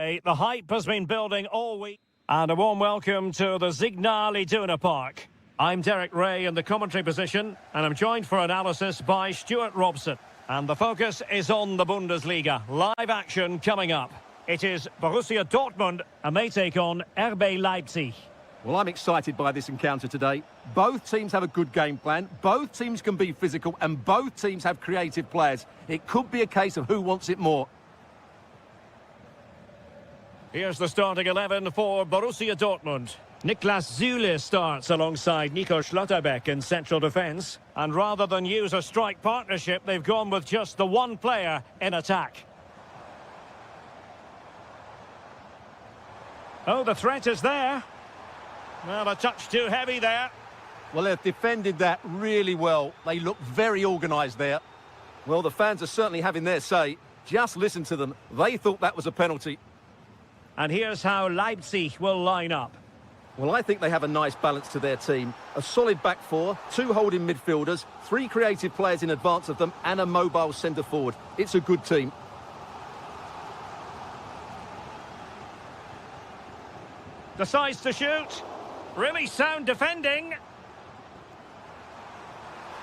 The hype has been building all week. And a warm welcome to the Signal Iduna Park. I'm Derek Ray in the commentary position, and I'm joined for analysis by Stuart Robson. And the focus is on the Bundesliga. Live action coming up. It is Borussia Dortmund, and they take on RB Leipzig. Well, I'm excited by this encounter today. Both teams have a good game plan, both teams can be physical, and both teams have creative players. It could be a case of who wants it more. Here's the starting 11 for Borussia Dortmund. Niklas Süle starts alongside Nico Schlotterbeck in central defence. And rather than use a strike partnership, they've gone with just the one player in attack. Oh, the threat is there. Well, a touch too heavy there. Well, they've defended that really well. They look very organised there. Well, the fans are certainly having their say. Just listen to them. They thought that was a penalty. And here's how Leipzig will line up. Well, I think they have a nice balance to their team. A solid back four, two holding midfielders, three creative players in advance of them, and a mobile centre-forward. It's a good team. Decides to shoot. Really sound defending.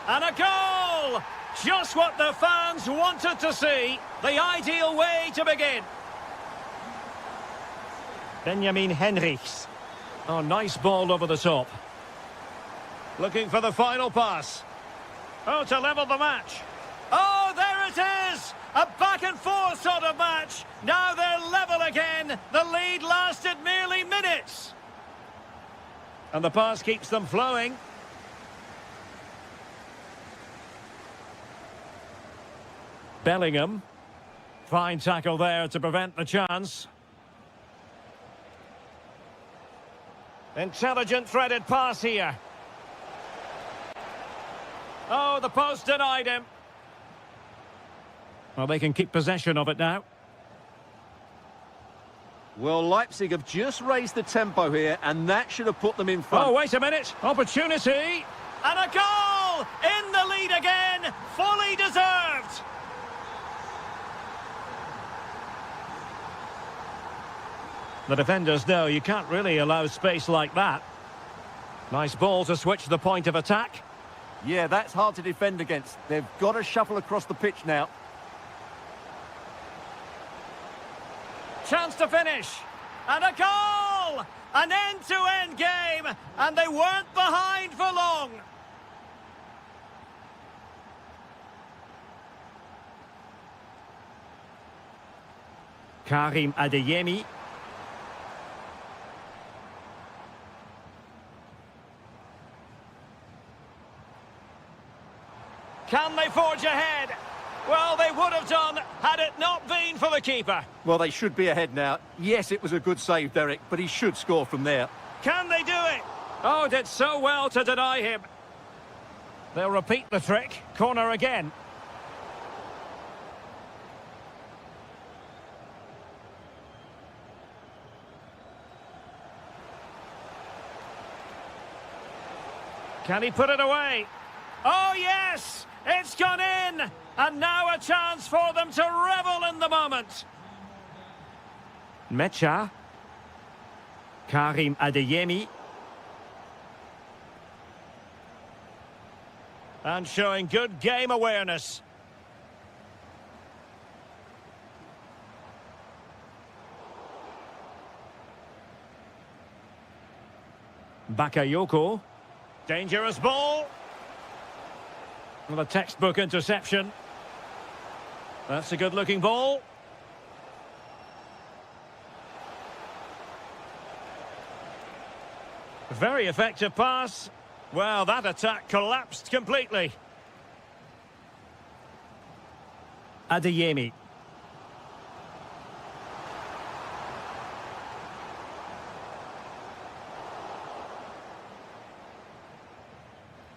And a goal! Just what the fans wanted to see. The ideal way to begin. Benjamin Henrichs. Oh, nice ball over the top. Looking for the final pass. Oh, to level the match. Oh, there it is! A back and forth sort of match. Now they're level again. The lead lasted merely minutes. And the pass keeps them flowing. Bellingham. Fine tackle there to prevent the chance. Intelligent threaded pass here. Oh, the post denied him. Well, they can keep possession of it now. Well, Leipzig have just raised the tempo here, and that should have put them in front. Oh, wait a minute. Opportunity. And a goal! In the lead again. Fully deserved. The defenders know you can't really allow space like that. Nice ball to switch the point of attack. Yeah, that's hard to defend against. They've got to shuffle across the pitch now. Chance to finish. And a goal! An end-to-end game. And they weren't behind for long. Karim Adeyemi. Can they forge ahead? Well, they would have done had it not been for the keeper. Well, they should be ahead now. Yes, it was a good save, Derek, but he should score from there. Can they do it? Oh, did so well to deny him. They'll repeat the trick. Corner again. Can he put it away? Oh, yes! It's gone in! And now a chance for them to revel in the moment. Mecha. Karim Adeyemi. And showing good game awareness. Bakayoko. Dangerous ball. Well, a textbook interception. That's a good-looking ball. Very effective pass. Well, that attack collapsed completely. Adeyemi.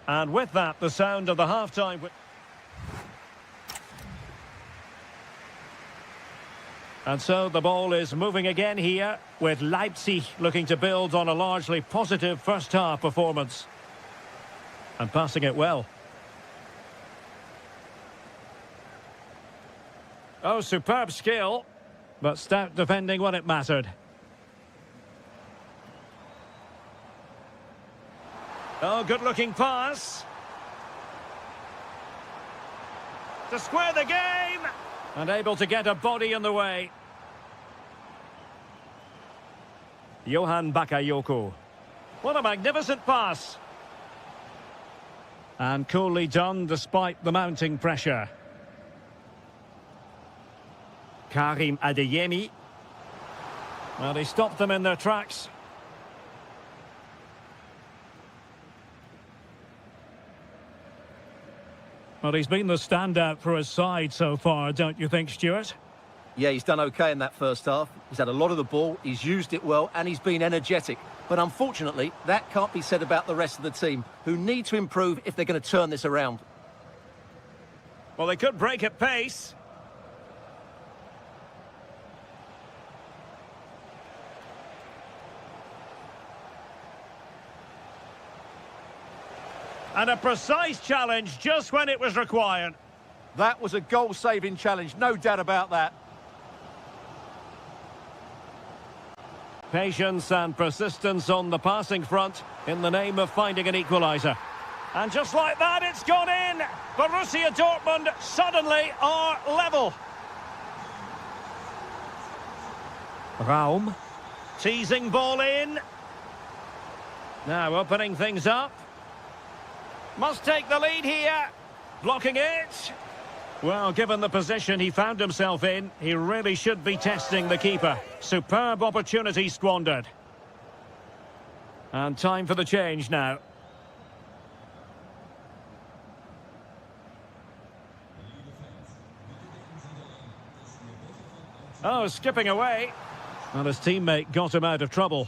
And with that, the sound of the half-time. And so the ball is moving again here, with Leipzig looking to build on a largely positive first-half performance. And passing it well. Oh, superb skill. But stout defending when it mattered. Oh, good-looking pass. To square the game. And able to get a body in the way. Johan Bakayoko. What a magnificent pass. And coolly done despite the mounting pressure. Karim Adeyemi. Well, he stopped them in their tracks. Well, he's been the standout for his side so far, don't you think, Stuart? Yeah, he's done okay in that first half. He's had a lot of the ball, he's used it well, and he's been energetic. But unfortunately, that can't be said about the rest of the team, who need to improve if they're going to turn this around. Well, they could break at pace. And a precise challenge just when it was required. That was a goal-saving challenge, no doubt about that. Patience and persistence on the passing front in the name of finding an equaliser. And just like that, it's gone in. Borussia Dortmund suddenly are level. Raum. Teasing ball in. Now opening things up. Must take the lead here. Blocking it. Well, given the position he found himself in, he really should be testing the keeper. Superb opportunity squandered. And time for the change now. Oh, skipping away. Well, his teammate got him out of trouble.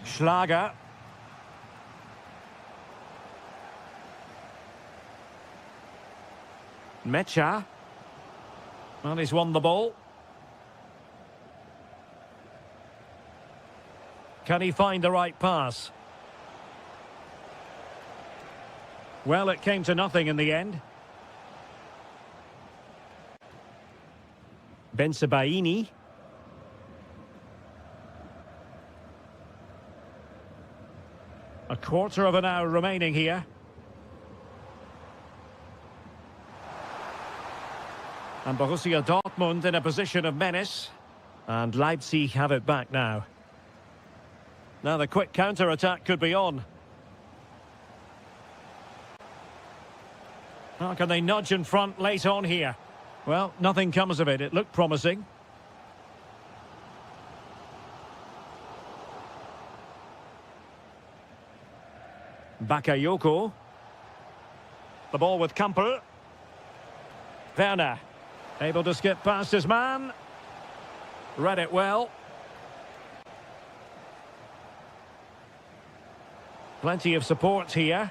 Schlager. Mecha. Well, he's won the ball. Can he find the right pass? Well, it came to nothing in the end. Bensebaini. A quarter of an hour remaining here. And Borussia Dortmund in a position of menace. And Leipzig have it back now. Now the quick counter-attack could be on. How can they nudge in front late on here? Well, nothing comes of it. It looked promising. Bakayoko. The ball with Kampel. Werner. Able to skip past his man. Read it well. Plenty of support here.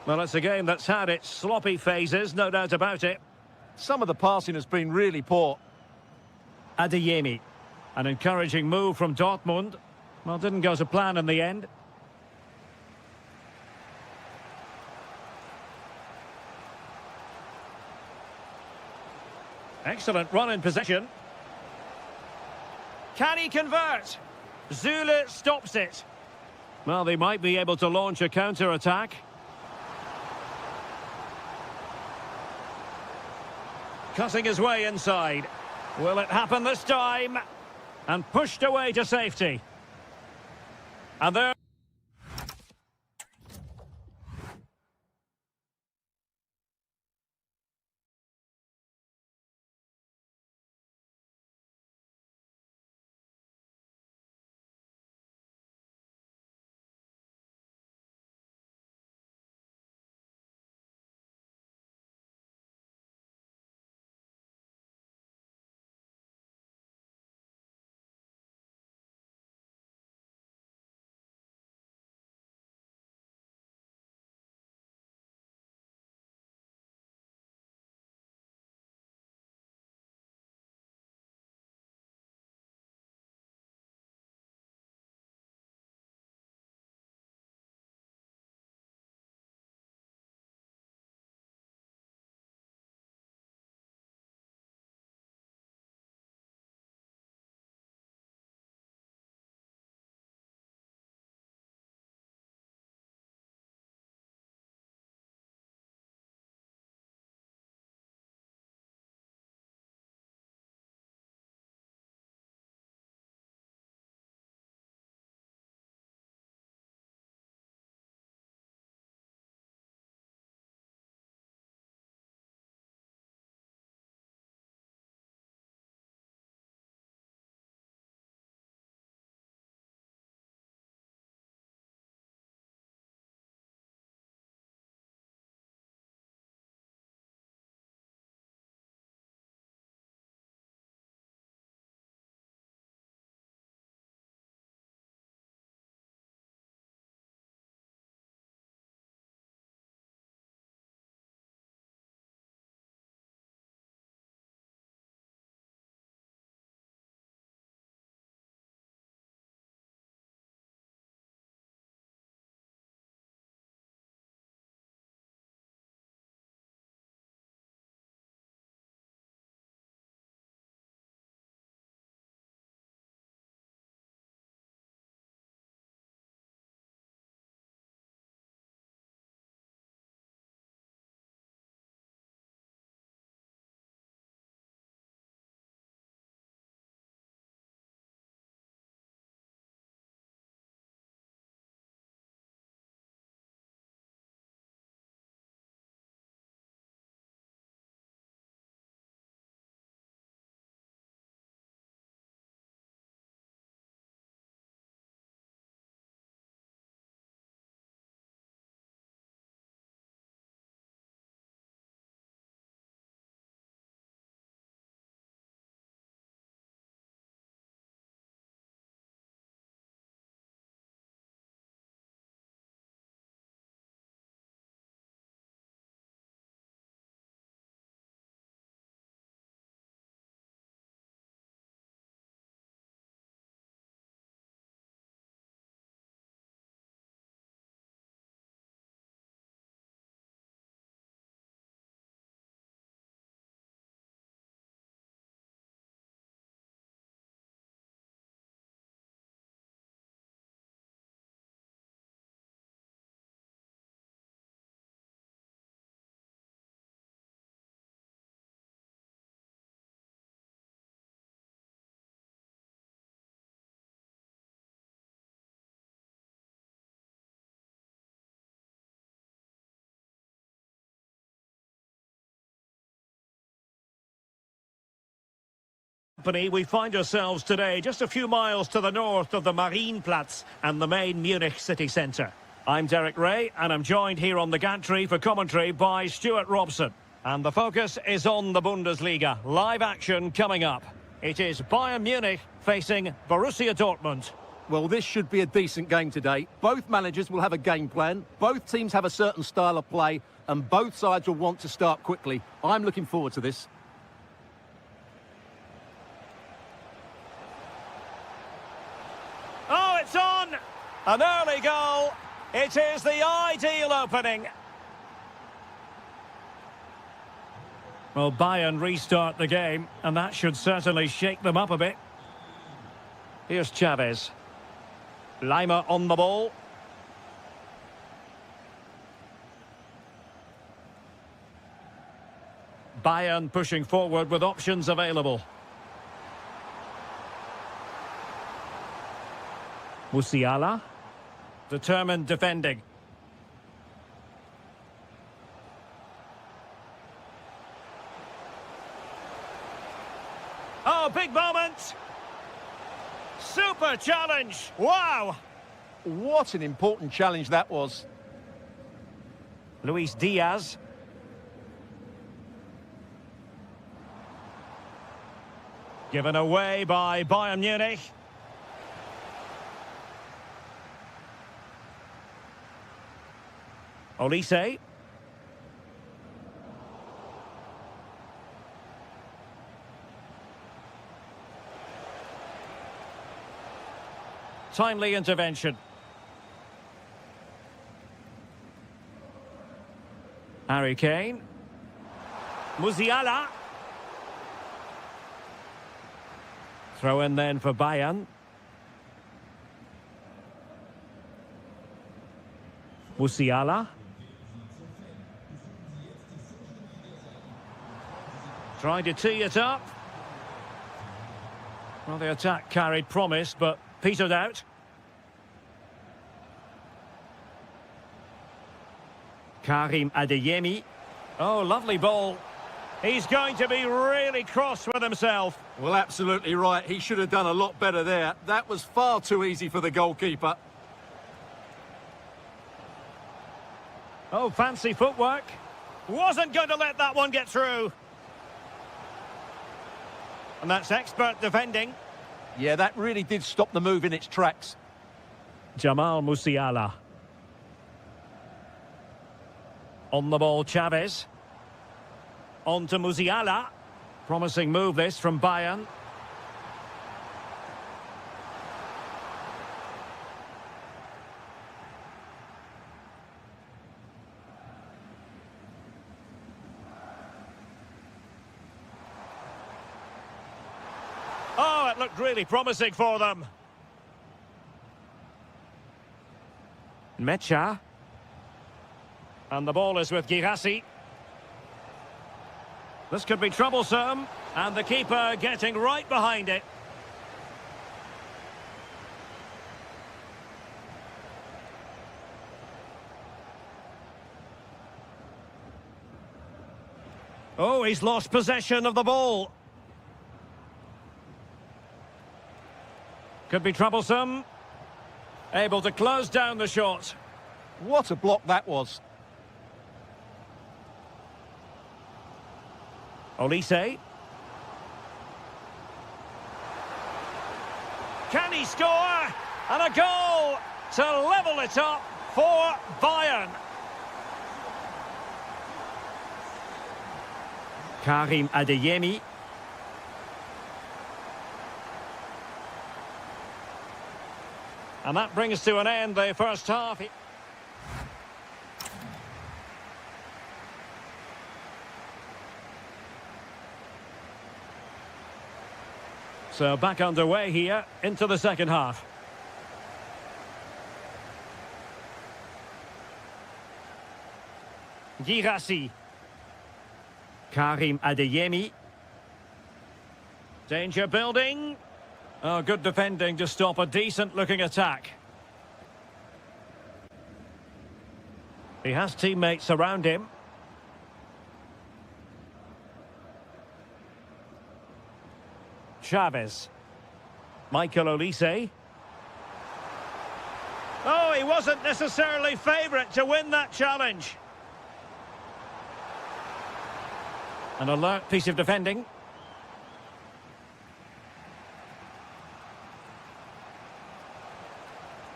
Well, it's a game that's had its sloppy phases, no doubt about it. Some of the passing has been really poor. Adeyemi. An encouraging move from Dortmund. Well, didn't go to plan in the end. Excellent run in possession. Can he convert? Zule stops it. Well, they might be able to launch a counter-attack. Cutting his way inside. Will it happen this time? And pushed away to safety. And there... We find ourselves today just a few miles to the north of the Marienplatz and the main Munich city centre. I'm Derek Ray, and I'm joined here on the gantry for commentary by Stuart Robson. And the focus is on the Bundesliga. Live action coming up. It is Bayern Munich facing Borussia Dortmund. Well, this should be a decent game today. Both managers will have a game plan. Both teams have a certain style of play, and both sides will want to start quickly. I'm looking forward to this. Oh, it's on! An early goal. It is the ideal opening. Well, Bayern restart the game, and that should certainly shake them up a bit. Here's Chavez. Lima on the ball. Bayern pushing forward with options available. Musiala. Determined defending. Oh, big moment! Super challenge! Wow! What an important challenge that was. Luis Diaz. Given away by Bayern Munich. Olise. Timely intervention. Harry Kane. Musiala. Throw in then for Bayern. Musiala. Trying to tee it up. Well, the attack carried promise, but petered out. Karim Adeyemi. Oh, lovely ball. He's going to be really cross with himself. Well, absolutely right. He should have done a lot better there. That was far too easy for the goalkeeper. Oh, fancy footwork. Wasn't going to let that one get through. And that's expert defending. Yeah, that really did stop the move in its tracks. Jamal Musiala. On the ball, Chavez. On to Musiala. Promising move this from Bayern. Oh, it looked really promising for them. Mecha. And the ball is with Girassi. This could be troublesome. And the keeper getting right behind it. Oh, he's lost possession of the ball. Could be troublesome. Able to close down the shot. What a block that was. Olise. Can he score? And a goal to level it up for Bayern. Karim Adeyemi. And that brings to an end the first half. So back underway here into the second half. Girassi. Karim Adeyemi. Danger building. Oh, good defending to stop a decent-looking attack. He has teammates around him. Chavez. Michael Olise. Oh, he wasn't necessarily favourite to win that challenge. An alert piece of defending.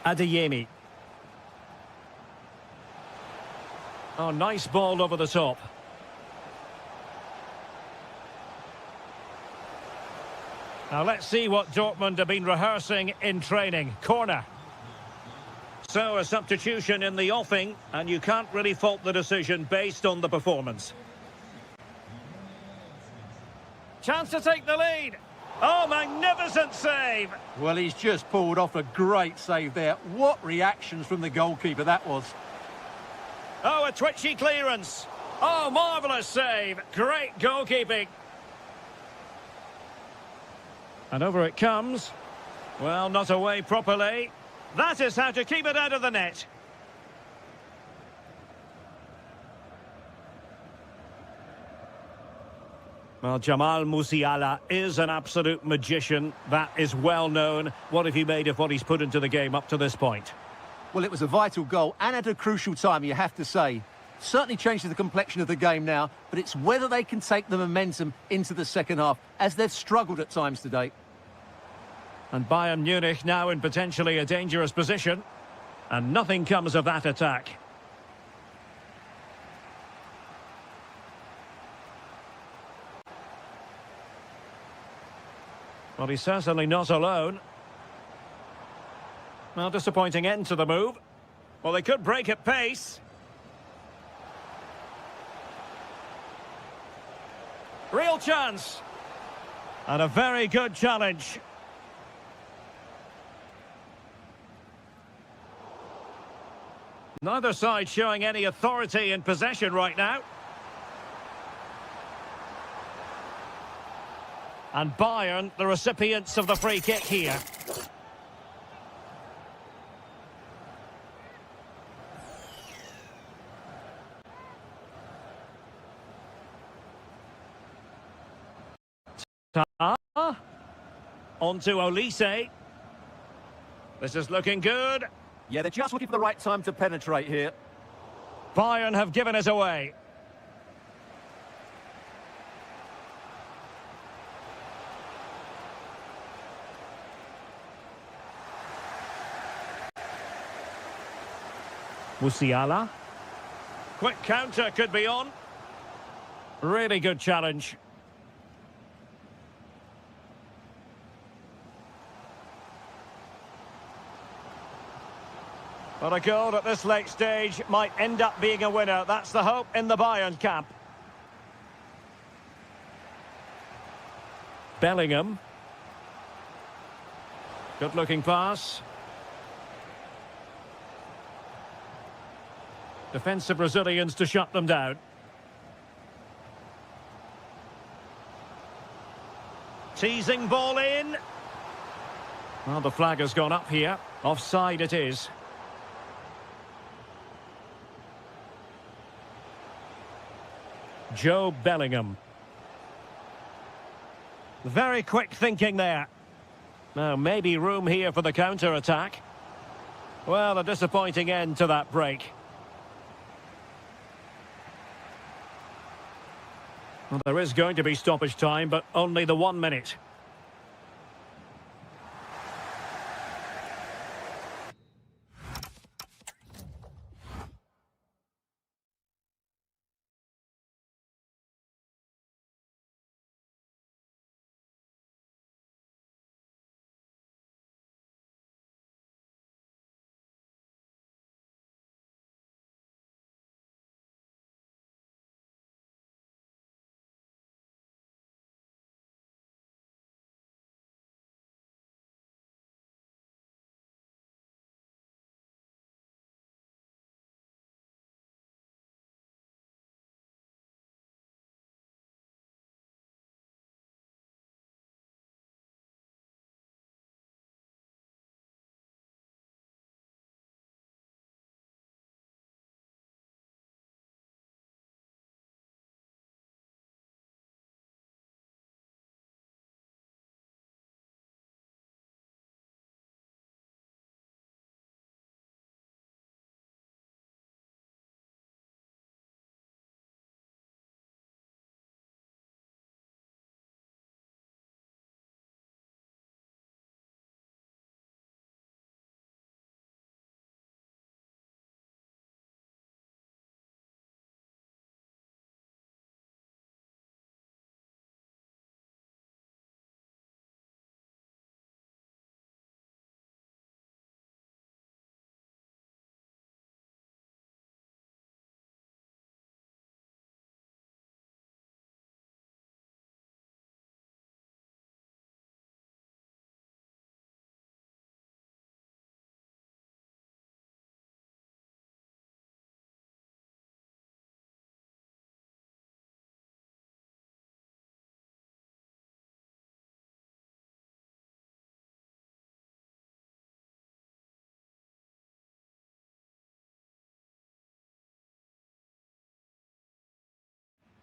Adeyemi. Oh, nice ball over the top. Now let's see what Dortmund have been rehearsing in training. Corner. So a substitution in the offing, and you can't really fault the decision based on the performance. Chance to take the lead. Oh, magnificent save. Well, he's just pulled off a great save there. What reactions from the goalkeeper that was. Oh, a twitchy clearance. Oh, marvellous save. Great goalkeeping. And over it comes. Well, not away properly. That is how to keep it out of the net. Well, Jamal Musiala is an absolute magician. That is well known. What have you made of what he's put into the game up to this point? Well, it was a vital goal and at a crucial time, you have to say. Certainly changes the complexion of the game now, but it's whether they can take the momentum into the second half, as they've struggled at times today. And Bayern Munich now in potentially a dangerous position. And nothing comes of that attack. Well, he's certainly not alone. Well, disappointing end to the move. Well, they could break at pace. Real chance. And a very good challenge. Neither side showing any authority in possession right now. And Bayern, the recipients of the free kick here. On to Olise. This is looking good. Yeah, they're just looking for the right time to penetrate here. Bayern have given it away. Musiala. Quick counter could be on. Really good challenge. But a goal at this late stage might end up being a winner. That's the hope in the Bayern camp. Bellingham. Good-looking pass. Defensive Brazilians to shut them down. Teasing ball in. Well, the flag has gone up here. Offside it is. Joe Bellingham. Very quick thinking there. Now, maybe room here for the counter-attack. Well, a disappointing end to that break. Well, there is going to be stoppage time, but only the 1 minute.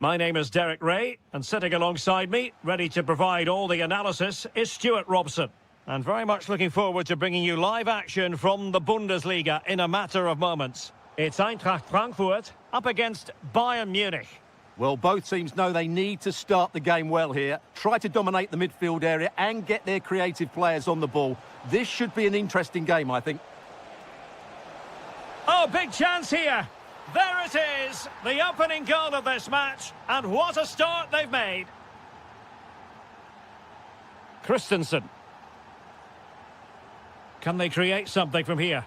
My name is Derek Ray, and sitting alongside me, ready to provide all the analysis, is Stuart Robson. And very much looking forward to bringing you live action from the Bundesliga in a matter of moments. It's Eintracht Frankfurt up against Bayern Munich. Well, both teams know they need to start the game well here, try to dominate the midfield area and get their creative players on the ball. This should be an interesting game, I think. Oh, big chance here. There it is, the opening goal of this match, and what a start they've made. Christensen. Can they create something from here?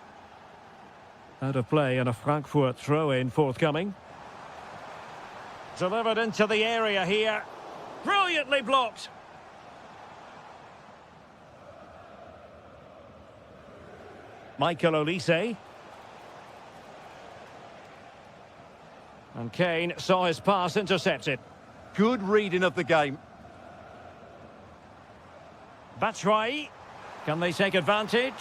Out of play and a Frankfurt throw-in forthcoming. Delivered into the area here. Brilliantly blocked. Michael Olise. And Kane saw his pass intercepted. Good reading of the game. Batshuayi. Can they take advantage?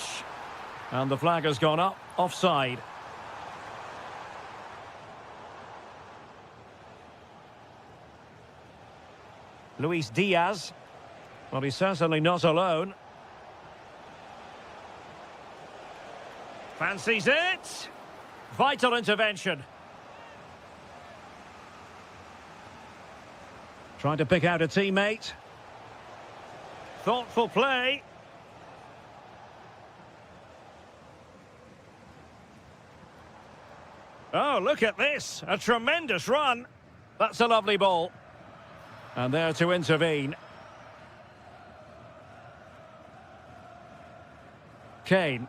And the flag has gone up. Offside. Luis Diaz. Well, he's certainly not alone. Fancies it. Vital intervention. Trying to pick out a teammate. Thoughtful play. Oh, look at this. A tremendous run. That's a lovely ball. And there to intervene. Kane.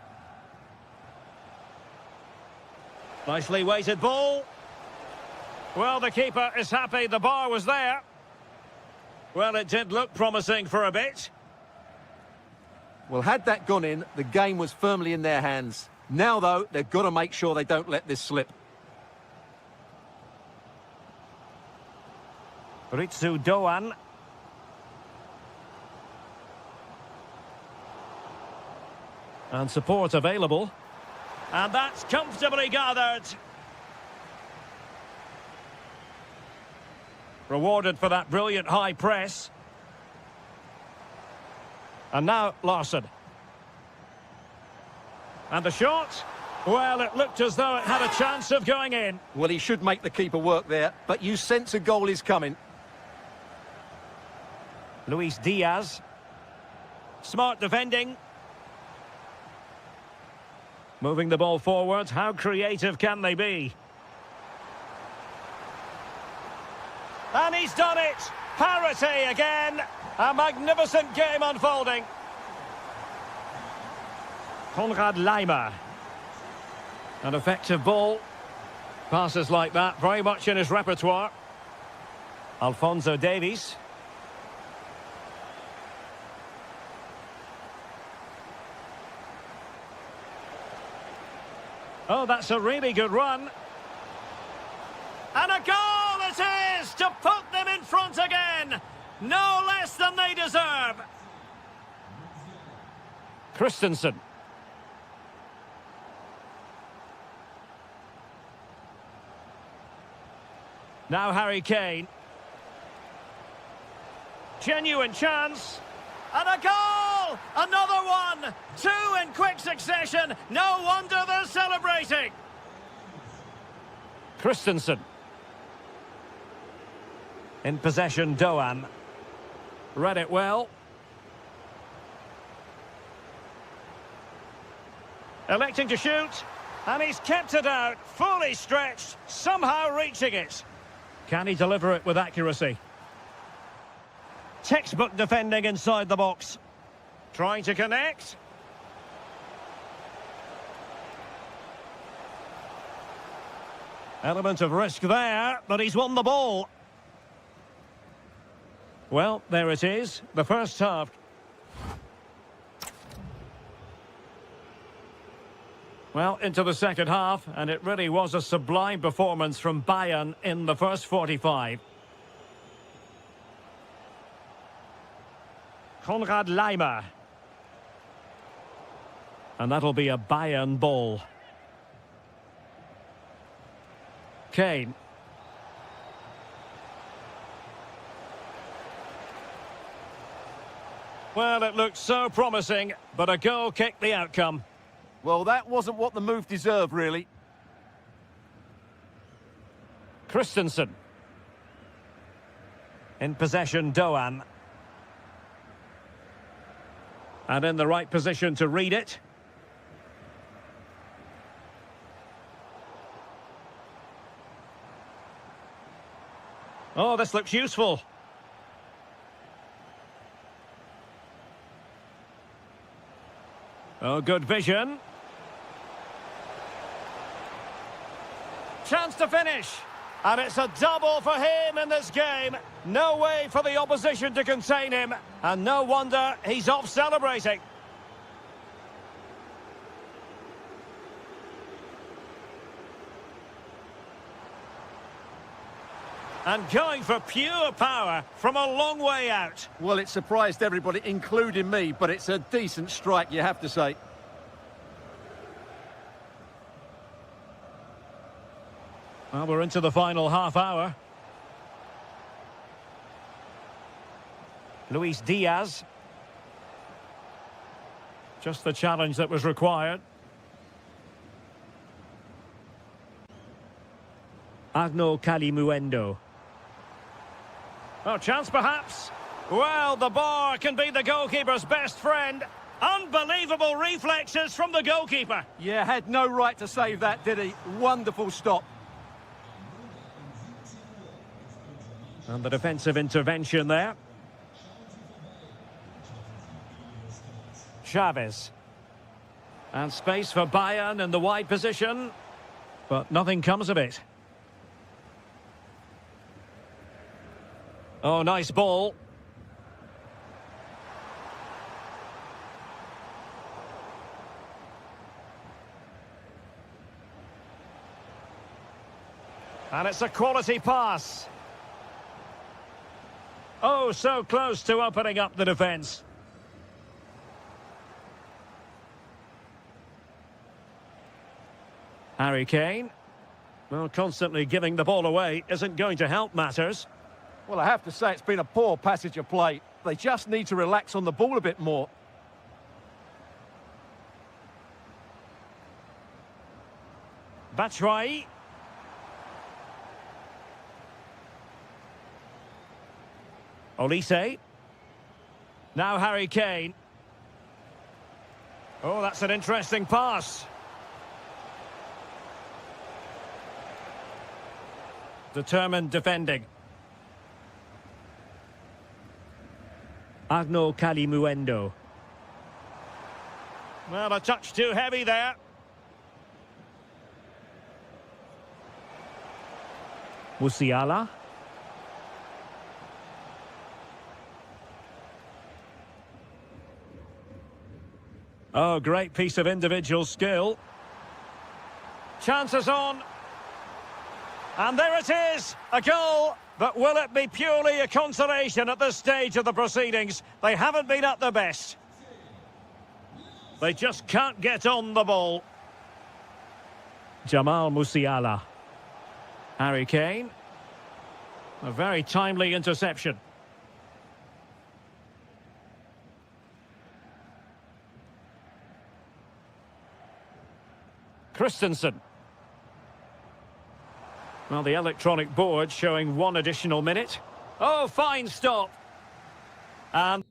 Nicely weighted ball. Well, the keeper is happy the bar was there. Well, it did look promising for a bit. Well, had that gone in, the game was firmly in their hands. Now, though, they've got to make sure they don't let this slip. Ritsu Doan. And support available. And that's comfortably gathered. Rewarded for that brilliant high press. And now Larsson. And the shot? Well, it looked as though it had a chance of going in. Well, he should make the keeper work there, but you sense a goal is coming. Luis Diaz. Smart defending. Moving the ball forward. How creative can they be? And he's done it! Parity again! A magnificent game unfolding. Konrad Laimer. An effective ball. Passes like that, very much in his repertoire. Alphonso Davies. Oh, that's a really good run. And a goal it is to put them in front again. No less than they deserve. Christensen. Now Harry Kane. Genuine chance. And a goal! Another one! Two in quick succession. No wonder they're celebrating. Christensen. In possession, Doan. Read it well. Electing to shoot. And he's kept it out. Fully stretched. Somehow reaching it. Can he deliver it with accuracy? Textbook defending inside the box. Trying to connect. Element of risk there, but he's won the ball. Well, there it is, the first half. Well, into the second half, and it really was a sublime performance from Bayern in the first 45. Konrad Laimer. And that'll be a Bayern ball. Kane. Well, it looked so promising, but a goal kicked the outcome. Well, that wasn't what the move deserved, really. Christensen. In possession, Doan. And in the right position to read it. Oh, this looks useful. Oh, good vision. Chance to finish. And it's a double for him in this game. No way for the opposition to contain him. And no wonder he's off celebrating. And going for pure power from a long way out. Well, it surprised everybody, including me, but it's a decent strike, you have to say. Well, we're into the final half hour. Luis Diaz. Just the challenge that was required. Agno Kalimuendo. Oh, chance perhaps. Well, the bar can be the goalkeeper's best friend. Unbelievable reflexes from the goalkeeper. Yeah, had no right to save that, did he? Wonderful stop. And the defensive intervention there. Chavez. And space for Bayern in the wide position. But nothing comes of it. Oh, nice ball. And it's a quality pass. Oh, so close to opening up the defence. Harry Kane. Well, constantly giving the ball away isn't going to help matters. Well, I have to say it's been a poor passage of play. They just need to relax on the ball a bit more. Batshuayi. Olise. Now Harry Kane. Oh, that's an interesting pass. Determined defending. Agno Kalimuendo. Well, a touch too heavy there. Musiala. Oh, great piece of individual skill. Chances on. And there it is, a goal. But will it be purely a consolation at this stage of the proceedings? They haven't been at their best. They just can't get on the ball. Jamal Musiala. Harry Kane. A very timely interception. Christensen. Well, the electronic board showing 1 additional minute. Oh, fine stop. And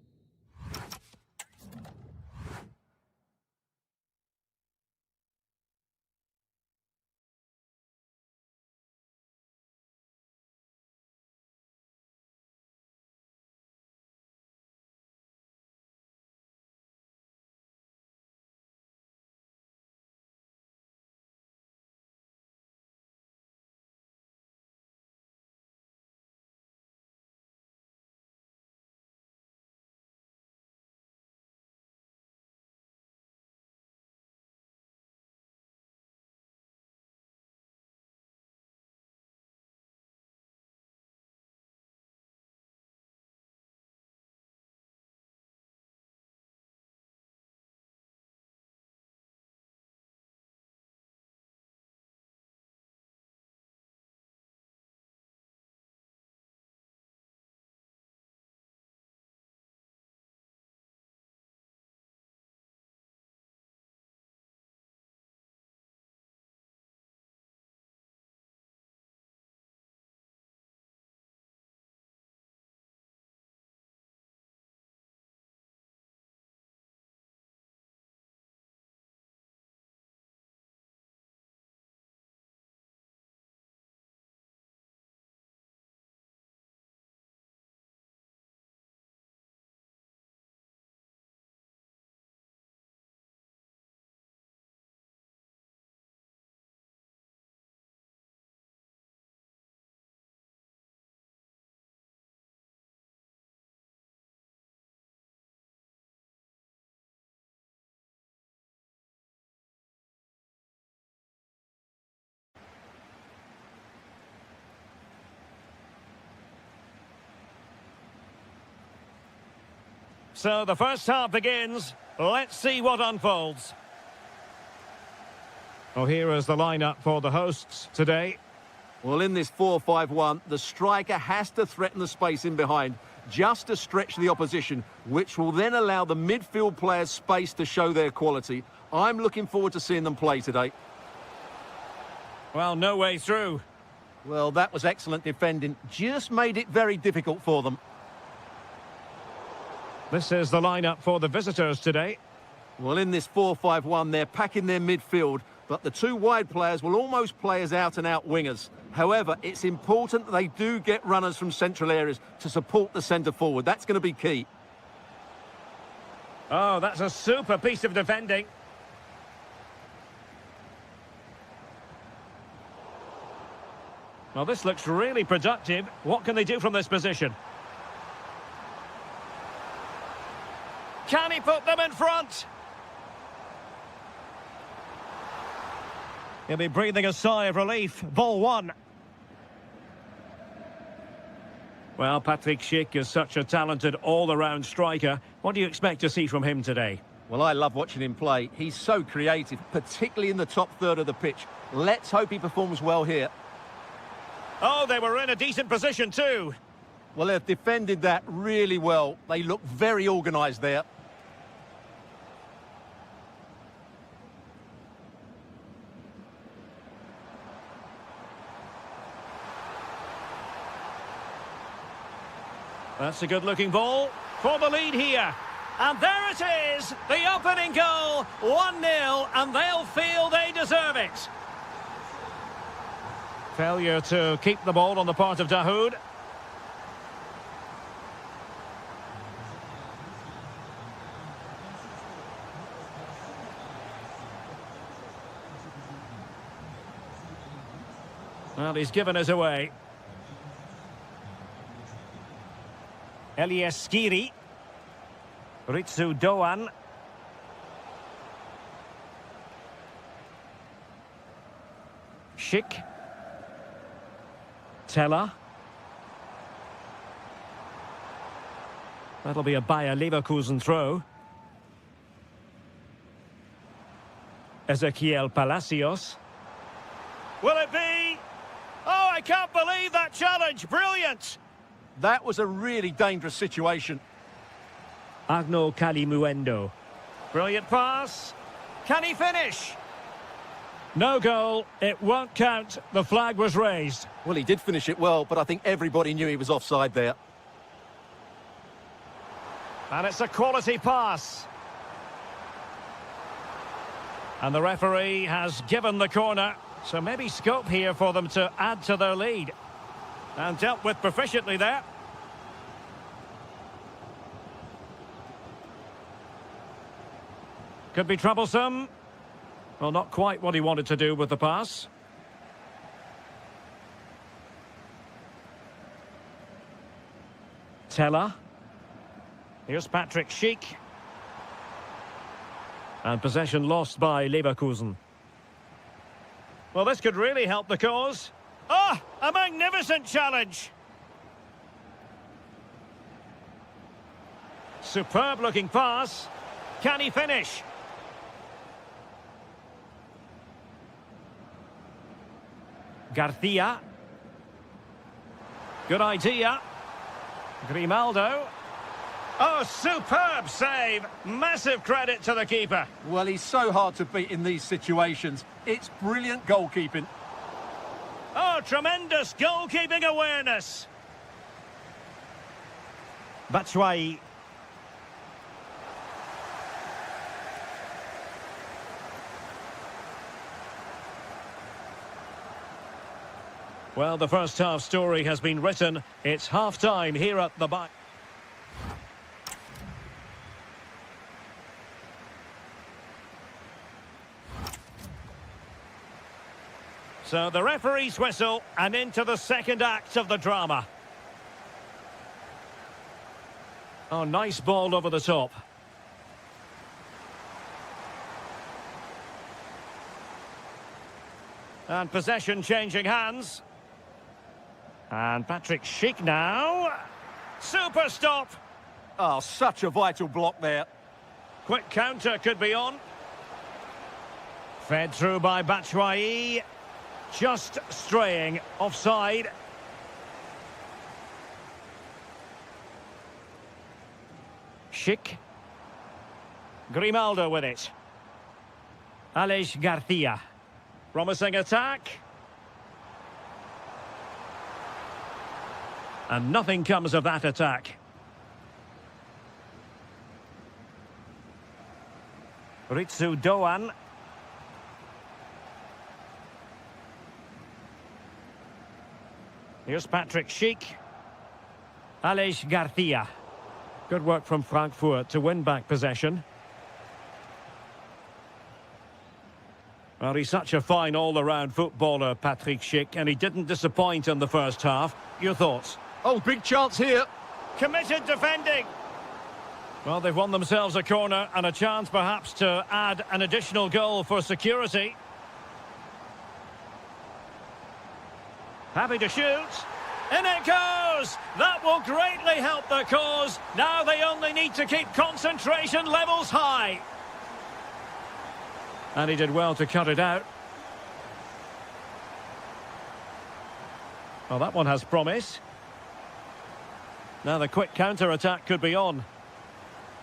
So the first half begins. Let's see what unfolds. Well, here is the lineup for the hosts today. Well, in this 4-5-1, the striker has to threaten the space in behind, just to stretch the opposition, which will then allow the midfield players space to show their quality. I'm looking forward to seeing them play today. Well, no way through. Well, that was excellent defending. Just made it very difficult for them. This is the lineup for the visitors today. Well, in this 4-5-1, they're packing their midfield, but the two wide players will almost play as out-and-out wingers. However, it's important that they do get runners from central areas to support the centre forward. That's going to be key. Oh, that's a super piece of defending. Well, this looks really productive. What can they do from this position? Can he put them in front? He'll be breathing a sigh of relief. Ball one. Well, Patrick Schick is such a talented all-around striker. What do you expect to see from him today? Well, I love watching him play. He's so creative, particularly in the top third of the pitch. Let's hope he performs well here. Oh, they were in a decent position too. Well, they've defended that really well. They look very organised there. That's a good-looking ball for the lead here. And there it is, the opening goal, 1-0, and they'll feel they deserve it. Failure to keep the ball on the part of Dahoud. Well, he's given us away. Elias Skiri. Ritsu Doan. Schick. Teller. That'll be a Bayer Leverkusen throw. Ezequiel Palacios. Will it be? Oh, I can't believe that challenge. Brilliant. That was a really dangerous situation. Agno Kalimuendo. Brilliant pass. Can he finish? No goal. It won't count. The flag was raised. Well, he did finish it well, but I think everybody knew he was offside there. And it's a quality pass. And the referee has given the corner. So maybe scope here for them to add to their lead. And dealt with proficiently there. Could be troublesome. Well, not quite what he wanted to do with the pass. Teller. Here's Patrick Schick. And possession lost by Leverkusen. Well, this could really help the cause. Oh, a magnificent challenge. Superb looking pass. Can he finish? Garcia. Good idea. Grimaldo. Oh, superb save. Massive credit to the keeper. Well, he's so hard to beat in these situations. It's brilliant goalkeeping. Oh, tremendous goalkeeping awareness. Batshuayi. Well, the first half story has been written. It's half-time here at the back. So the referee's whistle and into the second act of the drama. Oh, nice ball over the top. And possession changing hands. And Patrick Schick now. Super stop. Oh, such a vital block there. Quick counter could be on. Fed through by Batshuayi. Just straying offside. Schick. Grimaldo with it. Aleix Garcia. Promising attack. And nothing comes of that attack. Ritsu Doan. Here's Patrick Schick. Aleix Garcia. Good work from Frankfurt to win back possession. Well, he's such a fine all-around footballer, Patrick Schick, and he didn't disappoint in the first half. Your thoughts? Oh, big chance here. Committed defending. Well, they've won themselves a corner and a chance perhaps to add an additional goal for security. Happy to shoot. In it goes! That will greatly help their cause. Now they only need to keep concentration levels high. And he did well to cut it out. Well, that one has promise. Now the quick counter-attack could be on.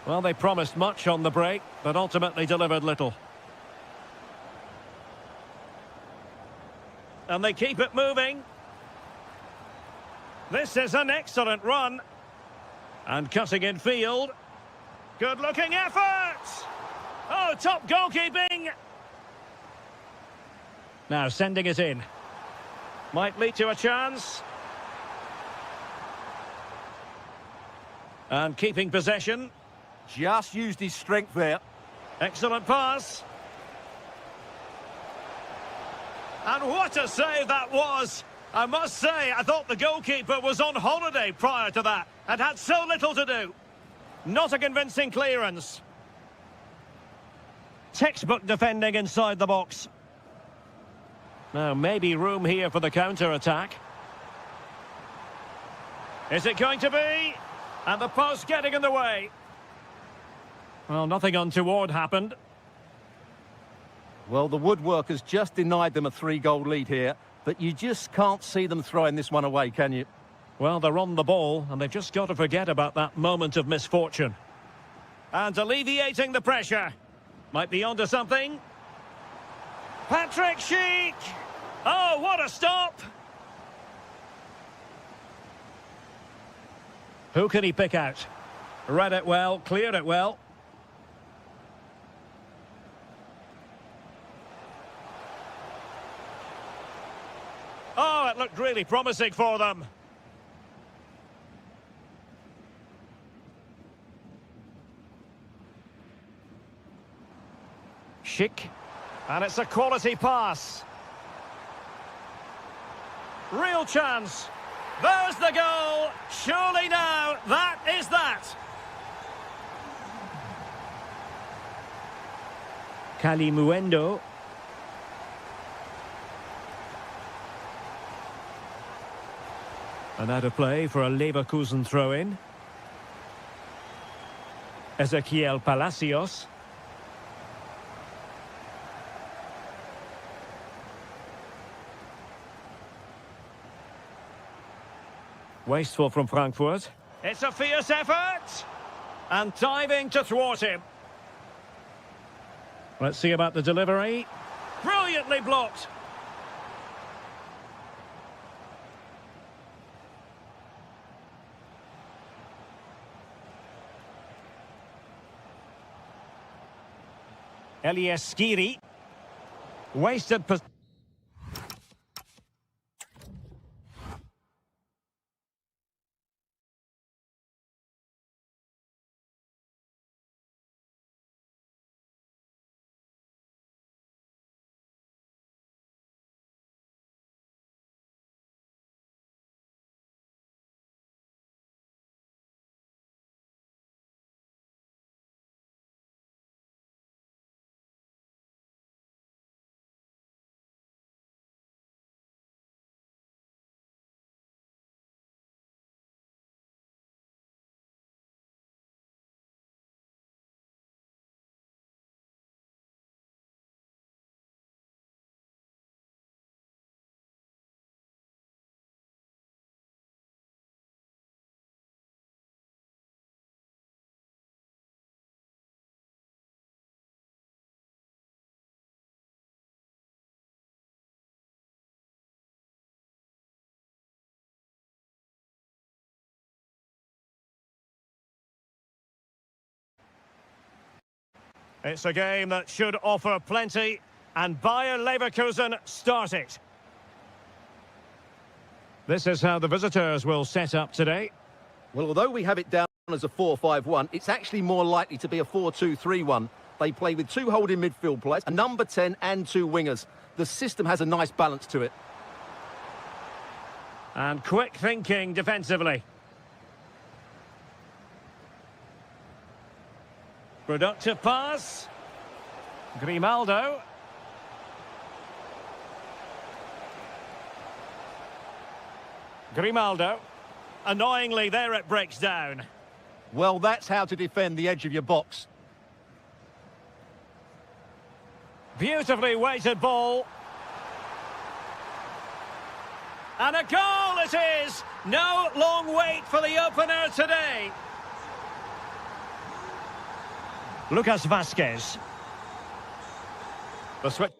Well, they promised much on the break, but ultimately delivered little. And they keep it moving. This is an excellent run. And cutting in field. Good-looking effort! Oh, top goalkeeping! Now sending it in. Might lead to a chance. And keeping possession. Just used his strength there. Excellent pass. And what a save that was! I must say, I thought the goalkeeper was on holiday prior to that and had so little to do. Not a convincing clearance. Textbook defending inside the box. Now, maybe room here for the counter-attack. Is it going to be? And the post getting in the way. Well, nothing untoward happened. Well, the woodworkers just denied them a 3-goal lead here, but you just can't see them throwing this one away, can you? Well, they're on the ball, and they've just got to forget about that moment of misfortune. And alleviating the pressure. Might be onto something. Patrick Schick! Oh, what a stop! Who can he pick out? Read it well, cleared it well. Oh, it looked really promising for them. Schick. And it's a quality pass. Real chance. There's the goal. Surely now, that is that. Kalimuendo. And out of play for a Leverkusen throw-in. Ezequiel Palacios. Wasteful from Frankfurt. It's a fierce effort. And diving to thwart him. Let's see about the delivery. Brilliantly blocked. Elias Skiri. Wasted It's a game that should offer plenty, and Bayer Leverkusen start it. This is how the visitors will set up today. Well, although we have it down as a 4-5-1, it's actually more likely to be a 4-2-3-1. They play with two holding midfield players, a number 10 and two wingers. The system has a nice balance to it. And quick thinking defensively. Productive pass. Grimaldo. Grimaldo. Annoyingly, there it breaks down. Well, that's how to defend the edge of your box. Beautifully weighted ball. And a goal it is! No long wait for the opener today. Lucas Vazquez. The switch.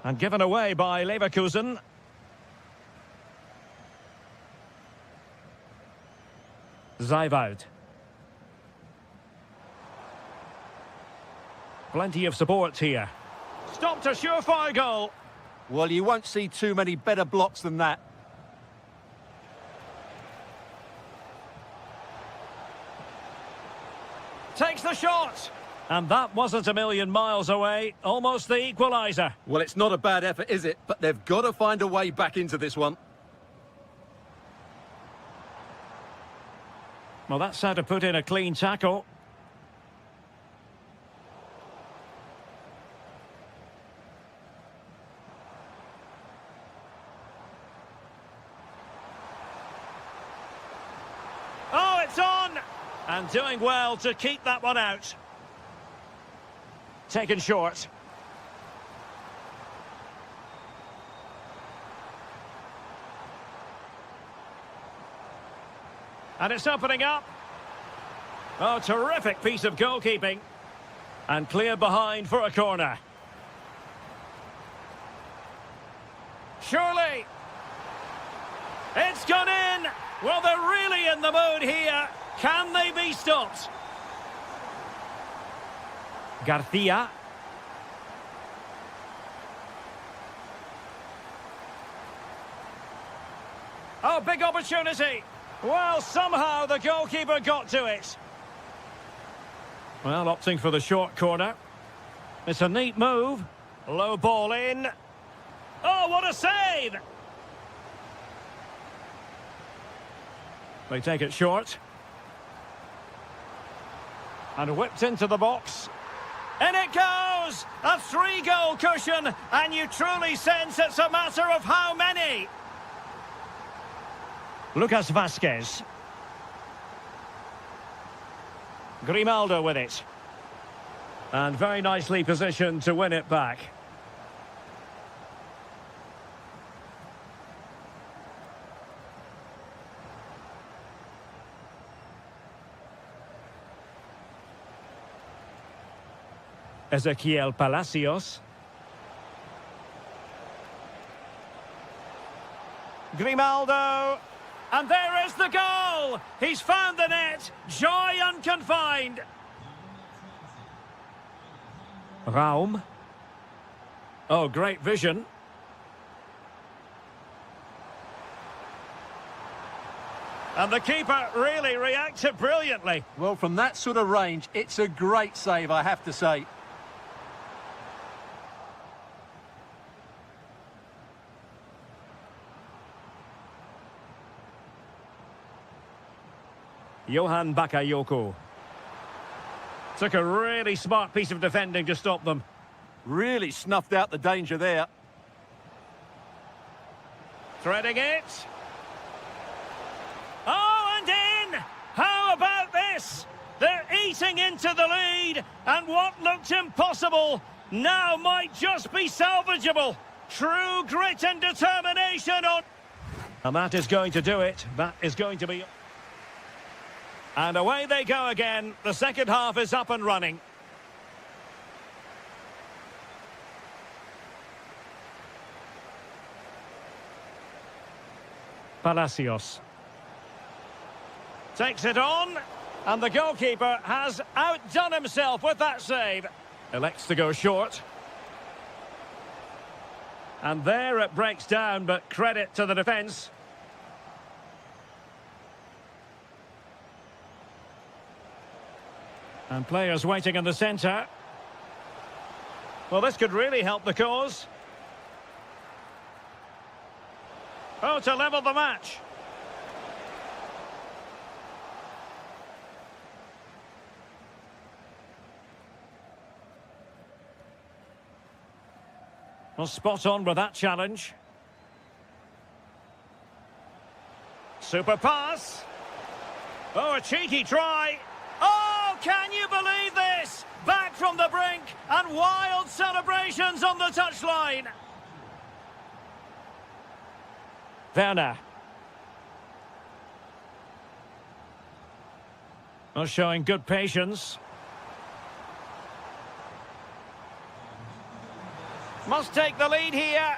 And given away by Leverkusen. Zijvoud. Plenty of support here. Stopped a surefire goal. Well, you won't see too many better blocks than that. Takes the shot. And that wasn't a million miles away. Almost the equaliser. Well, it's not a bad effort, is it? But they've got to find a way back into this one. Well, that's how to put in a clean tackle. Oh, it's on! And doing well to keep that one out. Taken short. And it's opening up. Oh, terrific piece of goalkeeping. And clear behind for a corner. Surely. It's gone in. Well, they're really in the mood here. Can they be stopped? Garcia. Oh, big opportunity. Well, somehow the goalkeeper got to it. Well, opting for the short corner. It's a neat move. Low ball in. Oh, what a save! They take it short. And whipped into the box. In it goes! A 3-goal cushion, and you truly sense it's a matter of how many. Lucas Vasquez. Grimaldo with it. And very nicely positioned to win it back. Ezequiel Palacios. Grimaldo. And there is the goal! He's found the net! Joy unconfined! Raum. Oh, great vision. And the keeper really reacted brilliantly. Well, from that sort of range, it's a great save, I have to say. Johan Bakayoko. Took a really smart piece of defending to stop them. Really snuffed out the danger there. Threading it. Oh, and in! How about this? They're eating into the lead, and what looked impossible now might just be salvageable. True grit and determination on... And that is going to do it. That is going to be... And away they go again. The second half is up and running. Palacios. Takes it on. And the goalkeeper has outdone himself with that save. Elects to go short. And there it breaks down, but credit to the defence. And players waiting in the centre. Well, this could really help the cause. Oh, to level the match. Well, spot on with that challenge. Super pass. Oh, a cheeky try. Oh, can you believe this? Back from the brink and wild celebrations on the touchline. Werner. Well, showing good patience. Must take the lead here.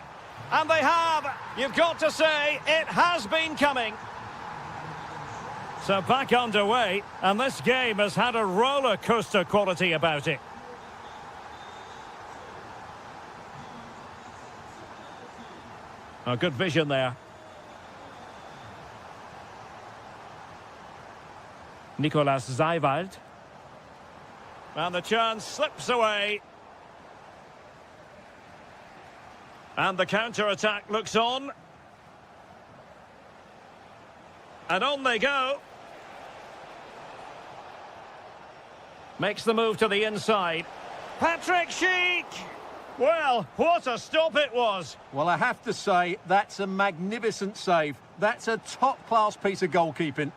And they have. You've got to say, it has been coming. So back underway, and this game has had a roller coaster quality about it. Oh, good vision there. Nicolas Zeiwald. And the chance slips away. And the counter-attack looks on. And on they go. Makes the move to the inside. Patrick Schick! Well, what a stop it was. Well, I have to say, that's a magnificent save. That's a top-class piece of goalkeeping.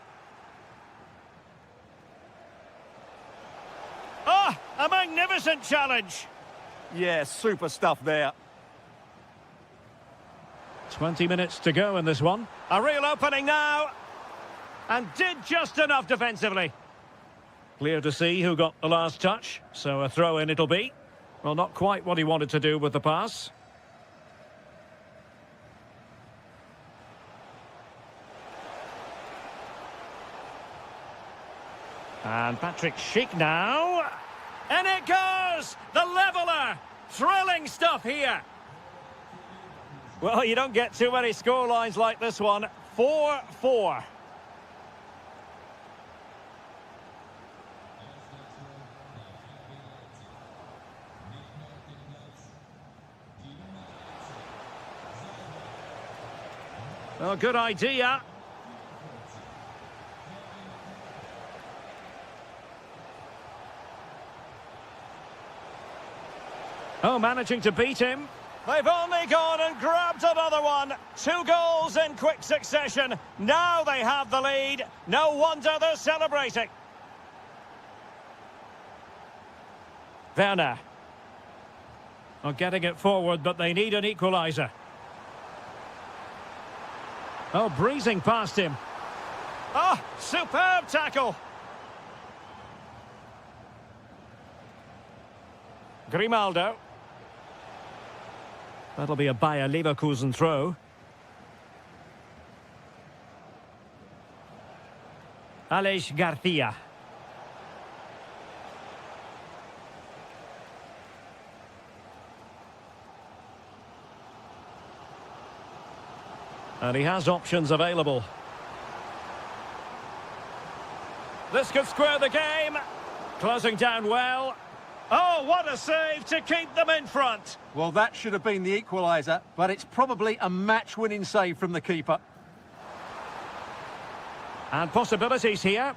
Ah, a magnificent challenge. Yeah, super stuff there. 20 minutes to go in this one. A real opening now. And did just enough defensively. Clear to see who got the last touch, so a throw-in it'll be. Well, not quite what he wanted to do with the pass. And Patrick Schick now. And it goes! The leveller! Thrilling stuff here. Well, you don't get too many scorelines like this one. 4-4. Oh, good idea. Oh, managing to beat him. They've only gone and grabbed another one. 2 goals in quick succession. Now they have the lead. No wonder they're celebrating. Werner. Not getting it forward, but they need an equaliser. Oh, breezing past him. Oh, superb tackle. Grimaldo. That'll be a Bayer Leverkusen throw. Aleix Garcia. And he has options available. This could square the game. Closing down well. Oh, what a save to keep them in front. Well, that should have been the equaliser, but it's probably a match-winning save from the keeper. And possibilities here.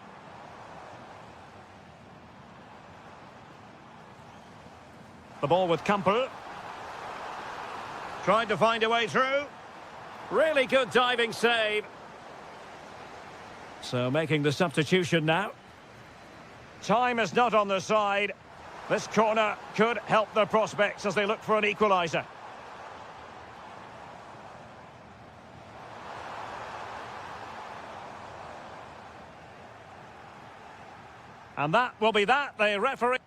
The ball with Campbell. Trying to find a way through. Really good diving save. So making the substitution now. Time is not on their side. This corner could help their prospects as they look for an equaliser. And that will be that. The referee...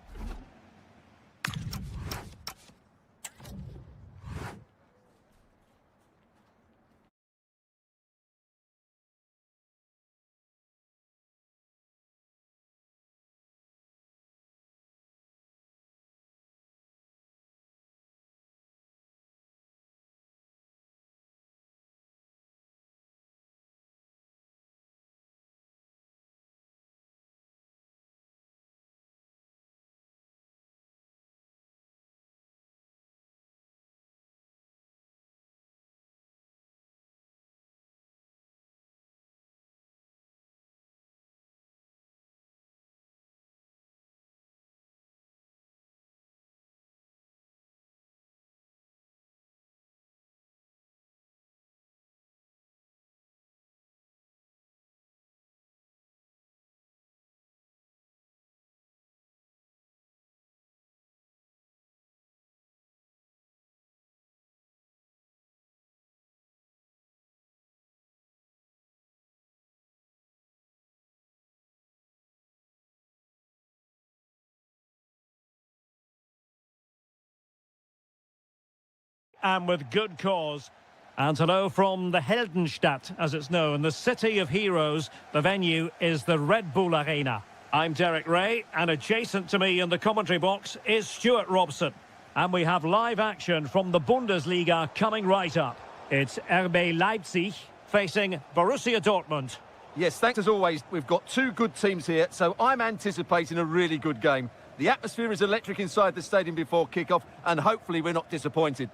And with good cause. And hello from the Heldenstadt, as it's known, the city of heroes. The venue is the Red Bull Arena. I'm Derek Ray, and adjacent to me in the commentary box is Stuart Robson. And we have live action from the Bundesliga coming right up. It's RB Leipzig facing Borussia Dortmund. Yes, thanks as always. We've got 2 good teams here, so I'm anticipating a really good game. The atmosphere is electric inside the stadium before kick-off, and hopefully we're not disappointed.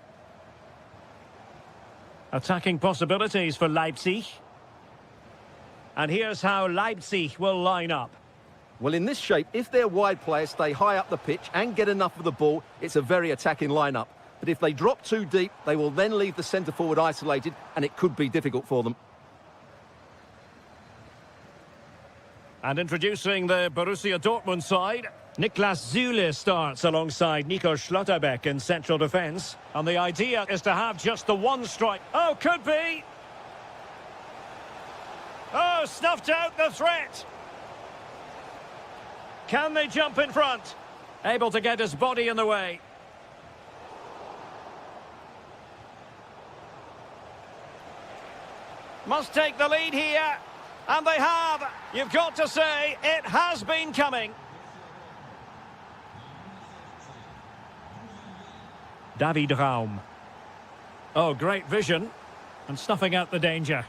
Attacking possibilities for Leipzig. And here's how Leipzig will line up. Well, in this shape, if their wide players stay high up the pitch and get enough of the ball, it's a very attacking lineup. But if they drop too deep, they will then leave the centre-forward isolated, and it could be difficult for them. And introducing the Borussia Dortmund side, Niklas Süle starts alongside Nico Schlotterbeck in central defence. And the idea is to have just the one strike. Oh, could be! Oh, snuffed out the threat! Can they jump in front? Able to get his body in the way. Must take the lead here. And they have. You've got to say, it has been coming. David Raum. Oh, great vision. And snuffing out the danger.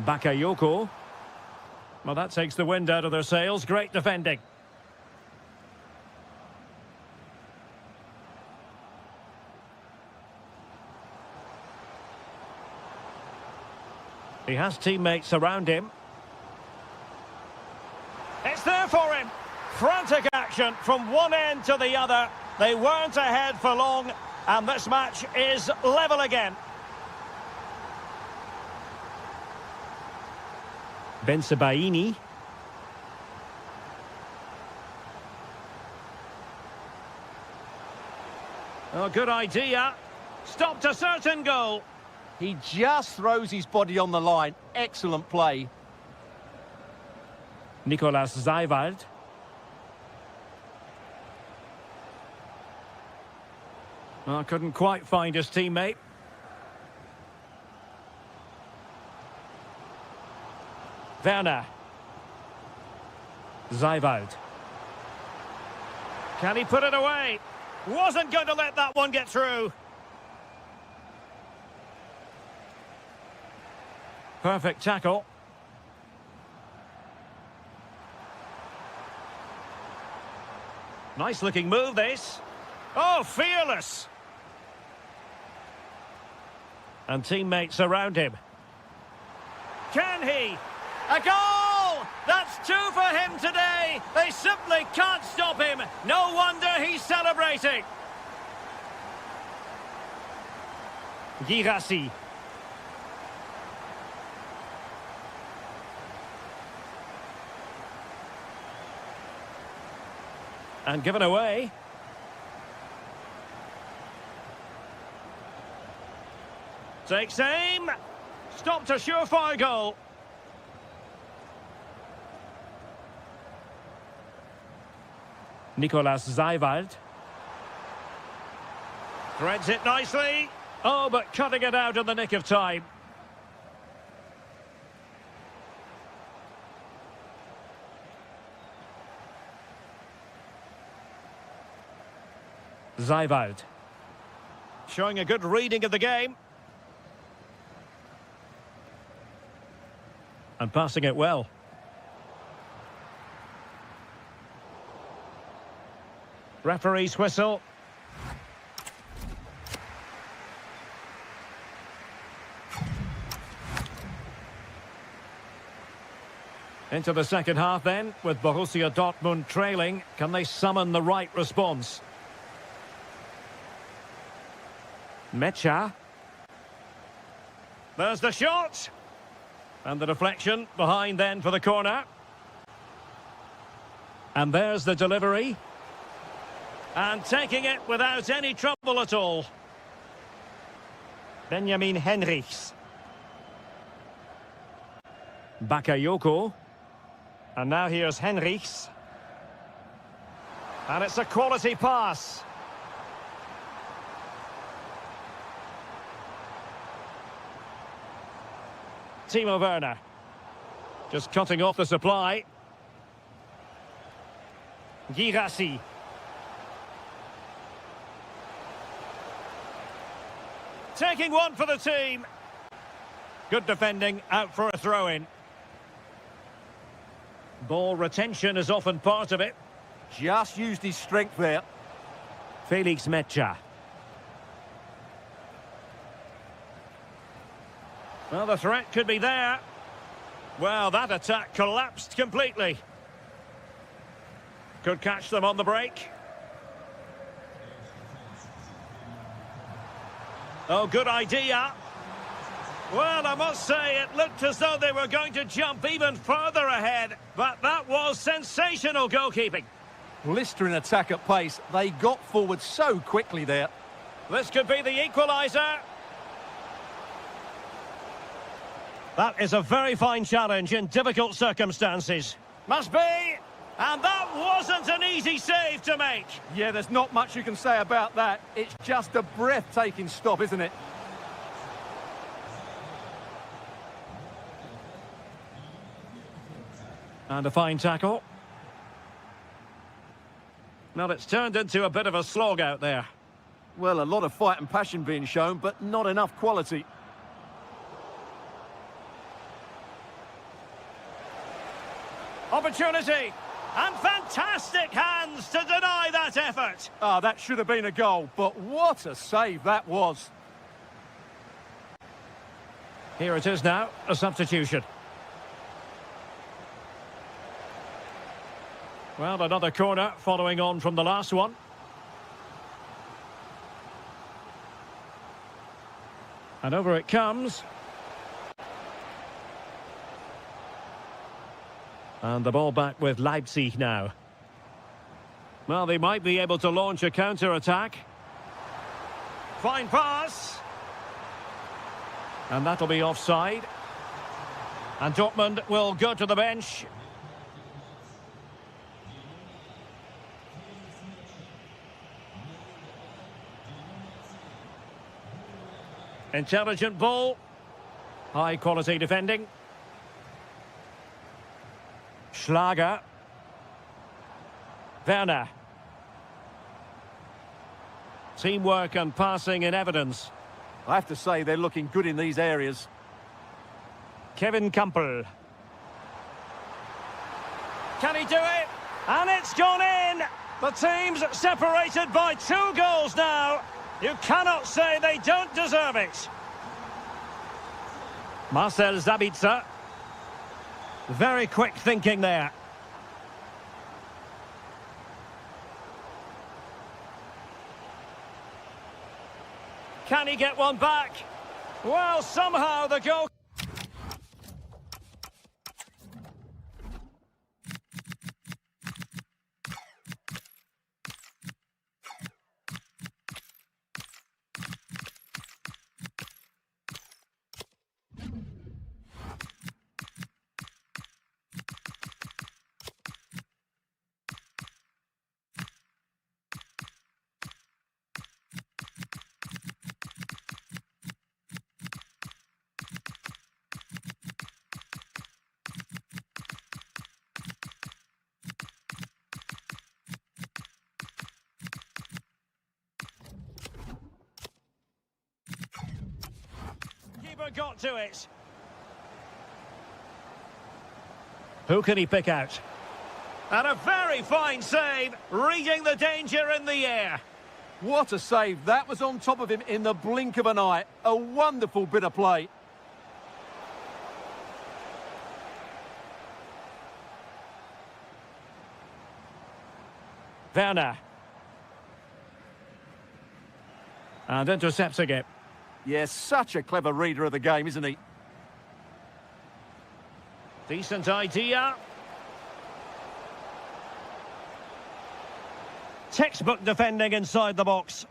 Bakayoko. Well, that takes the wind out of their sails. Great defending. He has teammates around him. Frantic action from one end to the other. They weren't ahead for long, and this match is level again. Bensebaini. Oh, good idea. Stopped a certain goal. He just throws his body on the line. Excellent play. Nicolas Zeiwald. Oh, couldn't quite find his teammate. Werner. Zeiwald. Can he put it away? Wasn't going to let that one get through. Perfect tackle. Nice looking move, this. Oh, fearless. And teammates around him. Can he? A goal! That's two for him today. They simply can't stop him. No wonder he's celebrating. Girassi. And given away. Takes aim. Stopped a surefire goal. Nicolas Zeiwald. Threads it nicely. Oh, but cutting it out in the nick of time. Zeiwald. Showing a good reading of the game. And passing it well. Referee's whistle. Into the second half then, with Borussia Dortmund trailing. Can they summon the right response? Mecha. There's the shot. And the deflection behind then for the corner. And there's the delivery. And taking it without any trouble at all. Benjamin Henrichs. Bakayoko. And now here's Henrichs. And it's a quality pass. Timo Werner. Just cutting off the supply. Girassi. Taking one for the team. Good defending, out for a throw-in. Ball retention is often part of it. Just used his strength there. Felix Mecha. Well, the threat could be there. Well, that attack collapsed completely. Could catch them on the break. Oh, good idea. Well, I must say, it looked as though they were going to jump even further ahead, but that was sensational goalkeeping. Blistering attack at pace. They got forward so quickly there. This could be the equaliser. That is a very fine challenge in difficult circumstances. Must be. And that wasn't an easy save to make. Yeah, there's not much you can say about that. It's just a breathtaking stop, isn't it? And a fine tackle. Now it's turned into a bit of a slog out there. Well, a lot of fight and passion being shown, but not enough quality. Opportunity. And fantastic hands to deny that effort. Ah, that should have been a goal, but what a save that was. Here it is now, a substitution. Well, another corner following on from the last one. And over it comes. And the ball back with Leipzig now. Well, they might be able to launch a counter-attack. Fine pass. And that'll be offside. And Dortmund will go to the bench. Intelligent ball. High quality defending. Schlager. Werner. Teamwork and passing in evidence. I have to say they're looking good in these areas. Kevin Campbell. Can he do it? And it's gone in! The team's separated by 2 goals now. You cannot say they don't deserve it. Marcel Zabitzer. Very quick thinking there. Can he get one back? Well, somehow the goal... Got to it. Who can he pick out? And a very fine save, reading the danger in the air. What a save. That was on top of him in the blink of an eye. A wonderful bit of play. Werner. And intercepting it. Yes, such a clever reader of the game, isn't he? Decent idea. Textbook defending inside the box.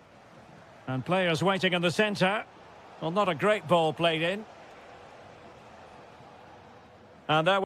And players waiting in the centre. Well, not a great ball played in. And there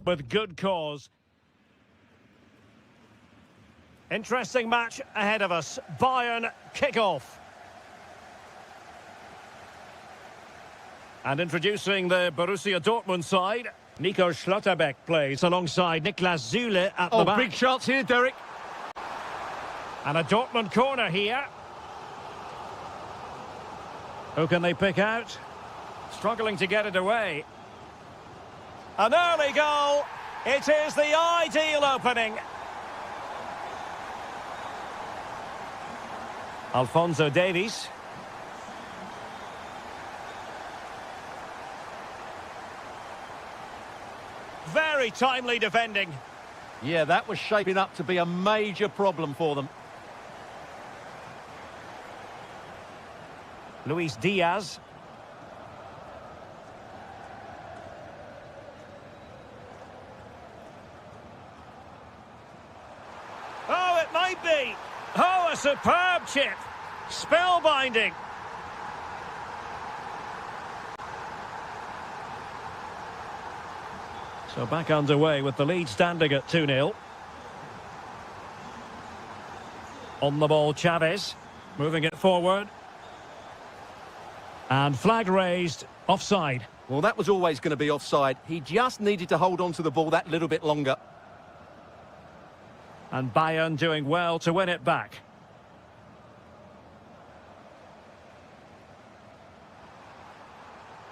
with good cause. Interesting match ahead of us. Bayern kick-off. And introducing the Borussia Dortmund side, Nico Schlotterbeck plays alongside Niklas Süle at the back. Big chance here, Derek. And a Dortmund corner here. Who can they pick out? Struggling to get it away. An early goal. It is the ideal opening. Alphonso Davies. Very timely defending. Yeah, that was shaping up to be a major problem for them. Luis Diaz. Oh, it might be. Oh, a superb chip. Spellbinding. So back underway with the lead standing at 2-0. On the ball, Chavez. Moving it forward. And flag raised, offside. Well, that was always going to be offside. He just needed to hold on to the ball that little bit longer. And Bayern doing well to win it back.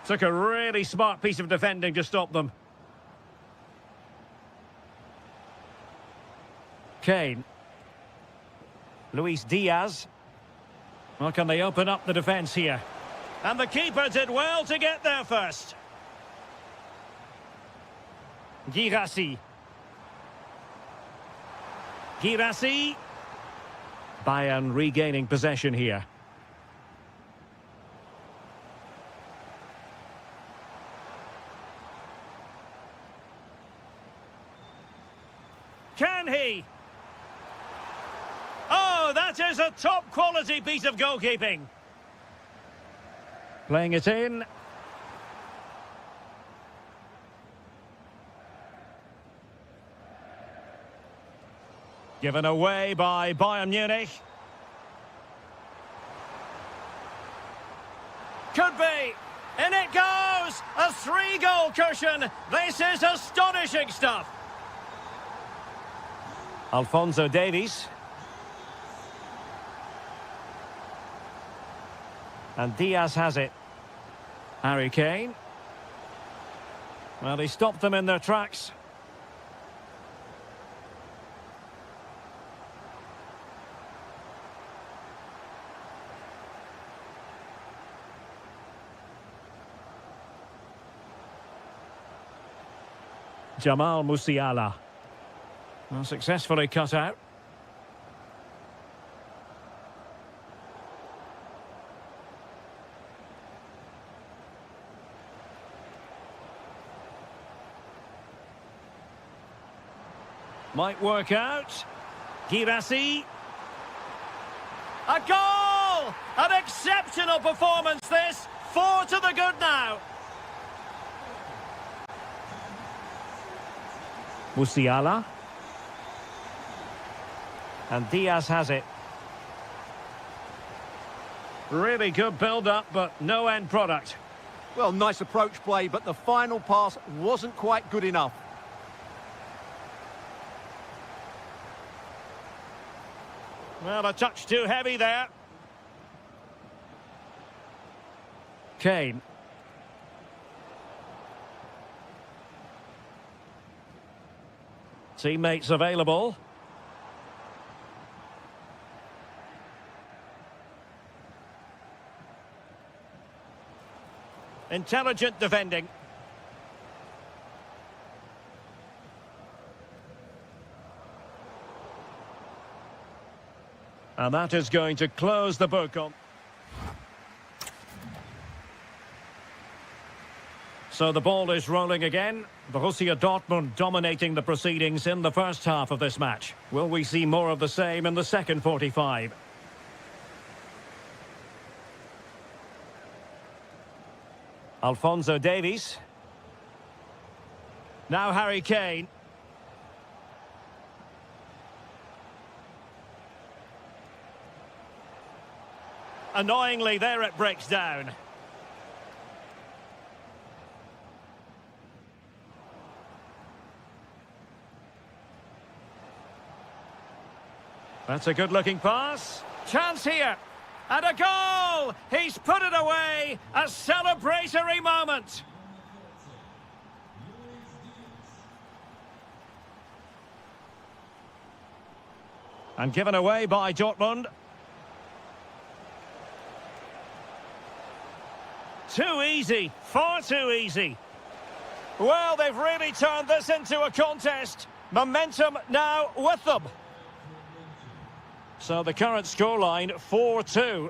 Took a really smart piece of defending to stop them. Kane. Luis Diaz. Well, can they open up the defence here? And the keeper did well to get there first. Girassi. Girassi. Bayern regaining possession here. Can he? Oh, that is a top quality piece of goalkeeping. Playing it in. Given away by Bayern Munich. Could be. In it goes. A 3-goal cushion. This is astonishing stuff. Alphonso Davies. And Diaz has it. Harry Kane. Well, he stopped them in their tracks. Jamal Musiala. Well, successfully cut out. Might work out. Girassi. A goal! An exceptional performance this. 4 to the good now. Musiala. And Diaz has it. Really good build-up, but no end product. Well, nice approach play, but the final pass wasn't quite good enough. Well, a touch too heavy there. Kane. Teammates available. Intelligent defending. And that is going to close the book on. So the ball is rolling again. Borussia Dortmund dominating the proceedings in the first half of this match. Will we see more of the same in the second 45? Alphonso Davies. Now Harry Kane. Annoyingly, there it breaks down. That's a good-looking pass. Chance here. And a goal! He's put it away. A celebratory moment. And given away by Dortmund. Too easy. Far too easy. Well, they've really turned this into a contest. Momentum now with them. So the current scoreline, 4-2.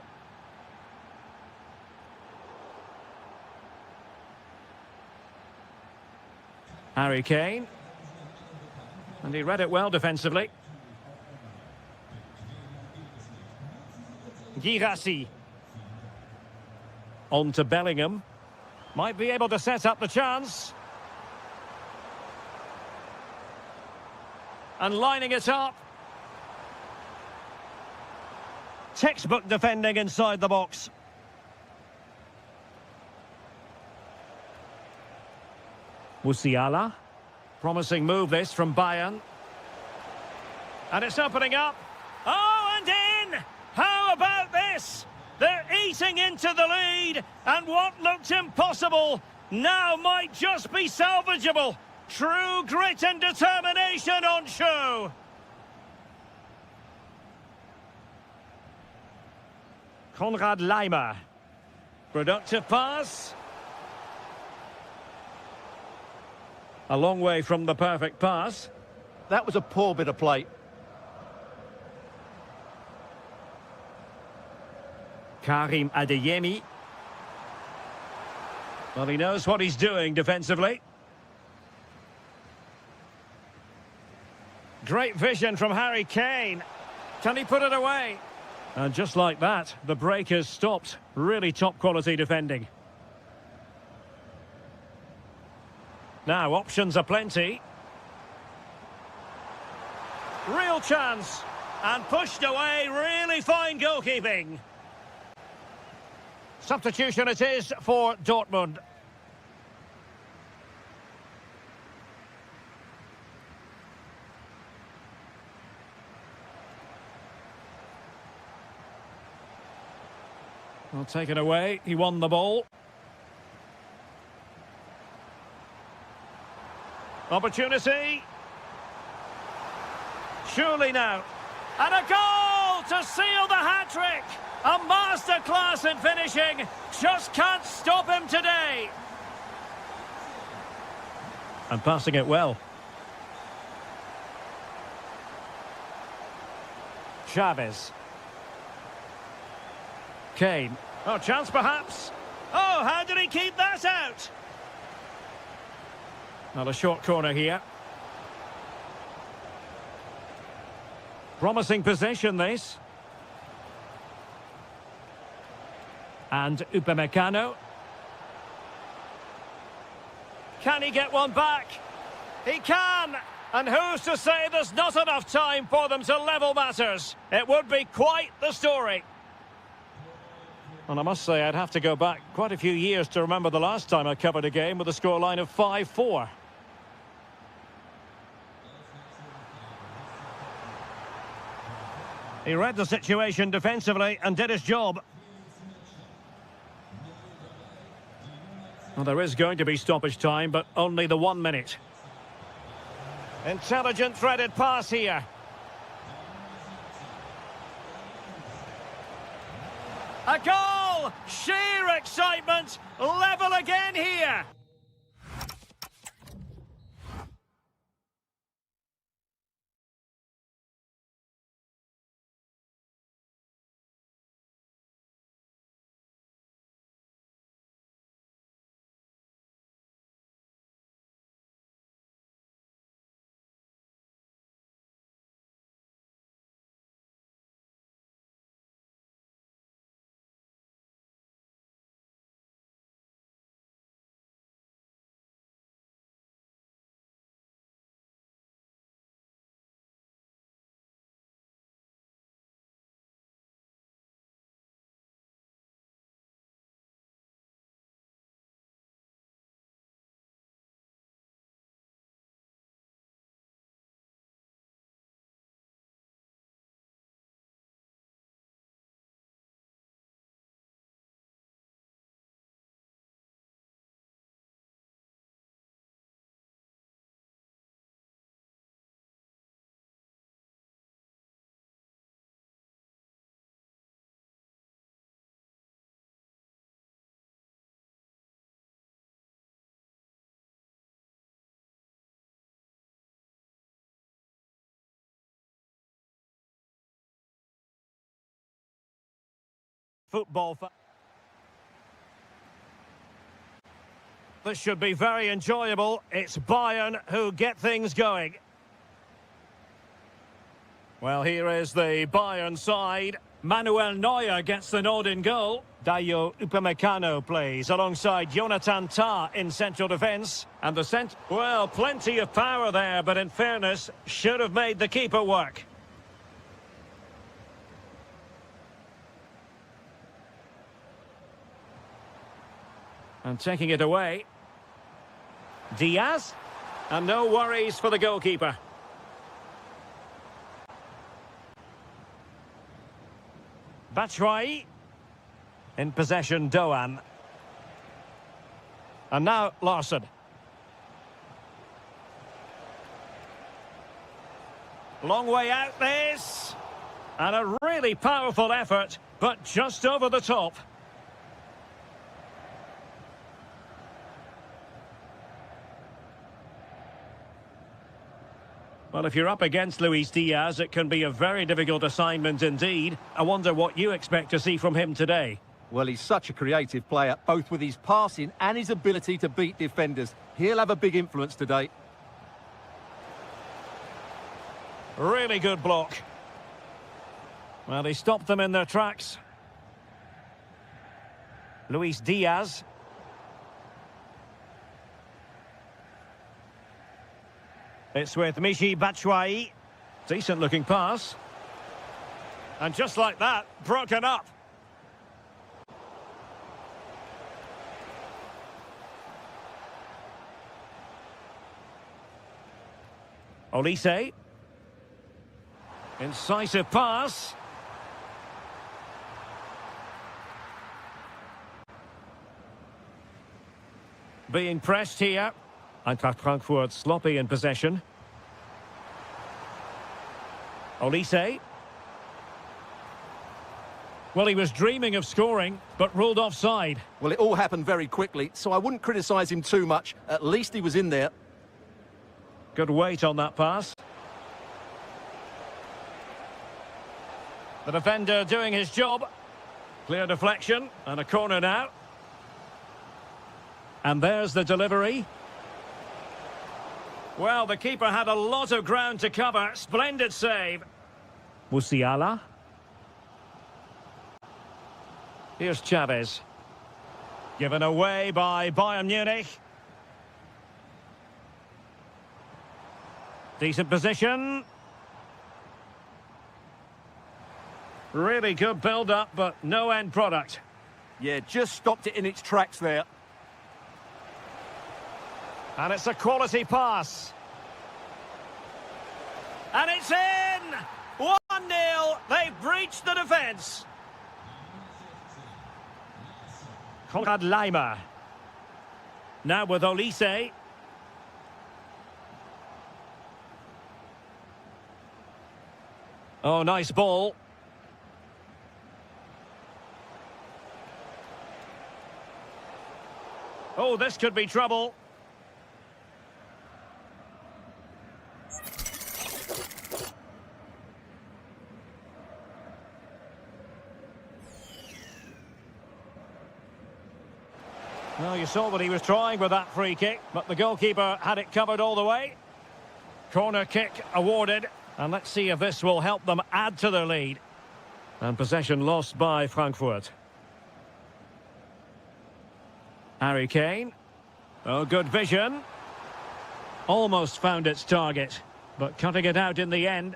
Harry Kane. And he read it well defensively. Girassi. On to Bellingham. Might be able to set up the chance. And lining it up. Textbook defending inside the box. Musiala. Promising move this from Bayern. And it's opening up. Oh, and in! How about this? They're eating into the lead, and what looked impossible now might just be salvageable. True grit and determination on show. Konrad Laimer. Productive pass. A long way from the perfect pass. That was a poor bit of play. Karim Adeyemi. Well, he knows what he's doing defensively. Great vision from Harry Kane. Can he put it away? And just like that, the break has stopped. Really top quality defending. Now, options are plenty. Real chance. And pushed away, really fine goalkeeping. Substitution it is for Dortmund. Well, taken away. He won the ball. Opportunity. Surely now. And a goal to seal the hat-trick. A masterclass in finishing. Just can't stop him today. And passing it well. Chavez. Kane. Oh, chance perhaps. Oh, how did he keep that out? Not a short corner here. Promising possession, this. And Upamecano. Can he get one back? He can! And who's to say there's not enough time for them to level matters? It would be quite the story. And I must say, I'd have to go back quite a few years to remember the last time I covered a game with a scoreline of 5-4. He read the situation defensively and did his job. Well, there is going to be stoppage time, but only the 1 minute. Intelligent threaded pass here. A goal! Sheer excitement! Level again here! football. This should be very enjoyable. It's Bayern who get things going. Well, here is the Bayern side. Manuel Neuer gets the nod in goal. Dayo Upamecano plays alongside Jonathan Tah in central defence. And the well, plenty of power there, but in fairness, should have made the keeper work. And taking it away. Diaz. And no worries for the goalkeeper. Batshuayi. In possession, Doan. And now Larsson. Long way out this. And a really powerful effort, but just over the top. Well, if you're up against Luis Diaz, it can be a very difficult assignment indeed. I wonder what you expect to see from him today. Well, he's such a creative player, both with his passing and his ability to beat defenders. He'll have a big influence today. Really good block. Well, he stopped them in their tracks. Luis Diaz. It's with Michy Batshuayi. Decent looking pass. And just like that, broken up. Olise. Incisive pass. Being pressed here. Eintracht Frankfurt sloppy in possession. Olise. Well, he was dreaming of scoring, but ruled offside. Well, it all happened very quickly, so I wouldn't criticise him too much. At least he was in there. Good weight on that pass. The defender doing his job. Clear deflection, and a corner now. And there's the delivery. Well, the keeper had a lot of ground to cover. Splendid save. Musiala. Here's Chavez. Given away by Bayern Munich. Decent position. Really good build-up, but no end product. Yeah, just stopped it in its tracks there. And it's a quality pass. And it's in! 1-0. They've breached the defence. Konrad Laimer. Now with Olise. Oh, nice ball. Oh, this could be trouble. Well, you saw what he was trying with that free kick, but the goalkeeper had it covered all the way. Corner kick awarded, and let's see if this will help them add to their lead. And possession lost by Frankfurt. Harry Kane. Oh, good vision. Almost found its target, but cutting it out in the end.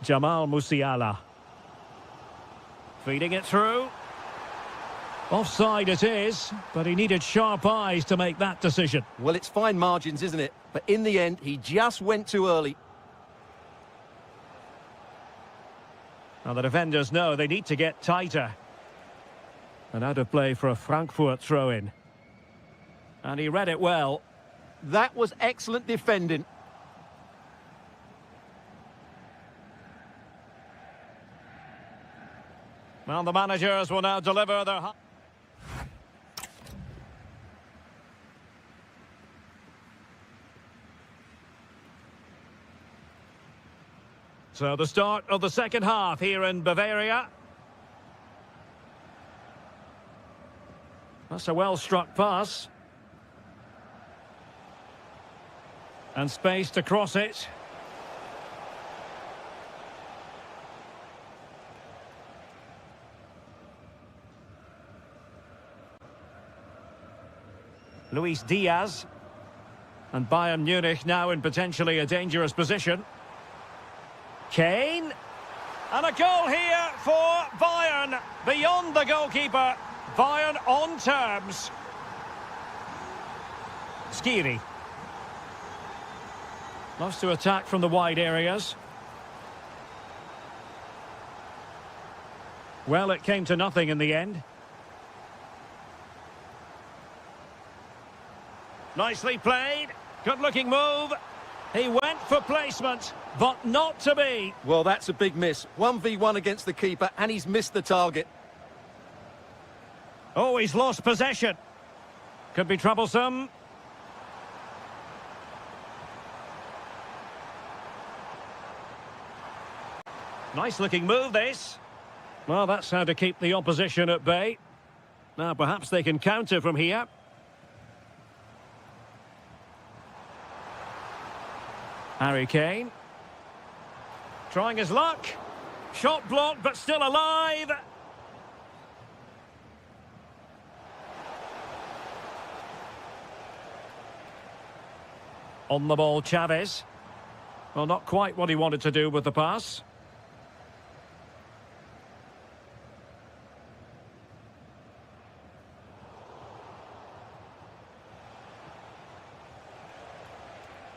Jamal Musiala. Feeding it through. Offside it is, but he needed sharp eyes to make that decision. Well, it's fine margins, isn't it? But in the end, he just went too early. Now the defenders know they need to get tighter. And out of play for a Frankfurt throw-in. And he read it well. That was excellent defending. Well, the managers will now deliver their... So the start of the second half here in Bavaria. That's a well-struck pass. And space to cross it. Luis Diaz. And Bayern Munich now in potentially a dangerous position. Kane. And a goal here for Bayern. Beyond the goalkeeper. Bayern on terms. Skiri. Loves to attack from the wide areas. Well, it came to nothing in the end. Nicely played. Good-looking move. He went for placement, but not to be. Well, that's a big miss. 1v1 against the keeper, and he's missed the target. Oh, he's lost possession. Could be troublesome. Nice-looking move, this. Well, that's how to keep the opposition at bay. Now, perhaps they can counter from here. Harry Kane. Trying his luck. Shot blocked, but still alive. On the ball, Chavez. Well, not quite what he wanted to do with the pass.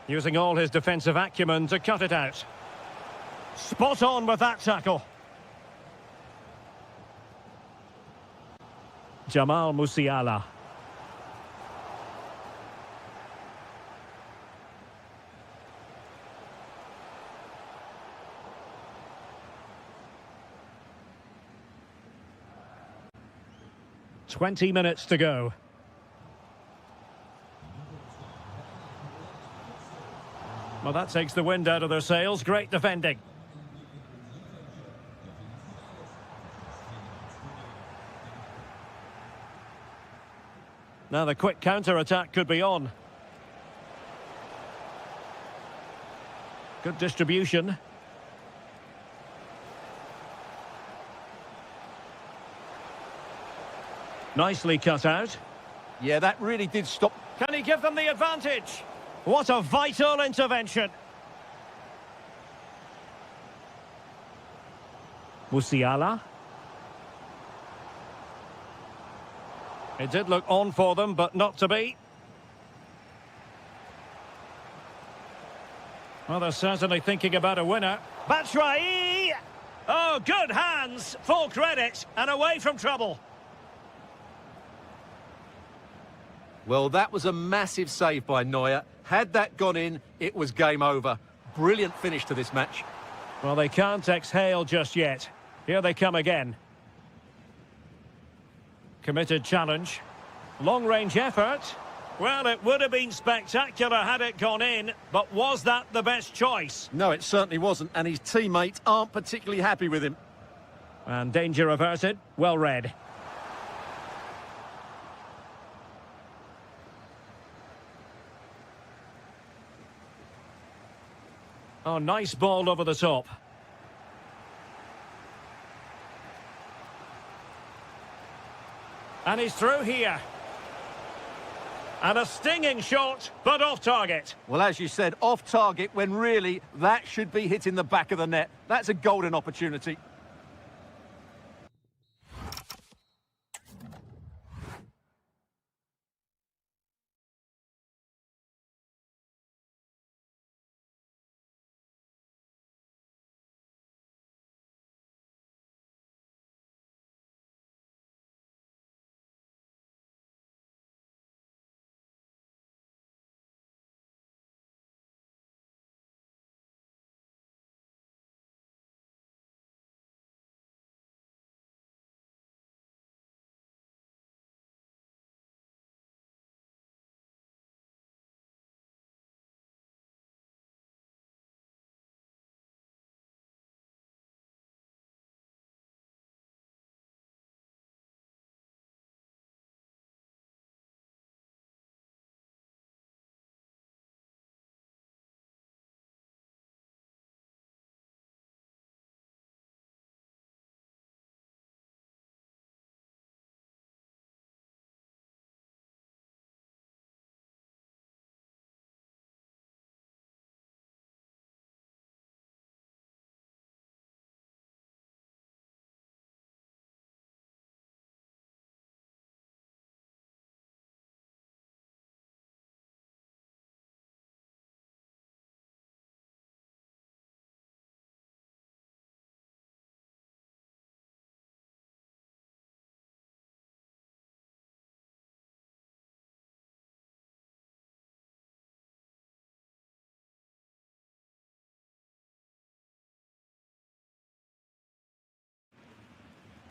Using all his defensive acumen to cut it out. Spot on with that tackle. Jamal Musiala. "20 minutes to go. Well, that takes the wind out of their sails. Great defending. Now the quick counter-attack could be on. Good distribution. Nicely cut out. Yeah, that really did stop. Can he give them the advantage? What a vital intervention. Musiala. It did look on for them, but not to be. Well, they're certainly thinking about a winner. Batshuayi! Oh, good hands. Full credit. And away from trouble. Well, that was a massive save by Neuer. Had that gone in, it was game over. Brilliant finish to this match. Well, they can't exhale just yet. Here they come again. Committed challenge. Long-range effort. Well, it would have been spectacular had it gone in, but was that the best choice? No, it certainly wasn't, and his teammates aren't particularly happy with him. And danger averted. Well read. Oh, nice ball over the top. And he's through here. And a stinging shot, but off target. Well, as you said, off target when really that should be hitting the back of the net. That's a golden opportunity.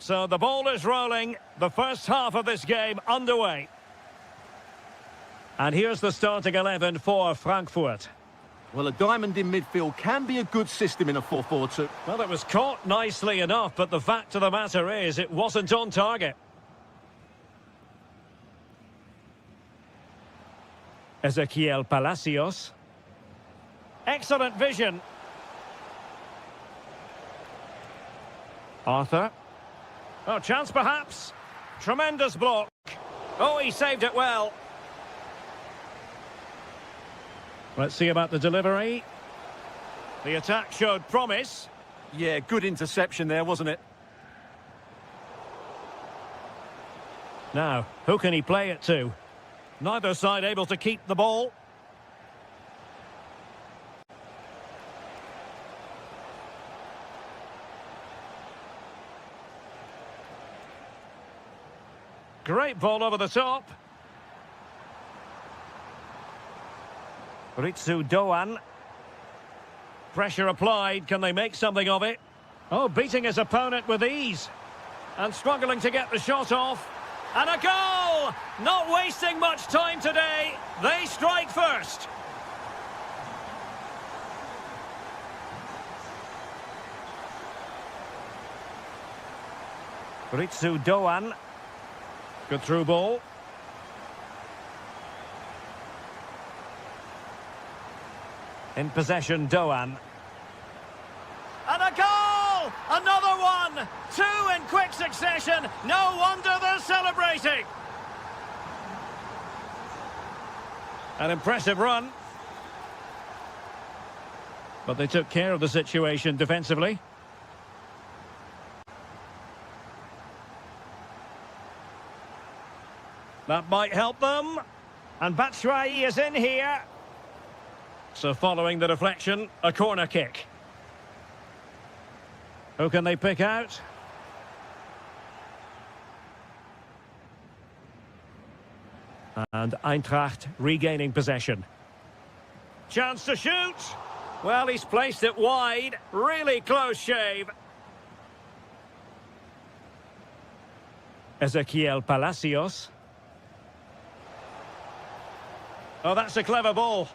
So the ball is rolling. The first half of this game underway. And here's the starting 11 for Frankfurt. Well, a diamond in midfield can be a good system in a 4-4-2. Well, it was caught nicely enough, but the fact of the matter is it wasn't on target. Ezequiel Palacios. Excellent vision. Arthur. Oh, chance perhaps. Tremendous block. Oh, he saved it well. Let's see about the delivery. The attack showed promise. Yeah, good interception there, wasn't it? Now, who can he play it to? Neither side able to keep the ball. Great ball over the top. Ritsu Doan. Pressure applied. Can they make something of it? Oh, beating his opponent with ease. And struggling to get the shot off. And a goal! Not wasting much time today. They strike first. Ritsu Doan. Good through ball. In possession, Doan. And a goal! Another one! Two in quick succession. No wonder they're celebrating. An impressive run. But they took care of the situation defensively. That might help them. And Batshuayi is in here. So following the deflection, a corner kick. Who can they pick out? And Eintracht regaining possession. Chance to shoot. Well, he's placed it wide. Really close shave. Ezequiel Palacios. Oh, that's a clever ball.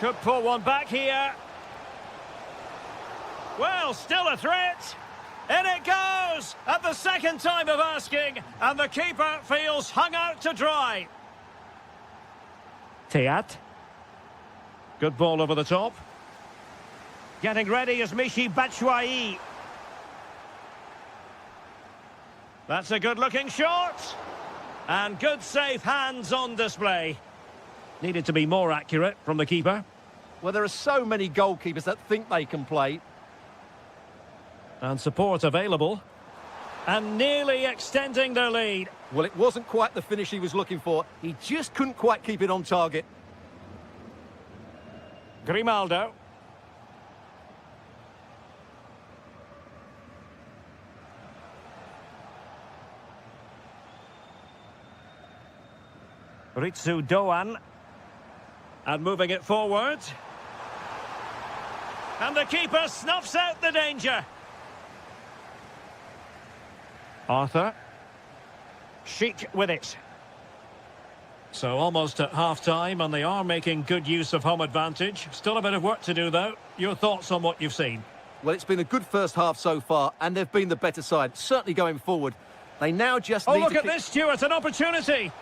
Could pull one back here. Well, still a threat. In it goes at the second time of asking, and the keeper feels hung out to dry. Teat. Good ball over the top. Getting ready is Michy Batshuayi. That's a good-looking shot. And good safe hands on display. Needed to be more accurate from the keeper. Well, there are so many goalkeepers that think they can play. And support available. And nearly extending their lead. Well, it wasn't quite the finish he was looking for. He just couldn't quite keep it on target. Grimaldo. Ritsu Doan. And moving it forward. And the keeper snuffs out the danger. Arthur. Chic with it. So almost at half-time, and they are making good use of home advantage. Still a bit of work to do, though. Your thoughts on what you've seen? Well, it's been a good first half so far, and they've been the better side, certainly going forward. They now just need to... Oh, look at this, Stuart, an opportunity.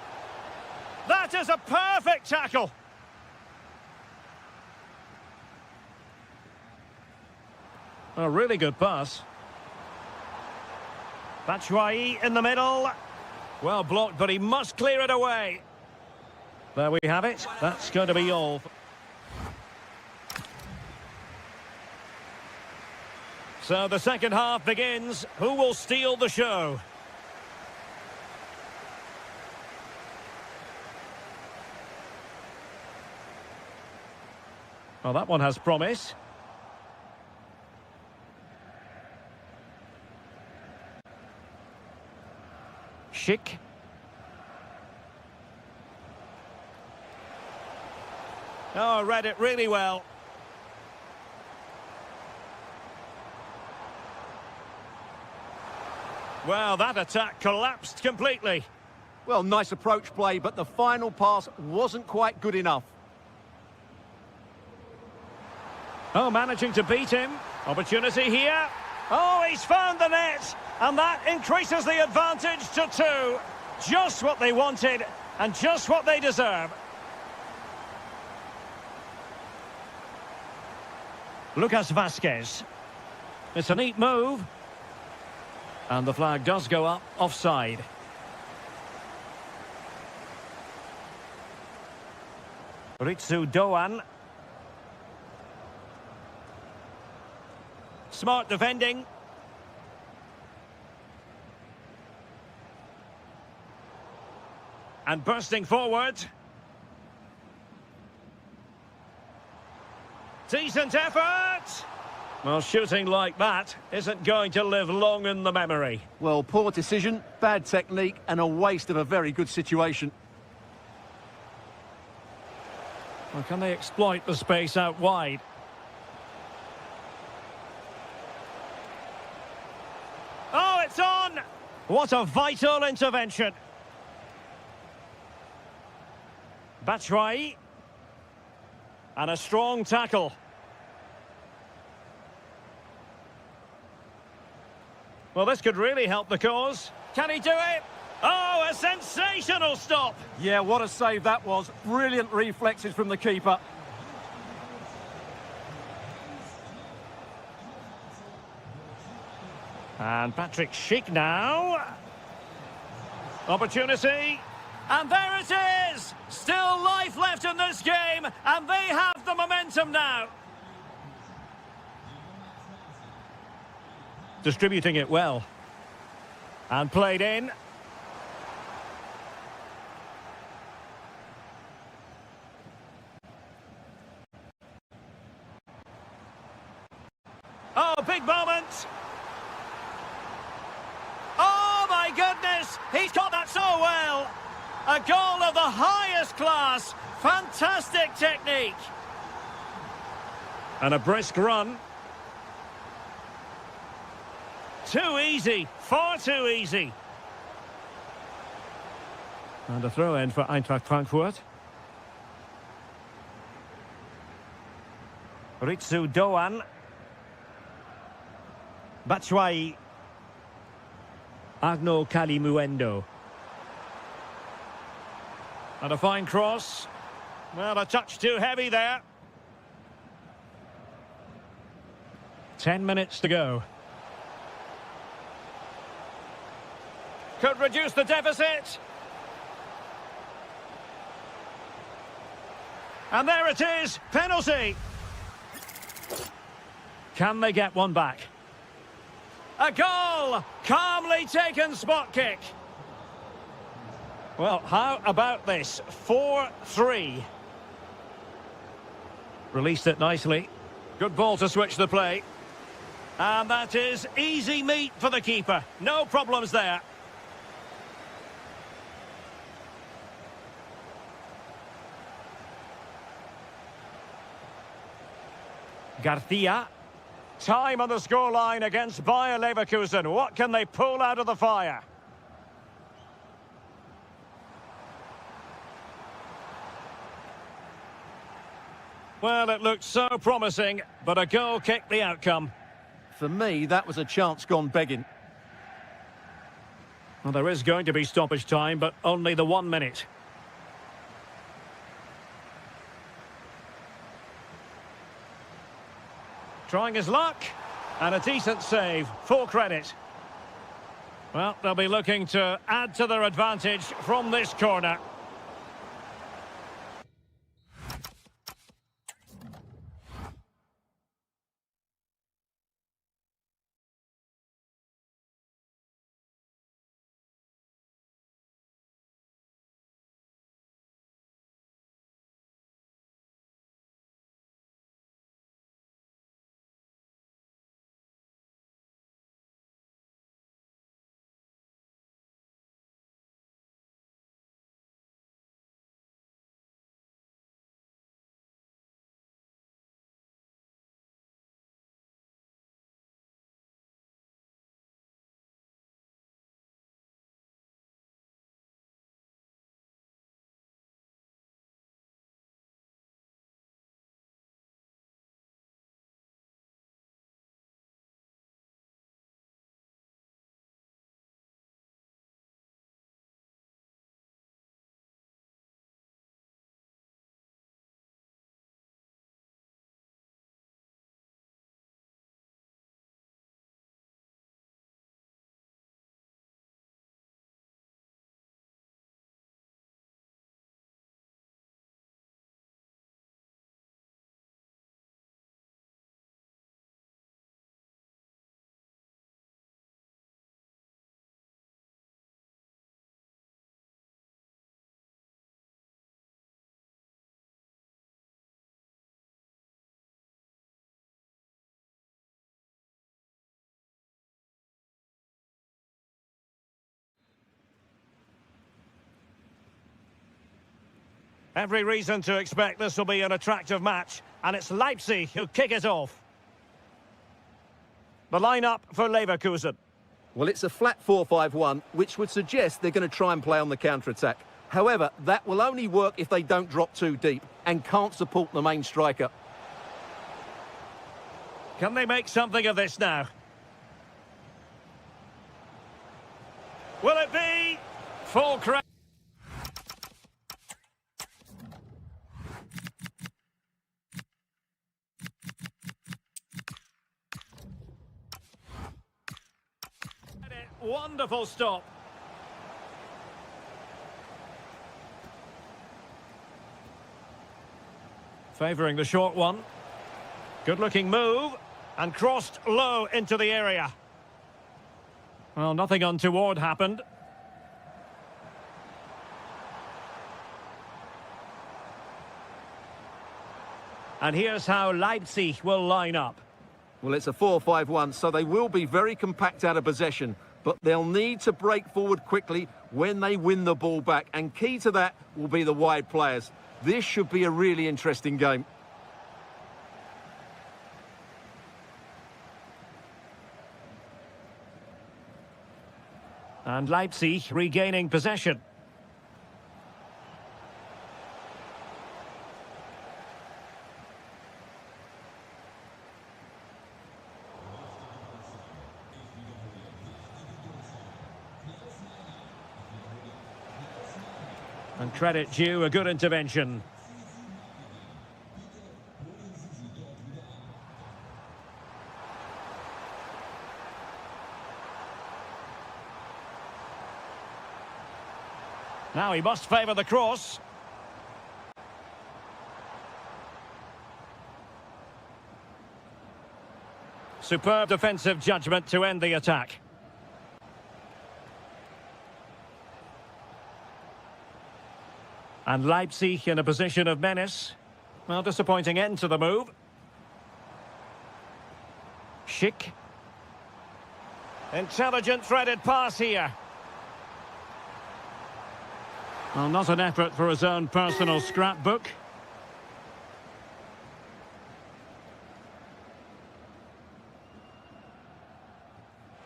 That is a perfect tackle. A really good pass. Batshuayi in the middle. Well blocked, but he must clear it away. There we have it. That's going to be all. So the second half begins. Who will steal the show? Well, that one has promise. Chic. Oh, read it really well. Well, that attack collapsed completely. Well, nice approach play, but the final pass wasn't quite good enough. Oh, managing to beat him. Opportunity here. Oh, he's found the net. And that increases the advantage to 2. Just what they wanted and just what they deserve. Lucas Vasquez. It's a neat move. And the flag does go up offside. Ritsu Doan. Smart defending. And bursting forward. Decent effort! Well, shooting like that isn't going to live long in the memory. Well, poor decision, bad technique, and a waste of a very good situation. Well, can they exploit the space out wide? Oh, it's on! What a vital intervention. Batshuayi. And a strong tackle. Well, this could really help the cause. Can he do it? Oh, a sensational stop! Yeah, what a save that was. Brilliant reflexes from the keeper. And Patrick Schick now. Opportunity. And there it is! Still life left in this game, and they have the momentum now. Distributing it well. And played in. Oh, big moment! Oh, my goodness! He's caught that so well! A goal of the highest class. Fantastic technique. And a brisk run. Too easy. Far too easy. And a throw in for Eintracht Frankfurt. Ritsu Doan. Batshuayi. Agno Kalimuendo. And a fine cross. Well, a touch too heavy there. 10 minutes to go. Could reduce the deficit. And there it is, penalty. Can they get one back? A goal! Calmly taken spot kick. Well, how about this? 4-3. Released it nicely. Good ball to switch the play. And that is easy meat for the keeper. No problems there. Garcia. Time on the scoreline against Bayer Leverkusen. What can they pull out of the fire? Well, it looked so promising, but a goal kicked the outcome. For me, that was a chance gone begging. Well, there is going to be stoppage time, but only the 1 minute. Trying his luck, and a decent save, full credit. Well, they'll be looking to add to their advantage from this corner. Every reason to expect this will be an attractive match, and it's Leipzig who kick it off. The lineup for Leverkusen. Well, it's a flat 4-5-1, which would suggest they're going to try and play on the counter-attack. However, that will only work if they don't drop too deep and can't support the main striker. Can they make something of this now? Will it be full credit? Wonderful stop. Favouring the short one. Good-looking move. And crossed low into the area. Well, nothing untoward happened. And here's how Leipzig will line up. Well, it's a 4-5-1, so they will be very compact out of possession, but they'll need to break forward quickly when they win the ball back, and key to that will be the wide players. This should be a really interesting game. And Leipzig regaining possession. And credit due, a good intervention. Now he must favour the cross. Superb defensive judgment to end the attack. And Leipzig in a position of menace. Well, disappointing end to the move. Schick. Intelligent threaded pass here. Well, not an effort for his own personal scrapbook.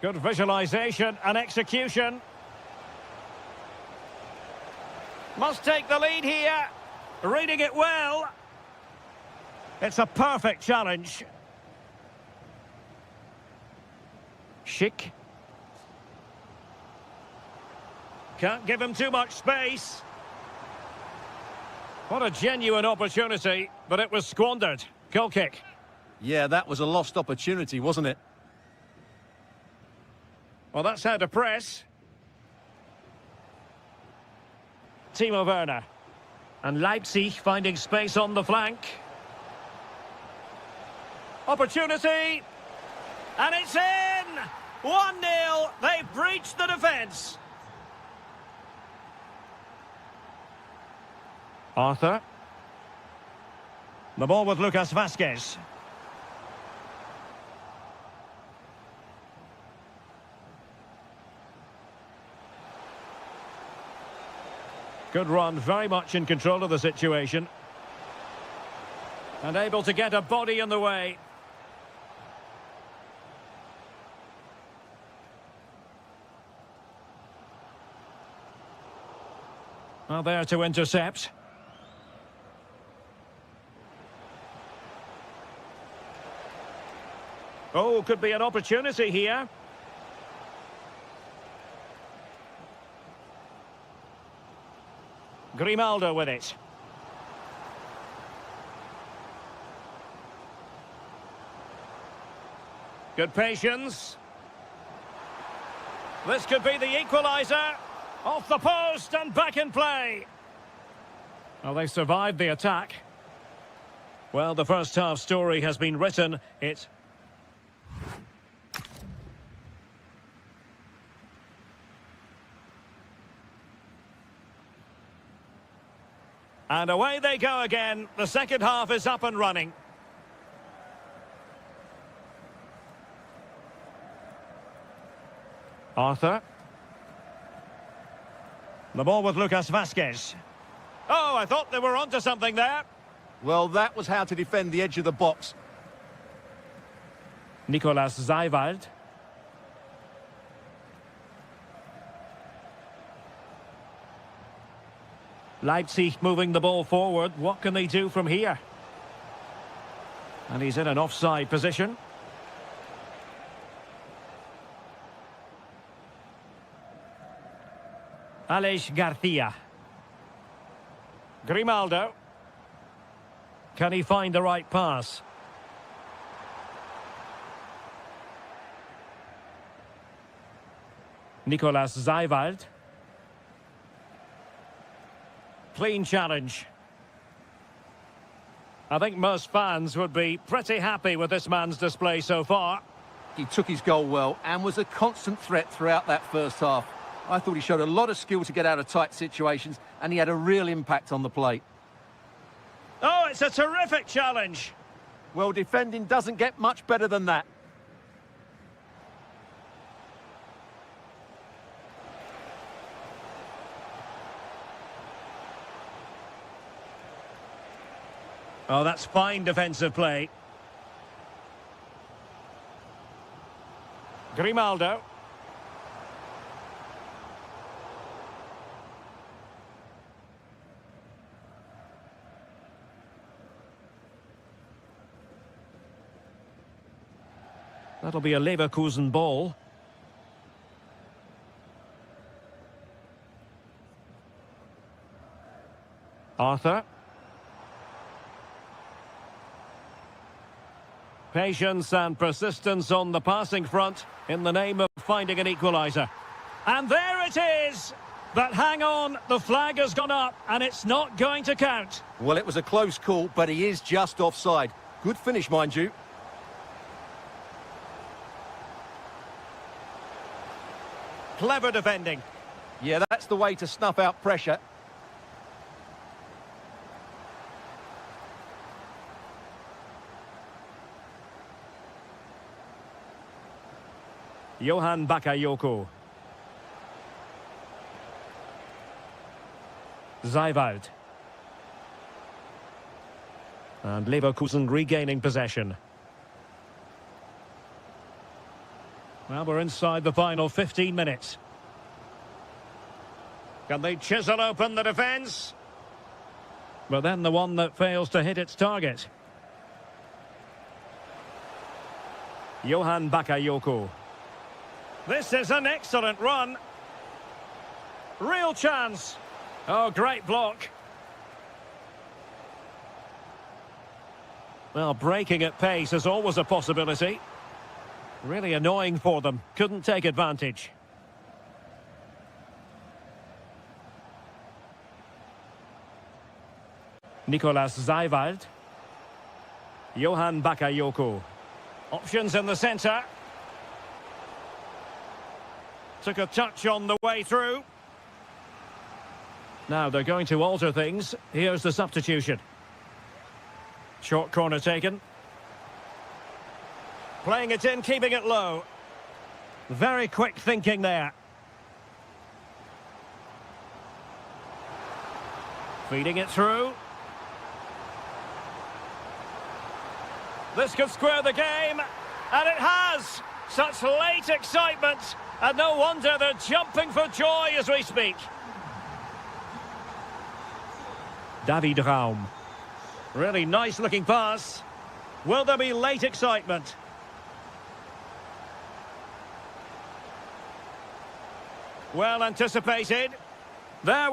Good visualisation and execution. Must take the lead here. Reading it well. It's a perfect challenge. Schick. Can't give him too much space. What a genuine opportunity, but it was squandered. Goal kick. Yeah, that was a lost opportunity, wasn't it? Well, that's how to press. Timo Werner. And Leipzig finding space on the flank. Opportunity. And it's in! 1-0. They've breached the defence. Arthur. The ball with Lucas Vazquez. Good run, very much in control of the situation. And able to get a body in the way. Well, there to intercept. Oh, could be an opportunity here. Grimaldo with it. Good patience. This could be the equaliser. Off the post and back in play. Well, they survived the attack. Well, the first half story has been written. It's... And away they go again. The second half is up and running. Arthur. The ball with Lucas Vazquez. Oh, I thought they were onto something there. Well, that was how to defend the edge of the box. Nicolas Zeiwald. Leipzig moving the ball forward. What can they do from here? And he's in an offside position. Aleix Garcia. Grimaldo. Can he find the right pass? Nicolas Zeiwald. Clean challenge. I think most fans would be pretty happy with this man's display so far. He took his goal well and was a constant threat throughout that first half. I thought he showed a lot of skill to get out of tight situations, and he had a real impact on the plate. Oh, it's a terrific challenge. Well, defending doesn't get much better than that. Oh, that's fine defensive play. Grimaldo. That'll be a Leverkusen ball. Arthur. Patience and persistence on the passing front in the name of finding an equaliser. And there it is! But hang on, the flag has gone up and it's not going to count. Well, it was a close call, but he is just offside. Good finish, mind you. Clever defending. Yeah, that's the way to snuff out pressure. Johan Bakayoko. Zeiwald. And Leverkusen regaining possession. Well, we're inside the final 15 minutes. Can they chisel open the defence? But then the one that fails to hit its target. Johan Bakayoko. This is an excellent run. Real chance. Oh, great block. Well, breaking at pace is always a possibility. Really annoying for them. Couldn't take advantage. Nicolas Zeiwald. Johan Bakayoko. Options in the centre. Took a touch on the way through. Now they're going to alter things. Here's the substitution. Short corner taken. Playing it in, keeping it low. Very quick thinking there. Feeding it through. This could square the game. And it has! Such late excitement. And no wonder they're jumping for joy as we speak. David Raum. Really nice looking pass. Will there be late excitement? Well anticipated. There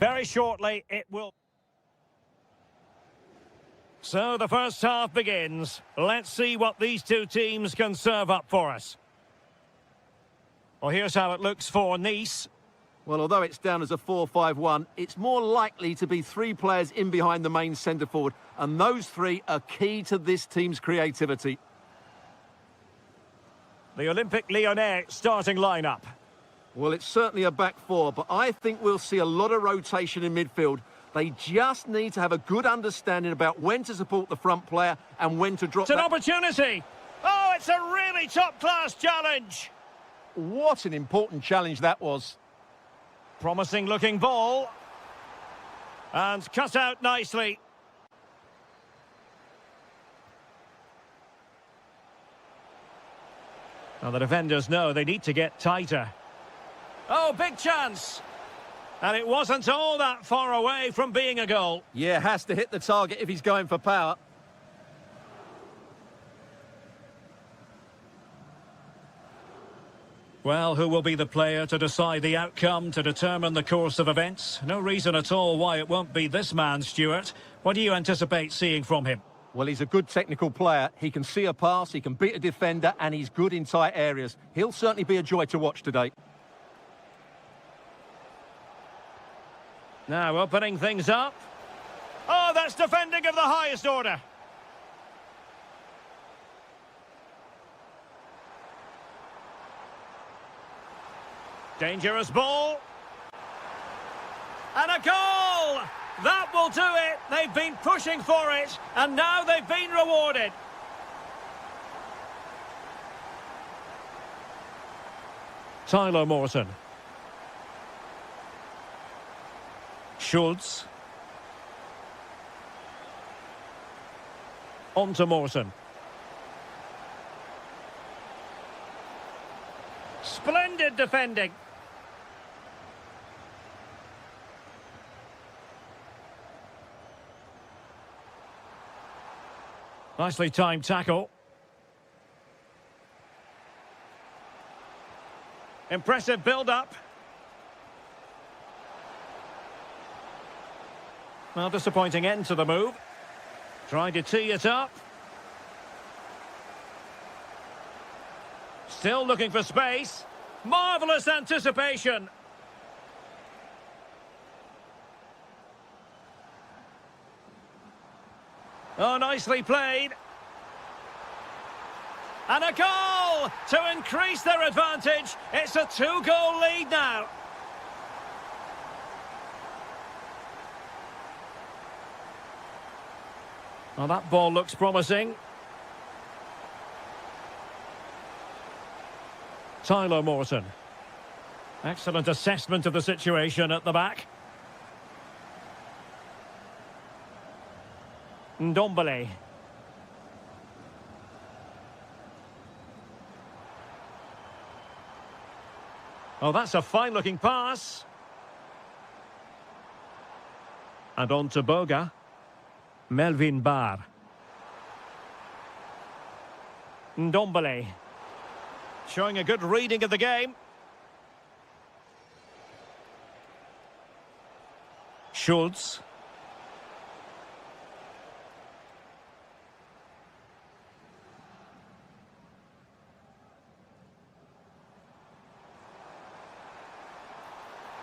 Very shortly, it will... So the first half begins. Let's see what these two teams can serve up for us. Well, here's how it looks for Nice. Well, although it's down as a 4-5-1, it's more likely to be three players in behind the main centre forward, and those three are key to this team's creativity. The Olympique Lyonnais starting lineup. Well, it's certainly a back four, but I think we'll see a lot of rotation in midfield. They just need to have a good understanding about when to support the front player and when to drop. It's an opportunity. Oh, it's a really top-class challenge. What an important challenge that was. Promising-looking ball. And cut out nicely. Now, the defenders know they need to get tighter. Oh, big chance. And it wasn't all that far away from being a goal. Yeah, has to hit the target if he's going for power. Well, who will be the player to decide the outcome, to determine the course of events? No reason at all why it won't be this man, Stuart. What do you anticipate seeing from him? Well, he's a good technical player. He can see a pass, he can beat a defender, and he's good in tight areas. He'll certainly be a joy to watch today. Now opening things up. Oh, that's defending of the highest order. Dangerous ball. And a goal! That will do it. They've been pushing for it, and now they've been rewarded. Tyler Morton. Schultz. On to Morton. Splendid defending. Nicely timed tackle. Impressive build-up. Well, disappointing end to the move. Trying to tee it up. Still looking for space. Marvellous anticipation. Oh, nicely played. And a goal to increase their advantage. It's a 2-goal lead now. Well, that ball looks promising. Tyler Morton. Excellent assessment of the situation at the back. Ndombele. Oh, that's a fine-looking pass. And on to Boga. Melvin Barr. Ndombele. Showing a good reading of the game. Schultz.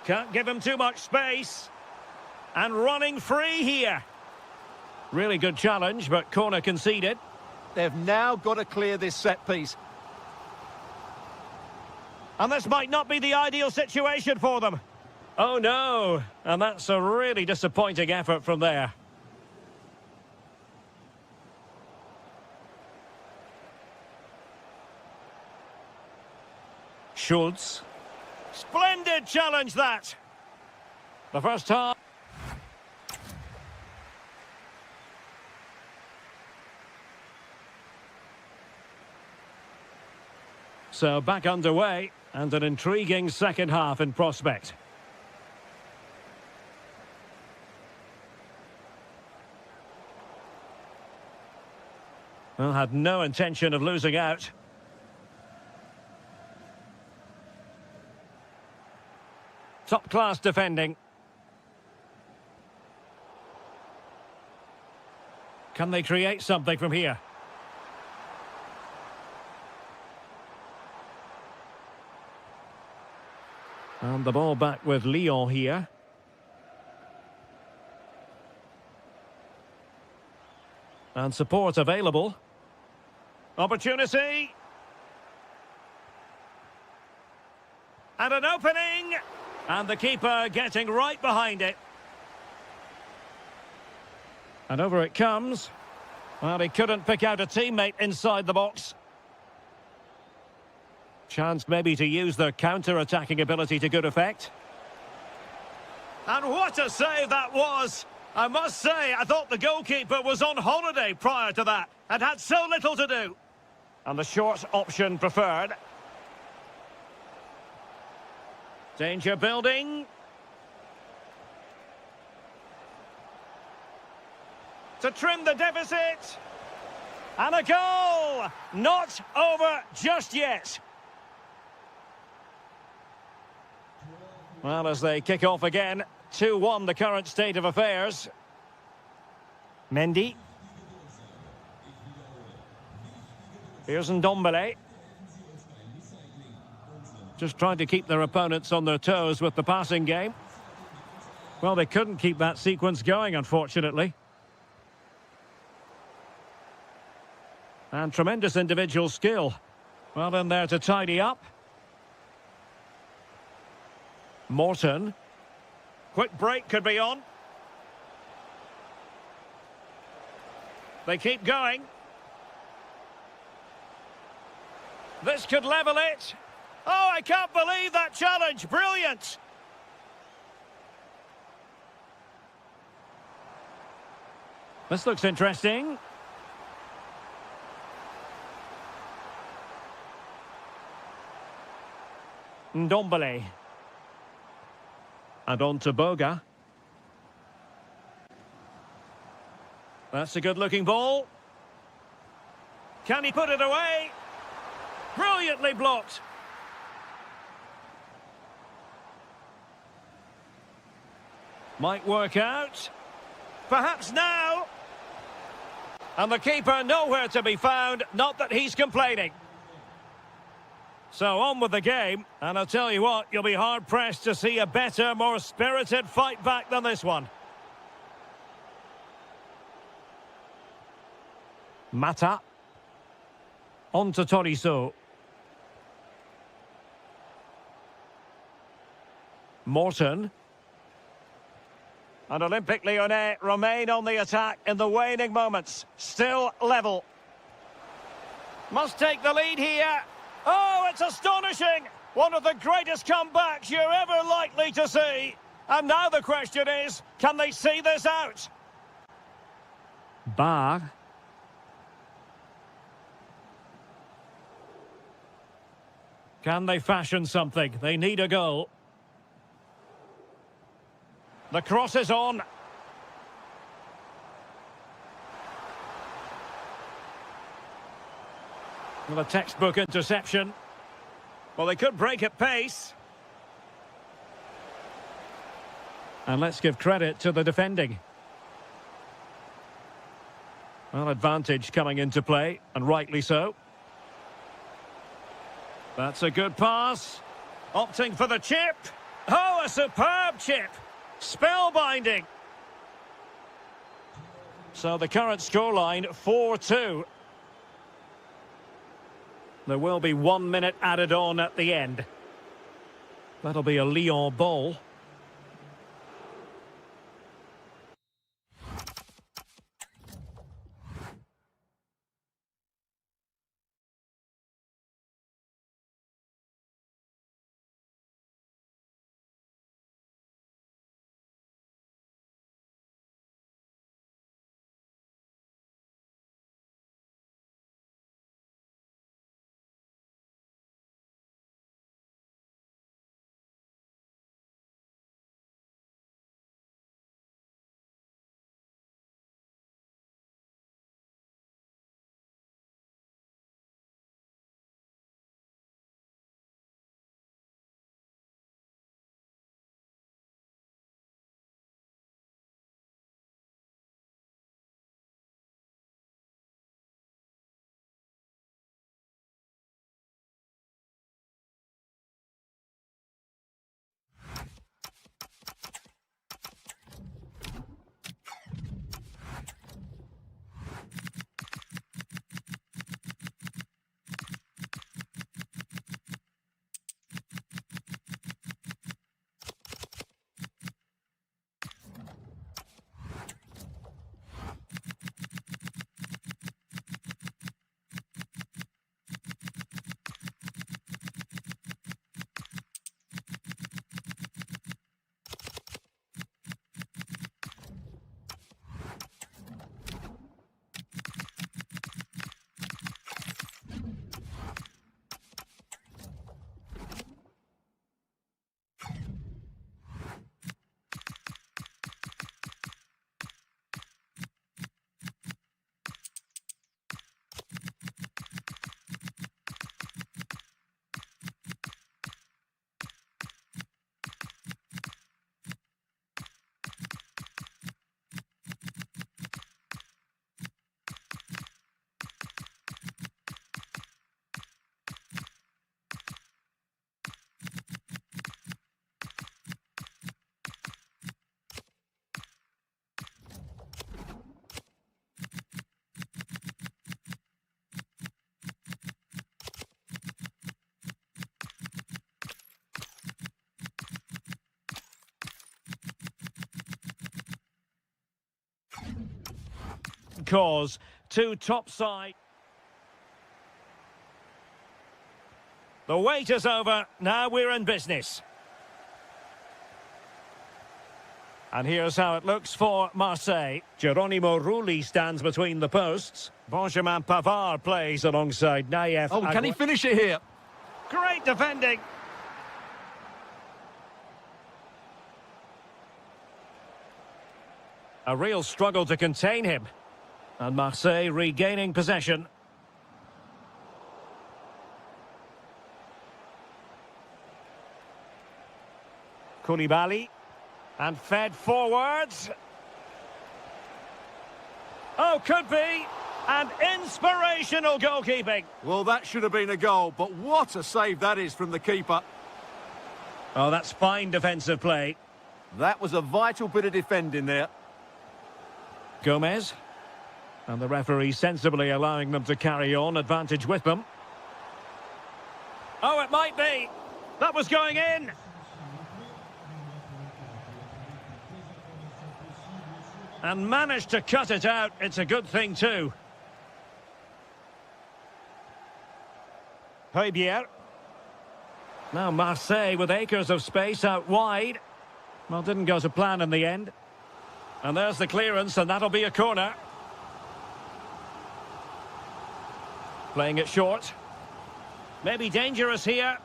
Can't give him too much space. And running free here. Really good challenge, but corner conceded. They've now got to clear this set piece. And this might not be the ideal situation for them. Oh no, and that's a really disappointing effort from there. Schultz. Splendid challenge that. The first half. So back underway, and an intriguing second half in prospect. Well, had no intention of losing out. Top-class defending. Can they create something from here? And the ball back with Lyon here. And support available. Opportunity. And an opening. And the keeper getting right behind it. And over it comes. Well, he couldn't pick out a teammate inside the box. Chance maybe to use their counter-attacking ability to good effect. And what a save that was! I must say, I thought the goalkeeper was on holiday prior to that and had so little to do. And the short option preferred. Danger building. To trim the deficit. And a goal! Not over just yet. Well, as they kick off again, 2-1 the current state of affairs. Mendy. Here's Ndombele. Just trying to keep their opponents on their toes with the passing game. Well, they couldn't keep that sequence going, unfortunately. And tremendous individual skill. Well in there to tidy up. Morton. Quick break could be on. They keep going. This could level it. Oh, I can't believe that challenge. Brilliant. This looks interesting. Ndombele. And on to Boga. That's a good-looking ball. Can he put it away? Brilliantly blocked. Might work out. Perhaps now. And the keeper nowhere to be found. Not that he's complaining. So on with the game, and I'll tell you what, you'll be hard-pressed to see a better, more spirited fight back than this one. Mata. On to Tolisso. Morton. And Olympique Lyonnais remain on the attack in the waning moments. Still level. Must take the lead here. Oh, it's astonishing! One of the greatest comebacks you're ever likely to see. And now the question is, can they see this out? Bar. Can they fashion something? They need a goal. The cross is on. Well, a textbook interception. Well, they could break at pace. And let's give credit to the defending. Well, advantage coming into play, and rightly so. That's a good pass. Opting for the chip. Oh, a superb chip. Spellbinding. So the current scoreline, 4-2. There will be 1 minute added on at the end. That'll be a Lyon ball. cause. Two top side. The wait is over. Now we're in business. And here's how it looks for Marseille. Geronimo Rulli stands between the posts. Benjamin Pavard plays alongside Naïef. Oh, can he finish it here? Great defending. A real struggle to contain him. And Marseille regaining possession. Koulibaly. And fed forwards. Oh, could be. And inspirational goalkeeping. Well, that should have been a goal, but what a save that is from the keeper. Oh, that's fine defensive play. That was a vital bit of defending there. Gomez. And the referee sensibly allowing them to carry on, advantage with them. Oh, it might be. That was going in. And managed to cut it out. It's a good thing too. Højbjerg. Now Marseille with acres of space out wide. Well, didn't go to plan in the end. And there's the clearance, and that'll be a corner. Playing it short. Maybe dangerous here.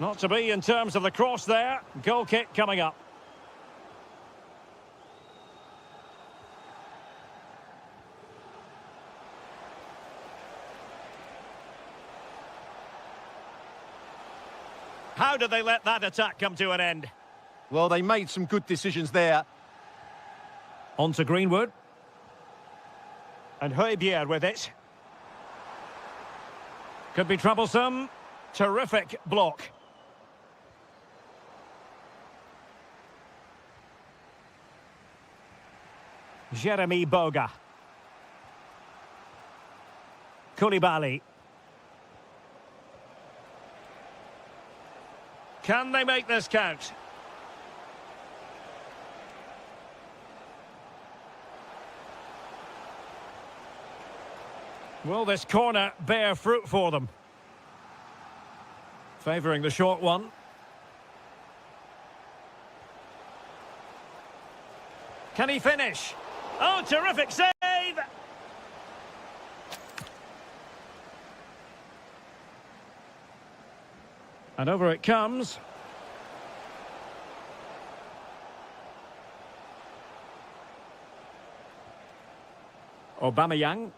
Not to be in terms of the cross there. Goal kick coming up. How did they let that attack come to an end? Well, they made some good decisions there. On to Greenwood. And Højbjerg with it. Could be troublesome. Terrific block. Jeremy Boga. Koulibaly. Can they make this count? Will this corner bear fruit for them? Favouring the short one. Can he finish? Oh, terrific save! And over it comes. Aubameyang.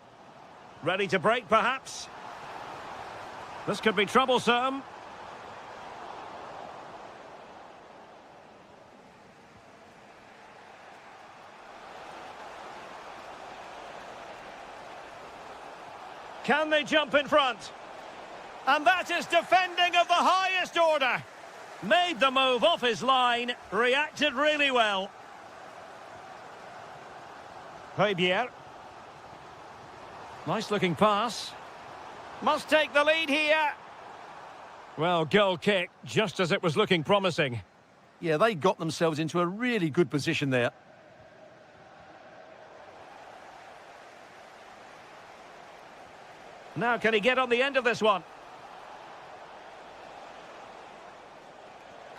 Ready to break, perhaps. This could be troublesome. Can they jump in front? And that is defending of the highest order. Made the move off his line, reacted really well. Højbjerg. Nice looking pass. Must take the lead here. Well, goal kick, just as it was looking promising. Yeah, they got themselves into a really good position there. Now, can he get on the end of this one?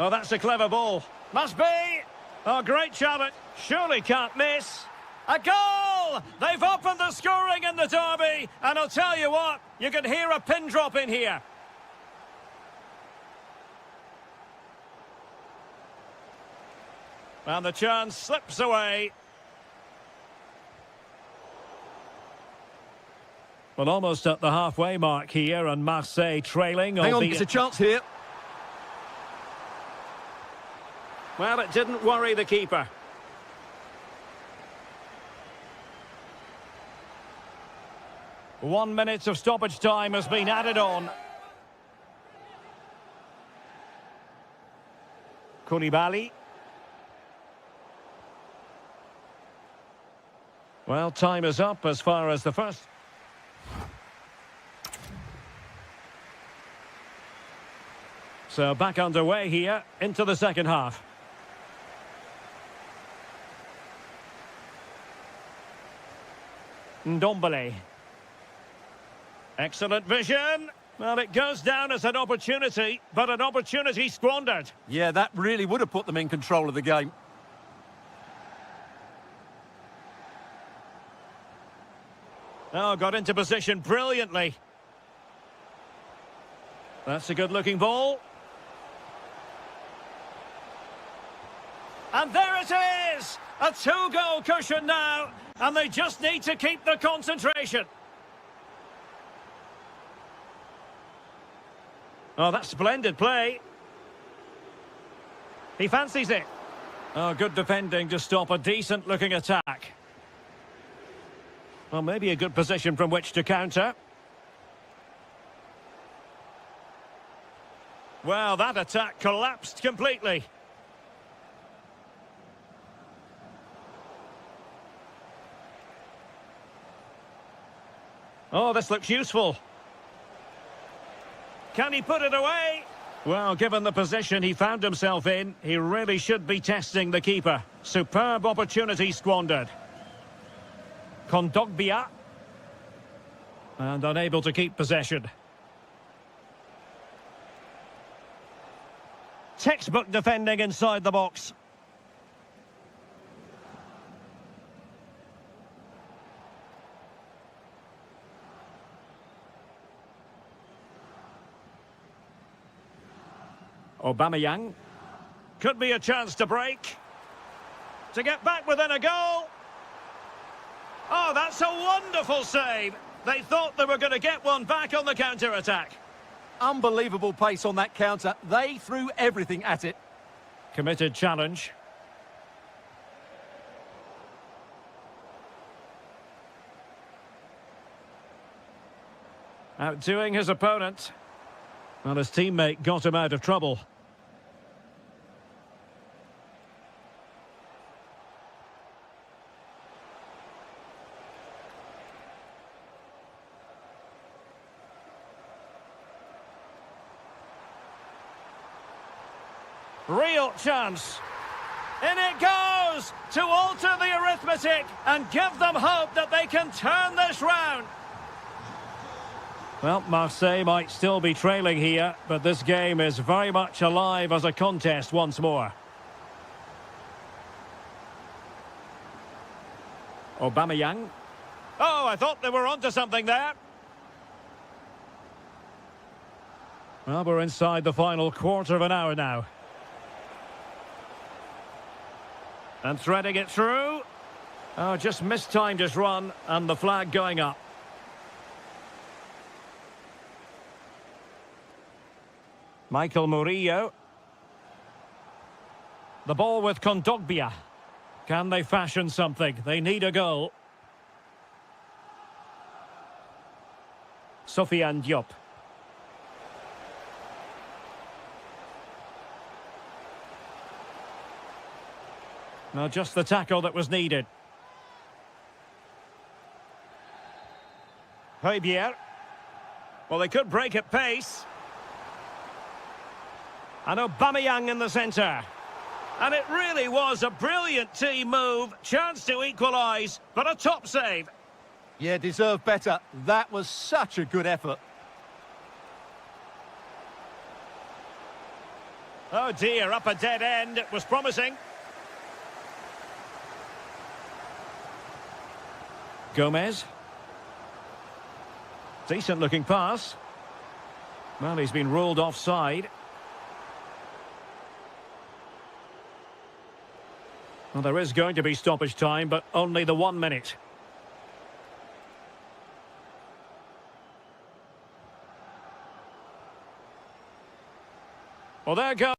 Oh, that's a clever ball. Must be! Oh, great challenge. Surely can't miss. A goal! They've opened the scoring in the derby. And I'll tell you what, you can hear a pin drop in here. And the chance slips away. Well, almost at the halfway mark here, and Marseille trailing. Hang on, it's a chance here. Well, it didn't worry the keeper. One minute of stoppage time has been added on. Koulibaly. Well, time is up as far as the first. So back underway here into the second half. Ndombele. Excellent vision. Well, it goes down as an opportunity, but an opportunity squandered. Yeah, that really would have put them in control of the game. Oh, got into position brilliantly. That's a good-looking ball. And there it is! A two-goal cushion now, and they just need to keep the concentration. Oh, that's splendid play. He fancies it. Oh, good defending to stop a decent-looking attack. Well, maybe a good position from which to counter. Well, that attack collapsed completely. Oh, this looks useful. Can he put it away? Well, given the position he found himself in, he really should be testing the keeper. Superb opportunity squandered. Kondogbia. And unable to keep possession. Textbook defending inside the box. Aubameyang. Could be a chance to break. To get back within a goal. Oh, that's a wonderful save. They thought they were going to get one back on the counter-attack. Unbelievable pace on that counter. They threw everything at it. Committed challenge. Outdoing his opponent. Well, his teammate got him out of trouble. Real chance. In it goes to alter the arithmetic and give them hope that they can turn this round. Well, Marseille might still be trailing here, but this game is very much alive as a contest once more. Aubameyang. Oh, I thought they were onto something there. Well, we're inside the final quarter of an hour now. And threading it through. Oh, just mistimed his run, and the flag going up. Michael Murillo. The ball with Kondogbia. Can they fashion something? They need a goal. Sofiane Diop. Now just the tackle that was needed. Højbjerg. Well, they could break at pace. And Aubameyang in the centre. And it really was a brilliant team move. Chance to equalise, but a top save. Yeah, deserved better. That was such a good effort. Oh dear, up a dead end. It was promising. Gomez. Decent looking pass. Well, he's been ruled offside. Well, there is going to be stoppage time, but only the 1 minute. Well, there goes.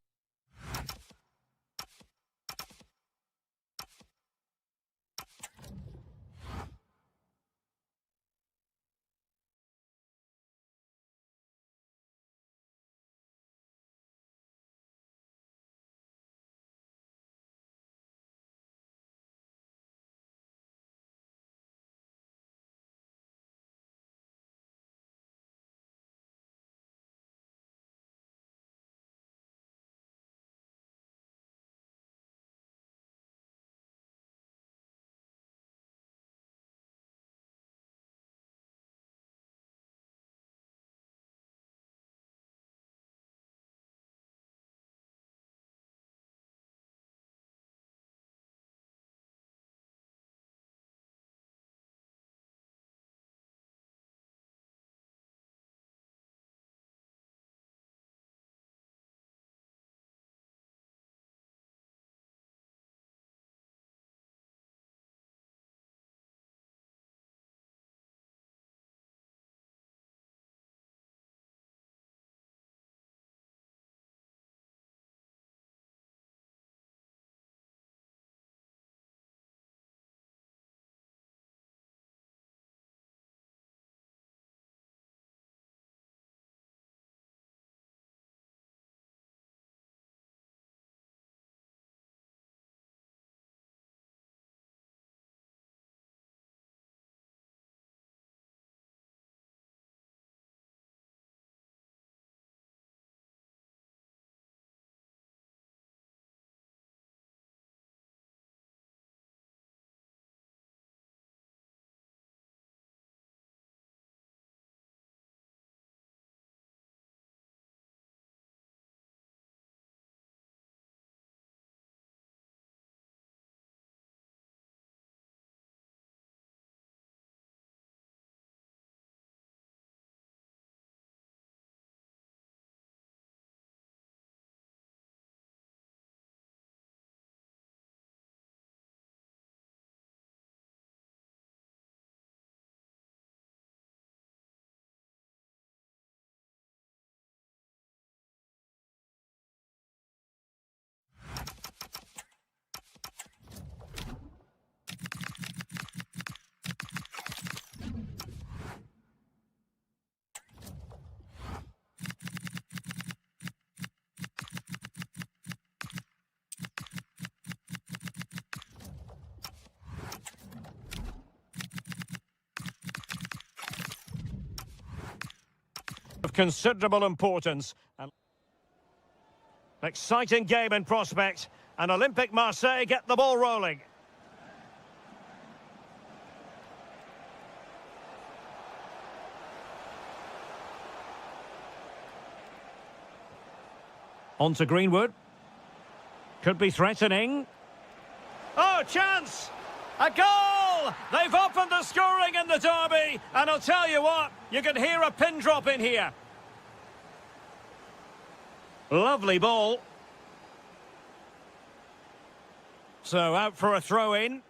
considerable importance. An exciting game in prospect, and Olympique Marseille get the ball rolling. On to Greenwood. Could be threatening. Oh, chance! A goal! They've opened the scoring in the derby, and I'll tell you what, you can hear a pin drop in here. Lovely ball. So out for a throw-in.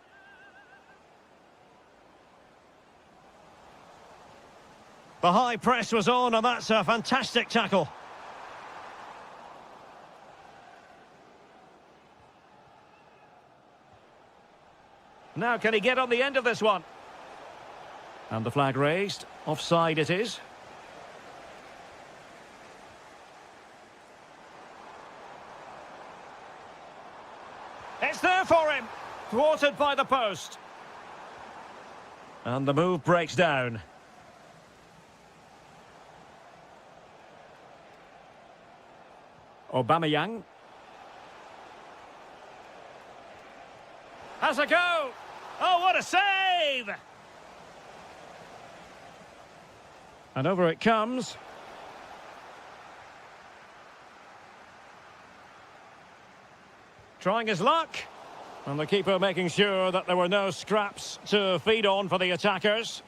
The high press was on, and that's a fantastic tackle. Now, can he get on the end of this one? And the flag raised. Offside it is. It's there for him. Thwarted by the post. And the move breaks down. Aubameyang. Has a go. Oh, what a save! And over it comes. Trying his luck. And the keeper making sure that there were no scraps to feed on for the attackers.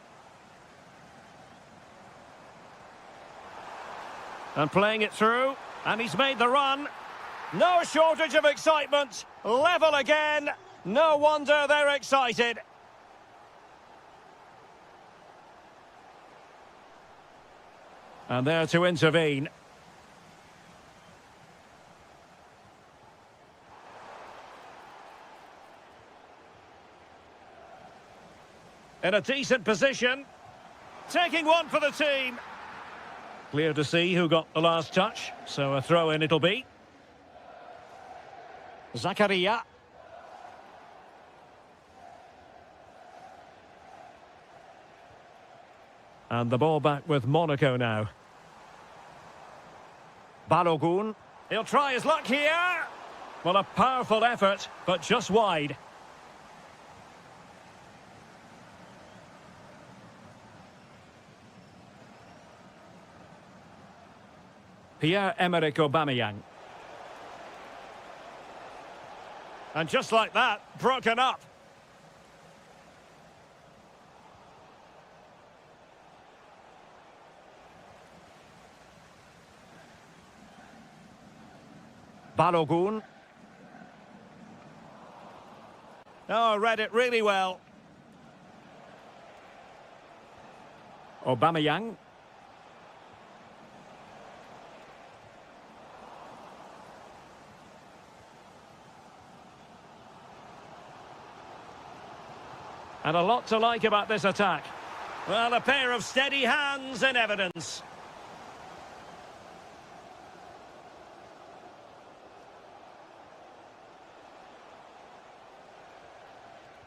And playing it through. And he's made the run. No shortage of excitement. Level again. No wonder they're excited. And there to intervene. In a decent position. Taking one for the team. Clear to see who got the last touch. So a throw-in it'll be. Zakaria. And the ball back with Monaco now. Balogun. He'll try his luck here. Well, a powerful effort, but just wide. Pierre-Emerick Aubameyang. And just like that, broken up. Balogun. Oh, read it really well. Aubameyang. And a lot to like about this attack. Well, a pair of steady hands in evidence.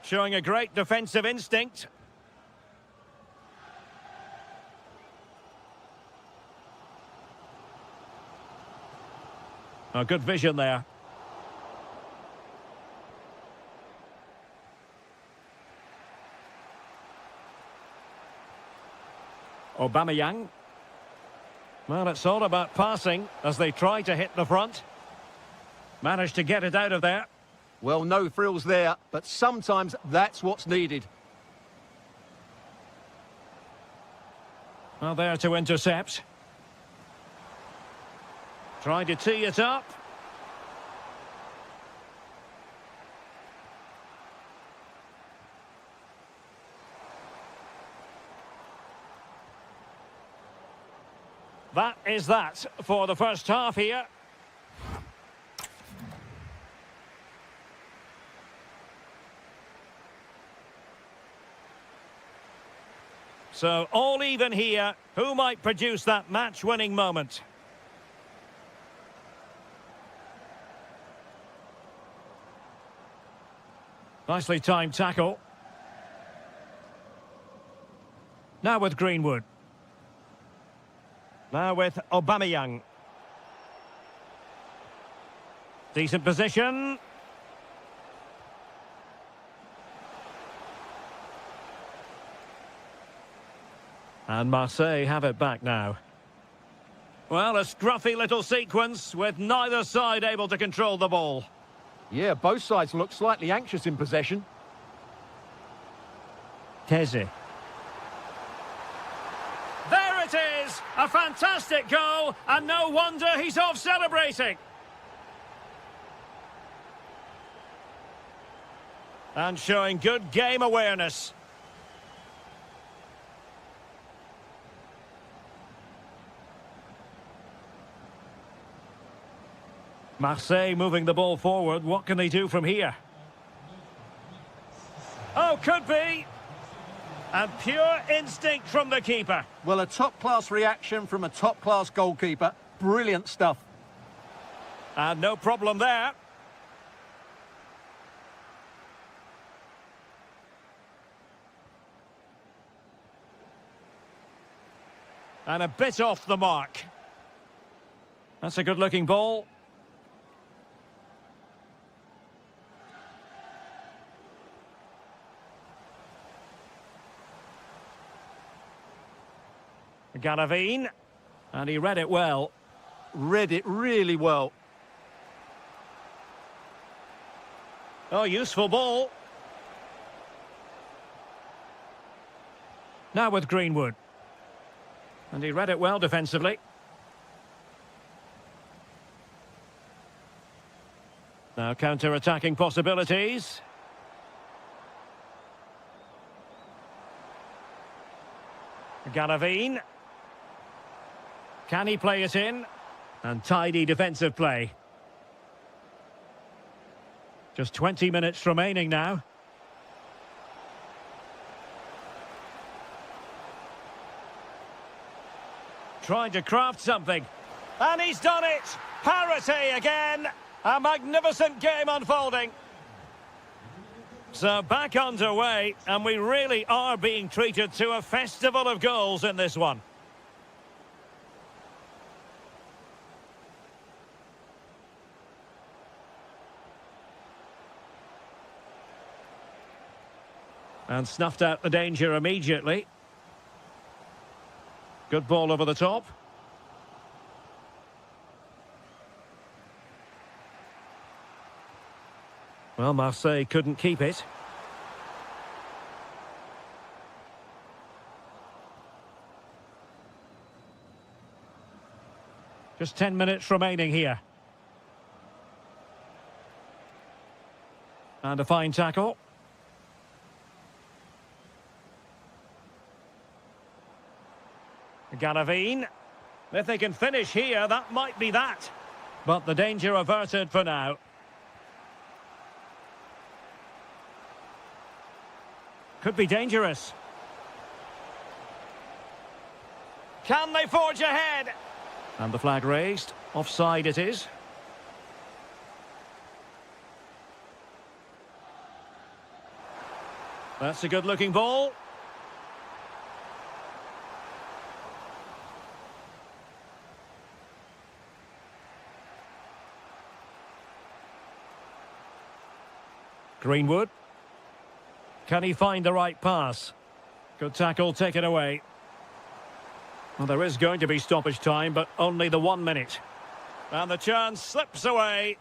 Showing a great defensive instinct. Oh, good vision there. Aubameyang. Well, it's all about passing as they try to hit the front. Managed to get it out of there. Well, no frills there, but sometimes that's what's needed. Well, there to intercept. Trying to tee it up. That is that for the first half here. So, all even here. Who might produce that match-winning moment? Nicely timed tackle. Now with Greenwood. Now with Aubameyang. Decent position. And Marseille have it back now. Well, a scruffy little sequence with neither side able to control the ball. Yeah, both sides look slightly anxious in possession. Keze. There it is! A fantastic goal, and no wonder he's off celebrating. And showing good game awareness. Marseille moving the ball forward. What can they do from here? Oh, could be. And pure instinct from the keeper. Well, a top-class reaction from a top-class goalkeeper. Brilliant stuff. And no problem there. And a bit off the mark. That's a good-looking ball. Garavine, and he read it well. Read it really well. Oh, useful ball. Now with Greenwood. And he read it well defensively. Now counter-attacking possibilities. Garavine. Can he play it in? And tidy defensive play. Just 20 minutes remaining now. Trying to craft something. And he's done it! Parity again! A magnificent game unfolding. So back underway, and we really are being treated to a festival of goals in this one. And snuffed out the danger immediately. Good ball over the top. Well, Marseille couldn't keep it. Just 10 minutes remaining here. And a fine tackle. Garavine. If they can finish here, that might be that. But the danger averted for now. Could be dangerous. Can they forge ahead? And the flag raised. Offside it is. That's a good-looking ball. Greenwood. Can he find the right pass? Good tackle, taken away. Well, there is going to be stoppage time, but only the 1 minute. And the chance slips away.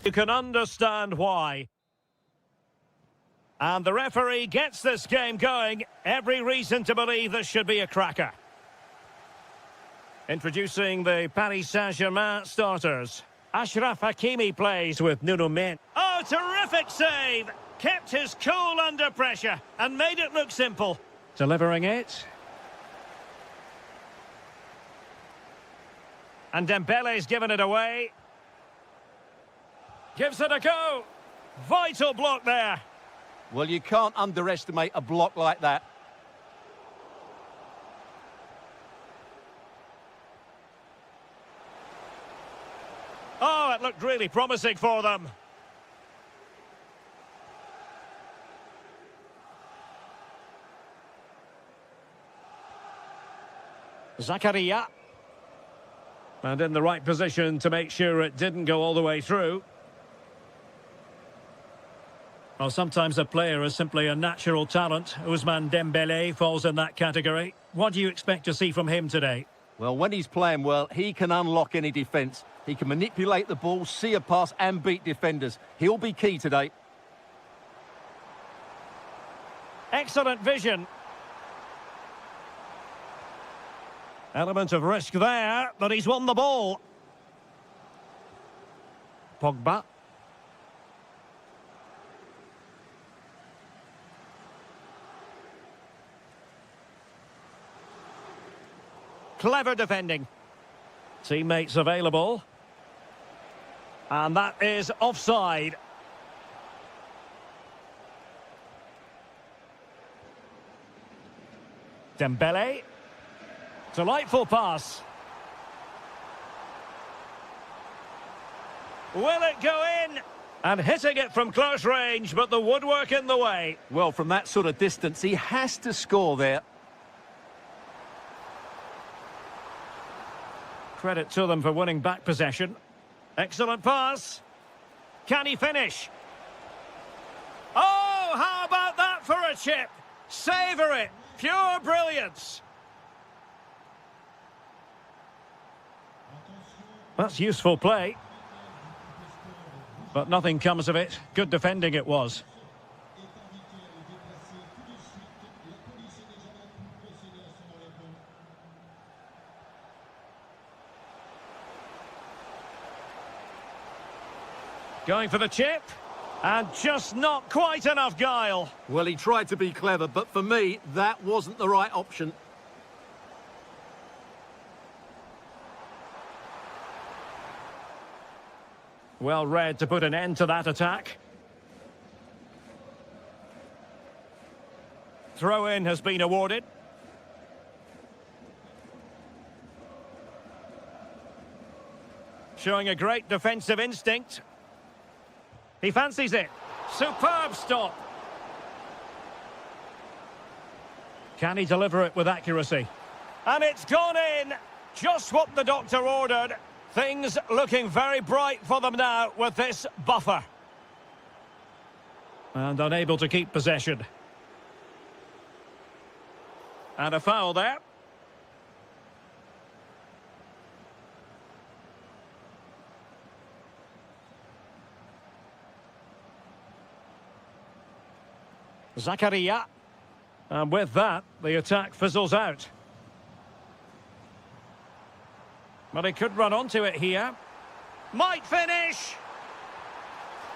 You can understand why. And the referee gets this game going. Every reason to believe this should be a cracker. Introducing the Paris Saint-Germain starters. Ashraf Hakimi plays with Nuno Mendes. Oh, terrific save! Kept his cool under pressure and made it look simple. Delivering it. And Dembele's given it away. Gives it a go. Vital block there. Well, you can't underestimate a block like that. Oh, it looked really promising for them. Zakaria. And in the right position to make sure it didn't go all the way through. Well, sometimes a player is simply a natural talent. Ousmane Dembele falls in that category. What do you expect to see from him today? Well, when he's playing well, he can unlock any defence. He can manipulate the ball, see a pass and beat defenders. He'll be key today. Excellent vision. Element of risk there, but he's won the ball. Pogba. Clever defending. Teammates available. And that is offside. Dembele. Delightful pass. Will it go in? And hitting it from close range, but the woodwork in the way. Well, from that sort of distance, he has to score there. Credit to them for winning back possession. Excellent pass. Can he finish? Oh, how about that for a chip? Savour it. Pure brilliance. That's useful play. But nothing comes of it. Good defending it was. Going for the chip, and just not quite enough guile. Well, he tried to be clever, but for me, that wasn't the right option. Well read to put an end to that attack. Throw-in has been awarded. Showing a great defensive instinct. He fancies it. Superb stop. Can he deliver it with accuracy? And it's gone in. Just what the doctor ordered. Things looking very bright for them now with this buffer. And unable to keep possession. And a foul there. Zakaria. And with that, the attack fizzles out. But he could run onto it here. Might finish.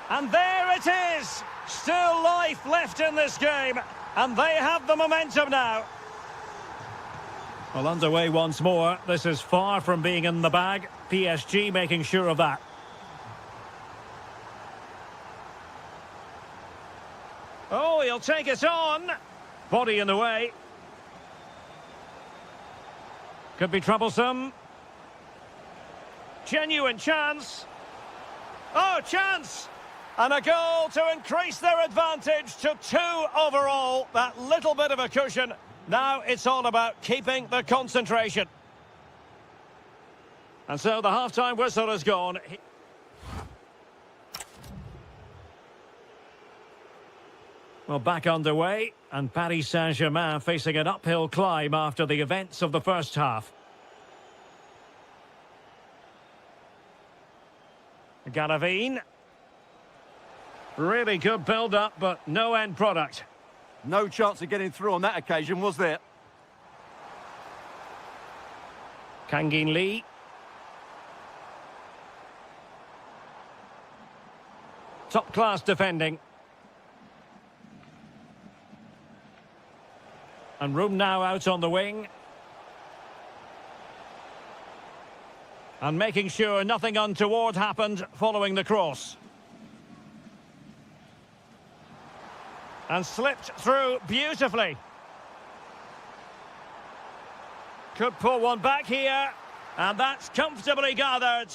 And there it is. Still life left in this game. And they have the momentum now. Well, underway once more. This is far from being in the bag. PSG making sure of that. Oh, he'll take it on. Body in the way. Could be troublesome. Genuine chance. Oh, chance! And a goal to increase their advantage to 2 overall. That little bit of a cushion. Now it's all about keeping the concentration. And so the half-time whistle is gone. Well, back underway, and Paris Saint-Germain facing an uphill climb after the events of the first half. Galavine. Really good build-up, but no end product. No chance of getting through on that occasion, was there? Kangin Lee. Top-class defending. And room now out on the wing. And making sure nothing untoward happened following the cross. And slipped through beautifully. Could pull one back here. And that's comfortably gathered.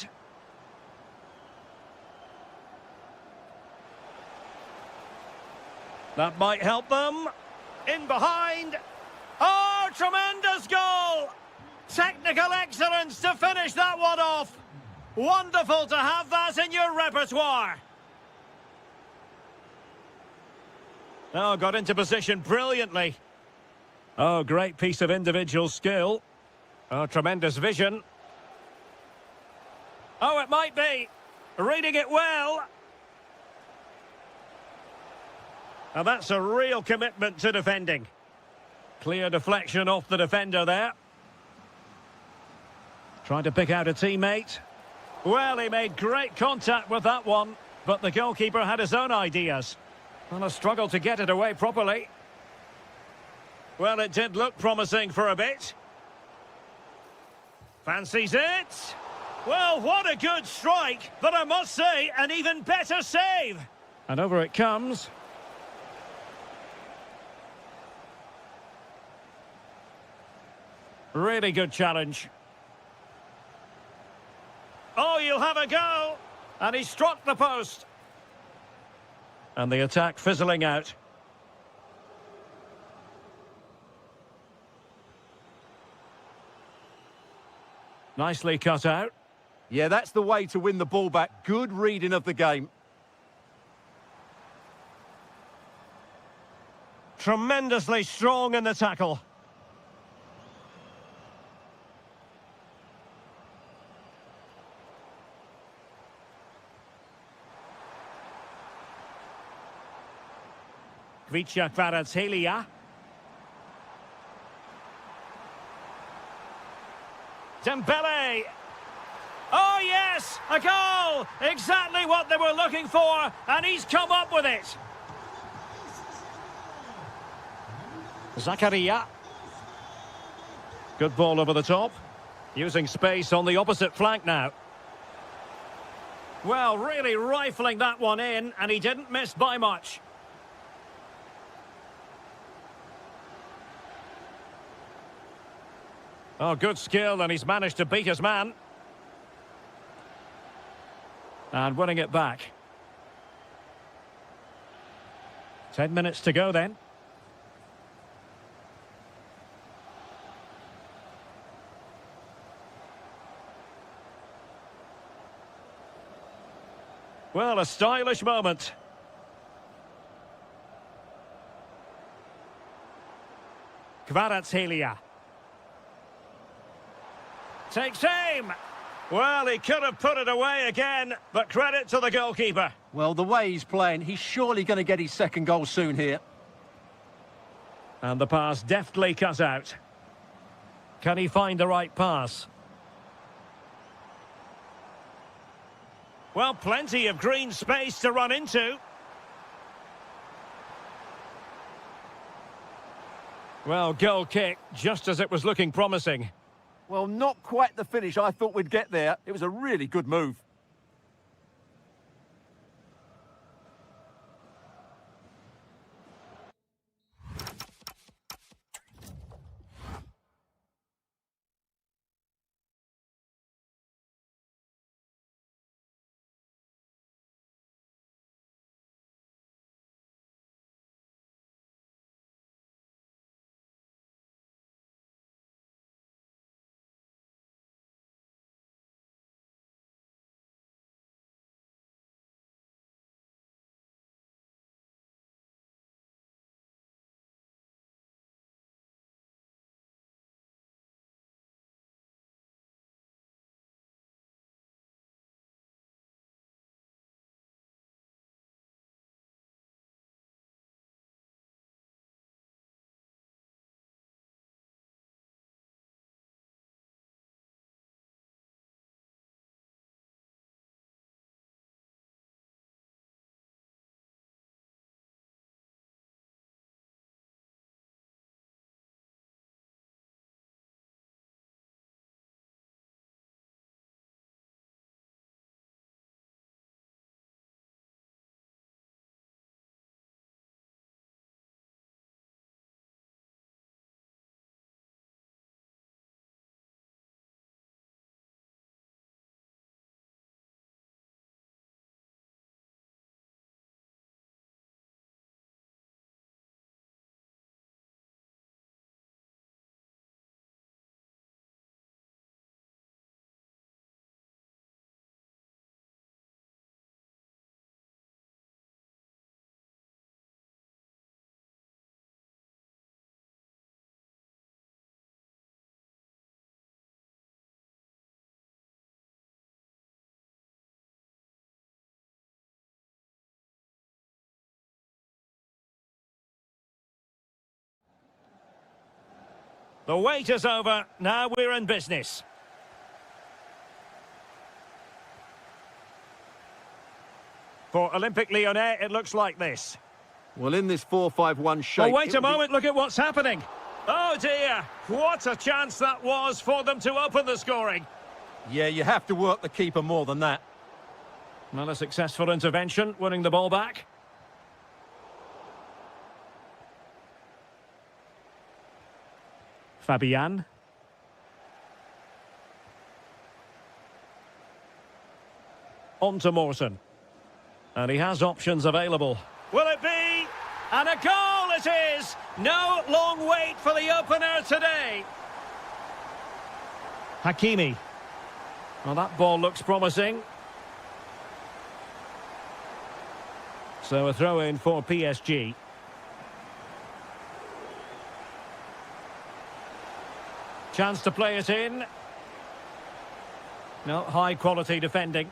That might help them. In behind. Oh, tremendous goal! Technical excellence to finish that one off. Wonderful to have that in your repertoire. Oh, got into position brilliantly. Oh, great piece of individual skill. Oh, tremendous vision. Oh, it might be. Reading it well. And that's a real commitment to defending. Clear deflection off the defender there. Trying to pick out a teammate. Well, he made great contact with that one, but the goalkeeper had his own ideas. And a struggle to get it away properly. Well, it did look promising for a bit. Fancies it. Well, what a good strike, but I must say, an even better save. And over it comes. Really good challenge. Oh, you'll have a go. And he struck the post. And the attack fizzling out. Nicely cut out. Yeah, that's the way to win the ball back. Good reading of the game. Tremendously strong in the tackle. Kvaratskhelia. Dembele. Oh, yes! A goal! Exactly what they were looking for, and he's come up with it. Zakaria. Good ball over the top. Using space on the opposite flank now. Well, really rifling that one in, and he didn't miss by much. Oh, good skill, and he's managed to beat his man. And winning it back. 10 minutes to go then. Well, a stylish moment. Kvaratskhelia. Takes aim. Well, he could have put it away again, but credit to the goalkeeper. Well, the way he's playing, he's surely going to get his second goal soon here. And the pass deftly cut out. Can he find the right pass? Well, plenty of green space to run into. Well, goal kick, just as it was looking promising. Well, not quite the finish I thought we'd get there. It was a really good move. The wait is over. Now we're in business. For Olympique Lyonnais, it looks like this. Well, in this 4-5-1 shape... Oh, wait a moment, look at what's happening. Oh, dear. What a chance that was for them to open the scoring. Yeah, you have to work the keeper more than that. Well, a successful intervention, winning the ball back. Fabian. On to Morton. And he has options available. Will it be? And a goal it is! No long wait for the opener today. Hakimi. Well, that ball looks promising. So a throw-in for PSG. Chance to play it in. No, high-quality defending.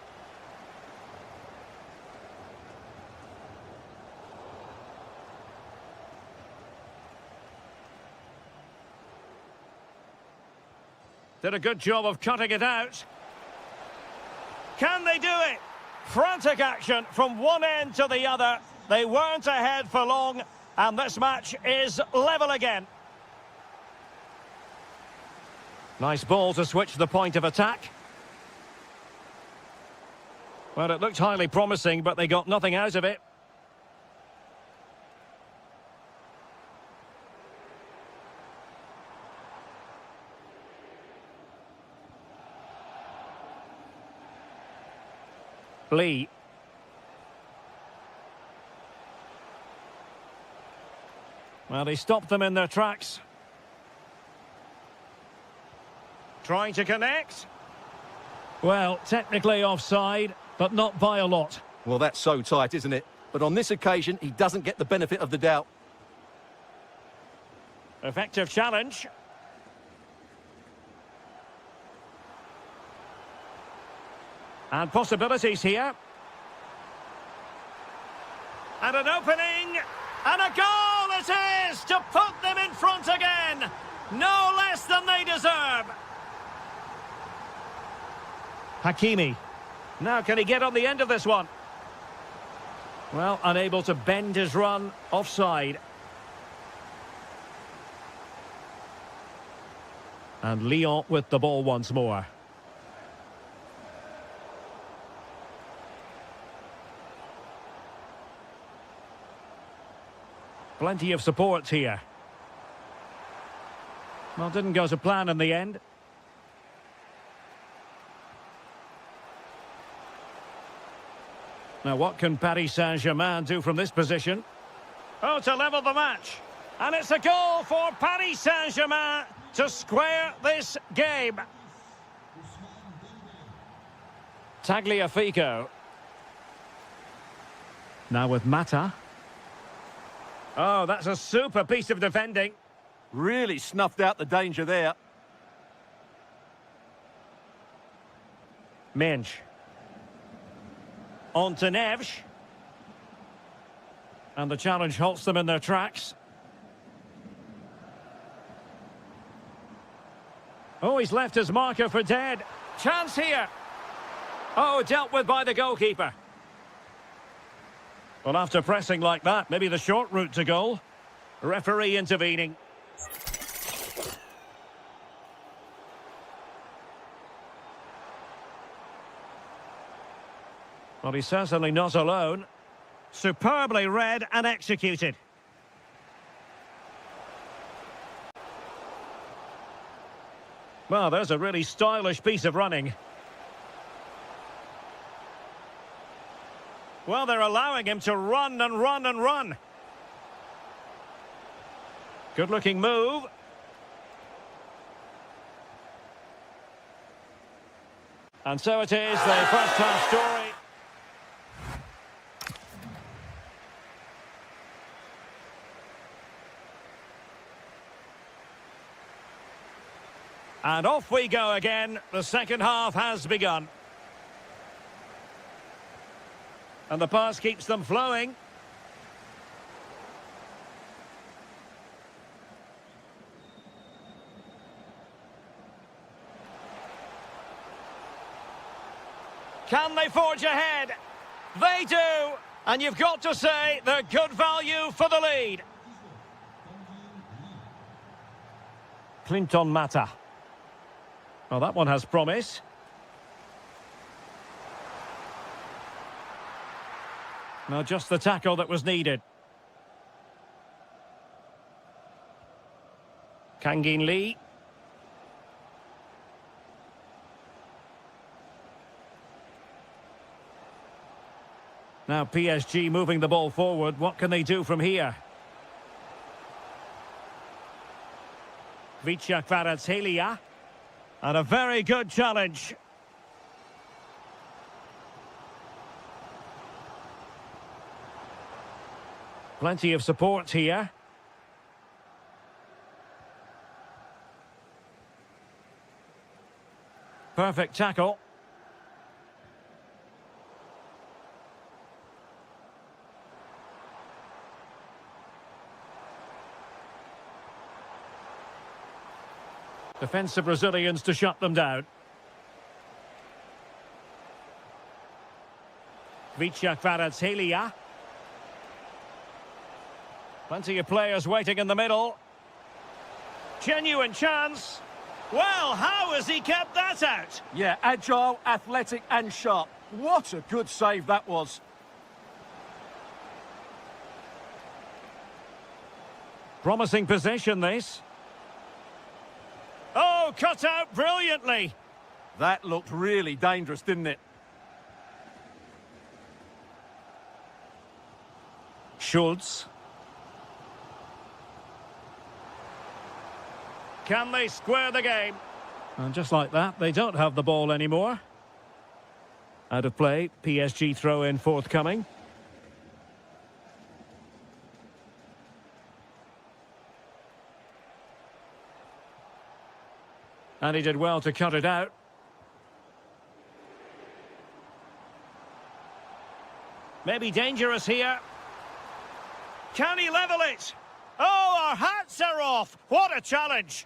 Did a good job of cutting it out. Can they do it? Frantic action from one end to the other. They weren't ahead for long, and this match is level again. Nice ball to switch the point of attack. Well, it looked highly promising, but they got nothing out of it. Lee. Well, they stopped them in their tracks. Trying to connect. Well, technically offside, but not by a lot. Well, that's so tight, isn't it? But on this occasion, he doesn't get the benefit of the doubt. Effective challenge. And possibilities here. And an opening. And a goal it is to put them in front again. No less than they deserve. Hakimi. Now can he get on the end of this one? Well, unable to bend his run. Offside. And Lyon with the ball once more. Plenty of support here. Well, didn't go to plan in the end. Now, what can Paris Saint-Germain do from this position? Oh, to level the match. And it's a goal for Paris Saint-Germain to square this game. Tagliafico. Now with Mata. Oh, that's a super piece of defending. Really snuffed out the danger there. Minch. On to Neves. And the challenge halts them in their tracks. Oh, he's left his marker for dead. Chance here. Oh, dealt with by the goalkeeper. Well, after pressing like that, maybe the short route to goal. Referee intervening. Well, he's certainly not alone. Superbly read and executed. Well, there's a really stylish piece of running. Well, they're allowing him to run and run and run. Good-looking move. And so it is, the first half story. And off we go again. The second half has begun. And the pass keeps them flowing. Can they forge ahead? They do! And you've got to say they're good value for the lead. Clinton Mata. Well, that one has promise. No, just the tackle that was needed. Kangin Lee. Now PSG moving the ball forward. What can they do from here? Vicha Kvaratskhelia. And a very good challenge. Plenty of support here. Perfect tackle. Defensive Brazilians to shut them down. Vicha Kvaratskhelia. Plenty of players waiting in the middle. Genuine chance. Well, how has he kept that out? Yeah, agile, athletic and sharp. What a good save that was. Promising position, this. Oh, cut out brilliantly. That looked really dangerous, didn't it? Schultz. Can they square the game? And just like that, they don't have the ball anymore. Out of play, PSG throw-in forthcoming. And he did well to cut it out. Maybe dangerous here. Can he level it? Oh, our hats are off. What a challenge.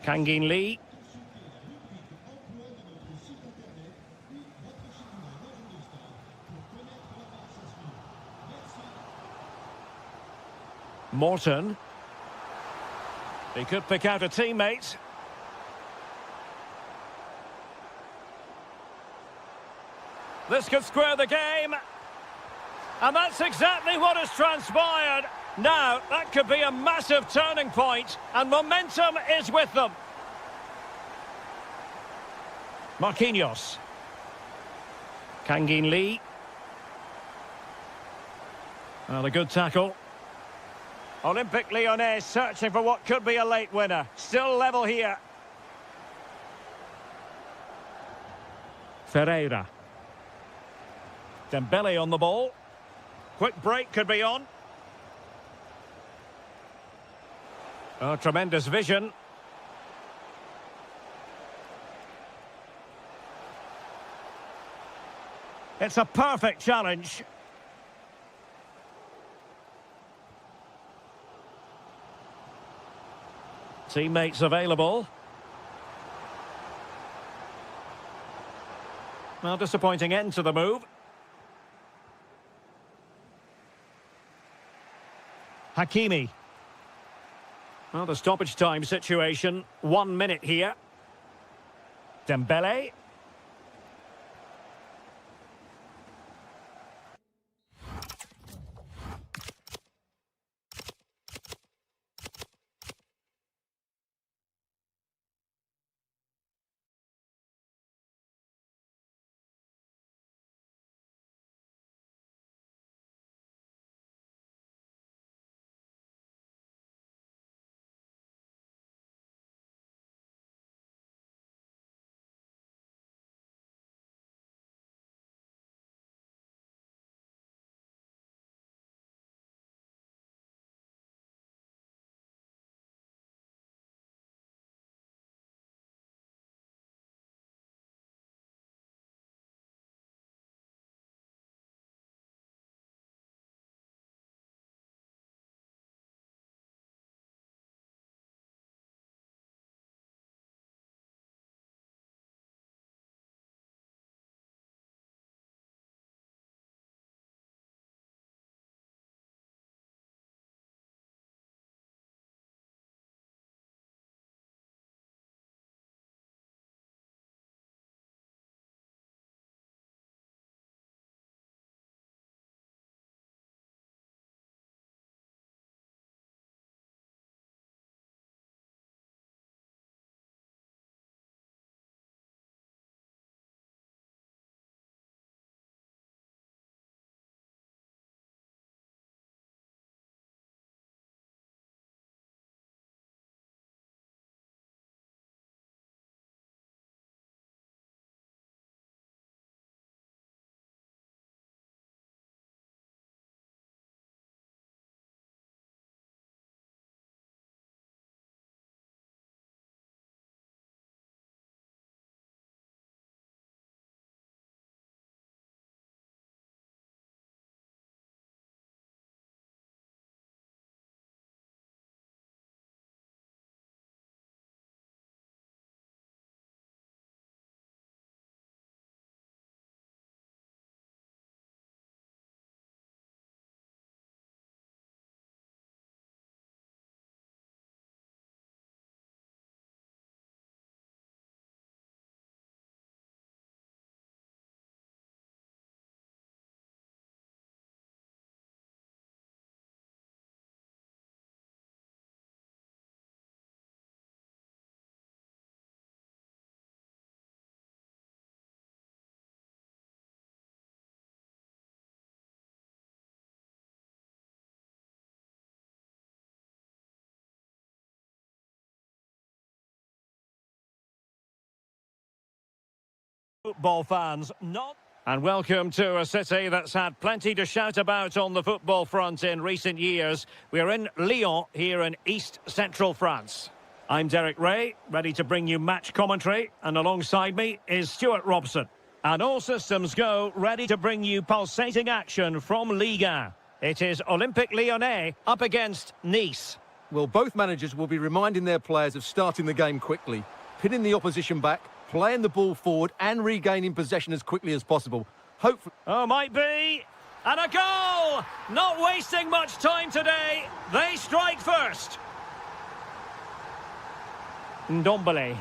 Kangin Lee. Morton. He could pick out a teammate. This could square the game. And that's exactly what has transpired. Now, that could be a massive turning point, and momentum is with them. Marquinhos. Kangin Lee. Well, a good tackle. Olympique Lyonnais searching for what could be a late winner. Still level here. Ferreira. Dembele on the ball. Quick break could be on. Oh, tremendous vision. It's a perfect challenge. Teammates available. Well, disappointing end to the move. Hakimi. Well, the stoppage time situation. 1 minute here. Dembele. Football fans, not... And welcome to a city that's had plenty to shout about on the football front in recent years. We're in Lyon, here in East Central France. I'm Derek Ray, ready to bring you match commentary, and alongside me is Stuart Robson. And all systems go, ready to bring you pulsating action from Ligue 1. It is Olympique Lyonnais up against Nice. Well, both managers will be reminding their players of starting the game quickly, pinning the opposition back, playing the ball forward and regaining possession as quickly as possible. Hopefully... Oh, might be. And a goal! Not wasting much time today. They strike first. Ndombele.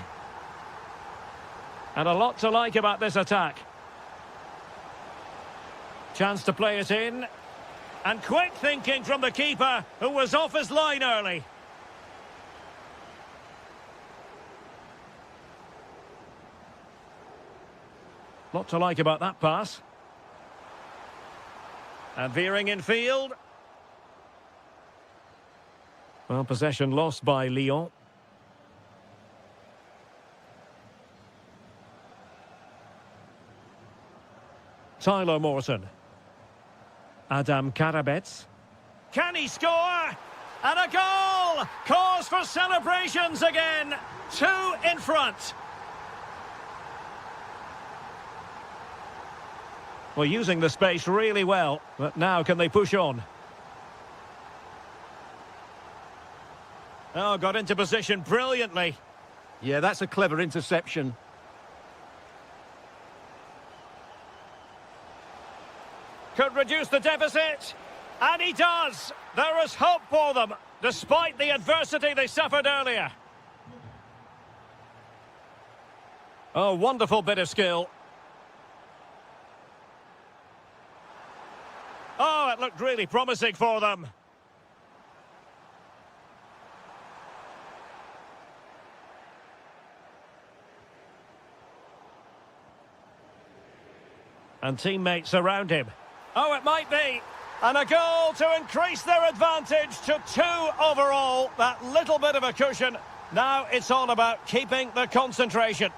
And a lot to like about this attack. Chance to play it in. And quick thinking from the keeper, who was off his line early. Lot to like about that pass. And veering in field. Well, possession lost by Lyon. Tyler Morton. Adam Karabets. Can he score? And a goal! Cause for celebrations again. 2 in front. Well, using the space really well, but now can they push on? Oh, got into position brilliantly. Yeah, that's a clever interception. Could reduce the deficit, and he does. There is hope for them, despite the adversity they suffered earlier. Oh, wonderful bit of skill. Oh, it looked really promising for them. And teammates around him. Oh, it might be. And a goal to increase their advantage to 2 overall. That little bit of a cushion. Now it's all about keeping the concentration.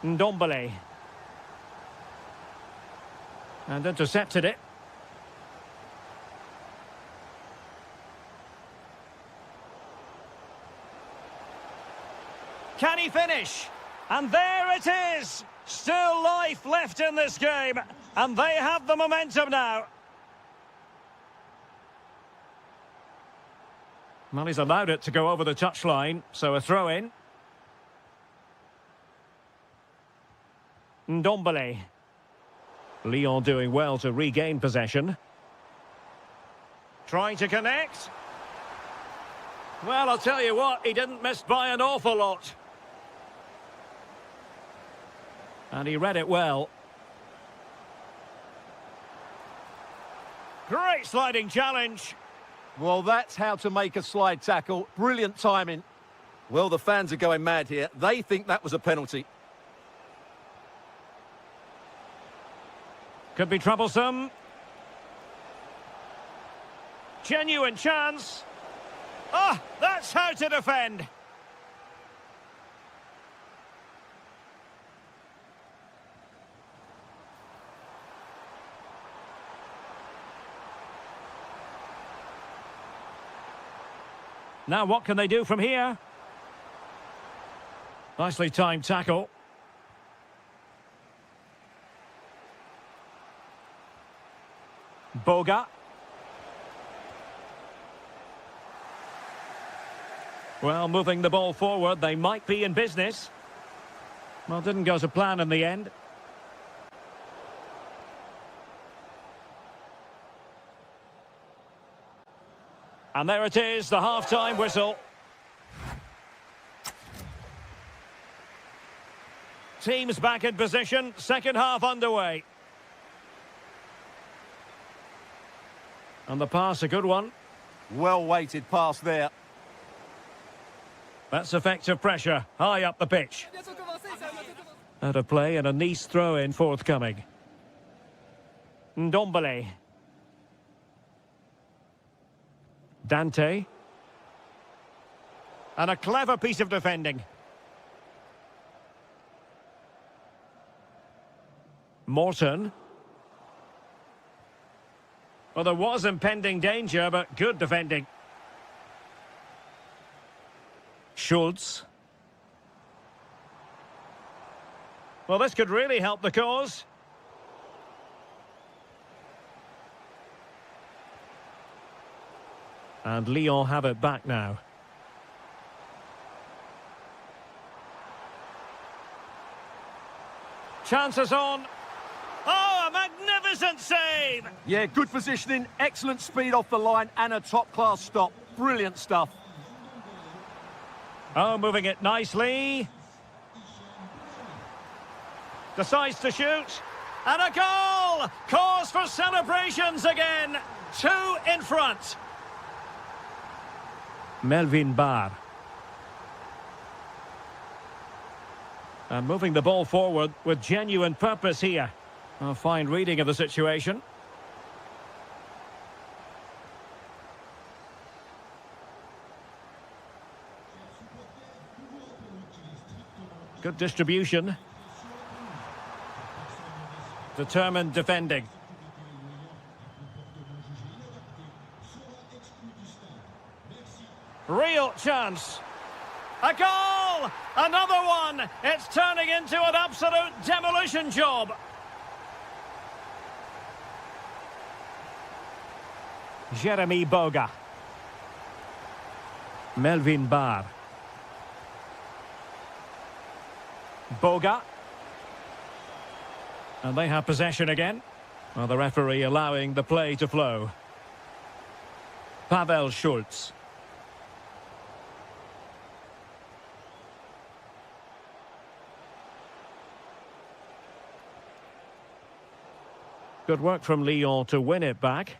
Ndombele. And intercepted it. Can he finish? And there it is! Still life left in this game. And they have the momentum now. Well, he's allowed it to go over the touchline, so a throw-in. Ndombele. Lyon doing well to regain possession. Trying to connect. Well, I'll tell you what, he didn't miss by an awful lot. And he read it well. Great sliding challenge. Well, that's how to make a slide tackle. Brilliant timing. Well, the fans are going mad here. They think that was a penalty. Could be troublesome. Genuine chance. Ah, that's how to defend. Now what can they do from here? Nicely timed tackle. Boga. Well, moving the ball forward, they might be in business. Well, didn't go to plan in the end. And there it is, the half-time whistle. Teams back in position, second half underway. And the pass, a good one. Well-weighted pass there. That's effective pressure, high up the pitch. Out of play and a Nice throw-in forthcoming. Ndombele. And a clever piece of defending. Morton. Well, there was impending danger, but good defending. Schultz. Well, this could really help the cause. And Lyon have it back now. Chances on. Oh, a magnificent save! Yeah, good positioning, excellent speed off the line, and a top-class stop. Brilliant stuff. Oh, moving it nicely. Decides to shoot. And a goal! Cause for celebrations again. 2 in front. Melvin Barr. And moving the ball forward with genuine purpose here. A fine reading of the situation. Good distribution. Determined defending. Real chance. A goal! Another one! It's turning into an absolute demolition job. Jeremy Boga. Melvin Barr. Boga. And they have possession again. Well, the referee allowing the play to flow. Pavel Schultz. Good work from Lyon to win it back.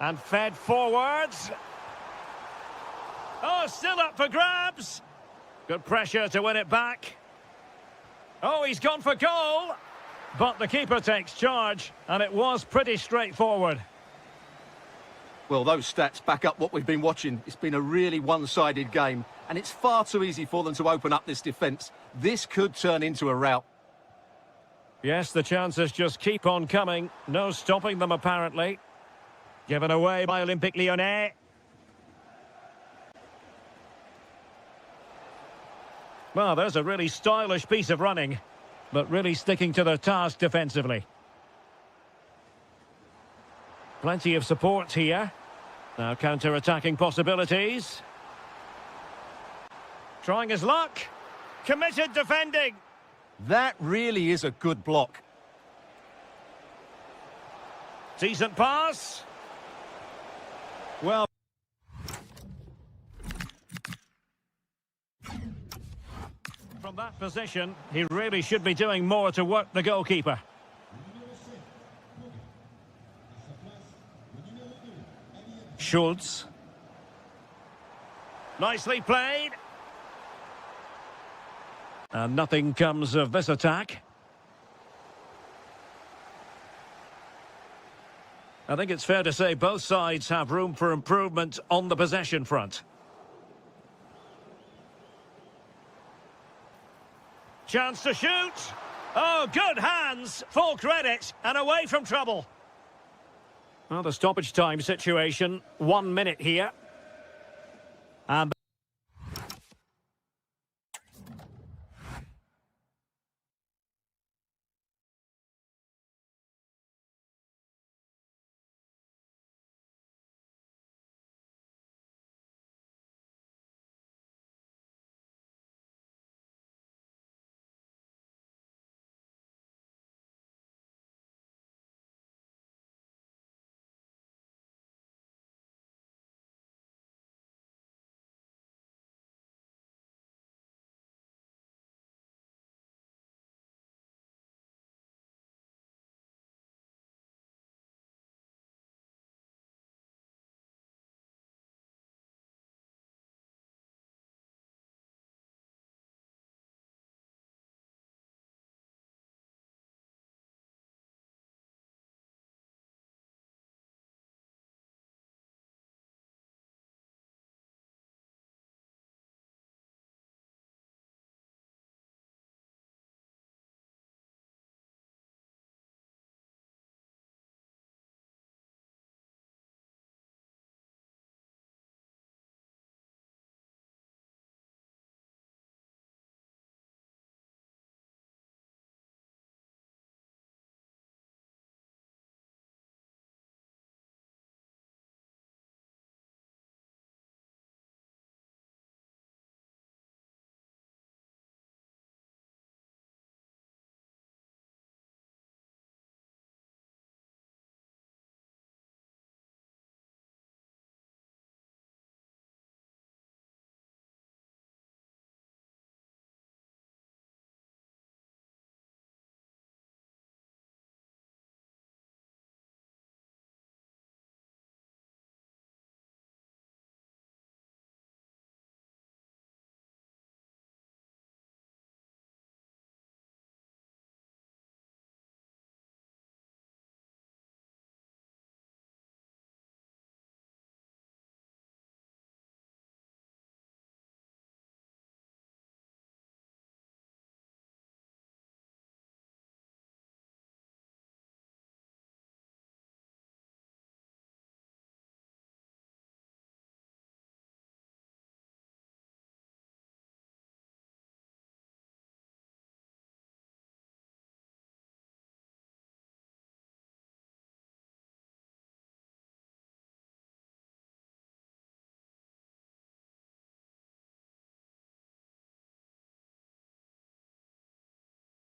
And fed forwards. Oh, still up for grabs. Good pressure to win it back. Oh, he's gone for goal. But the keeper takes charge, and it was pretty straightforward. Well, those stats back up what we've been watching. It's been a really one-sided game, and it's far too easy for them to open up this defence. This could turn into a rout. Yes, the chances just keep on coming. No stopping them, apparently. Given away by Olympique Lyonnais. Well, there's a really stylish piece of running, but really sticking to their task defensively. Plenty of support here. Now counter-attacking possibilities. Trying his luck. Committed defending. That really is a good block. Decent pass. Well, from that position, he really should be doing more to work the goalkeeper. Schultz. Nicely played. And nothing comes of this attack. I think it's fair to say both sides have room for improvement on the possession front. Chance to shoot. Oh, good hands. Full credit and away from trouble. Well, the stoppage time situation, 1 minute here. And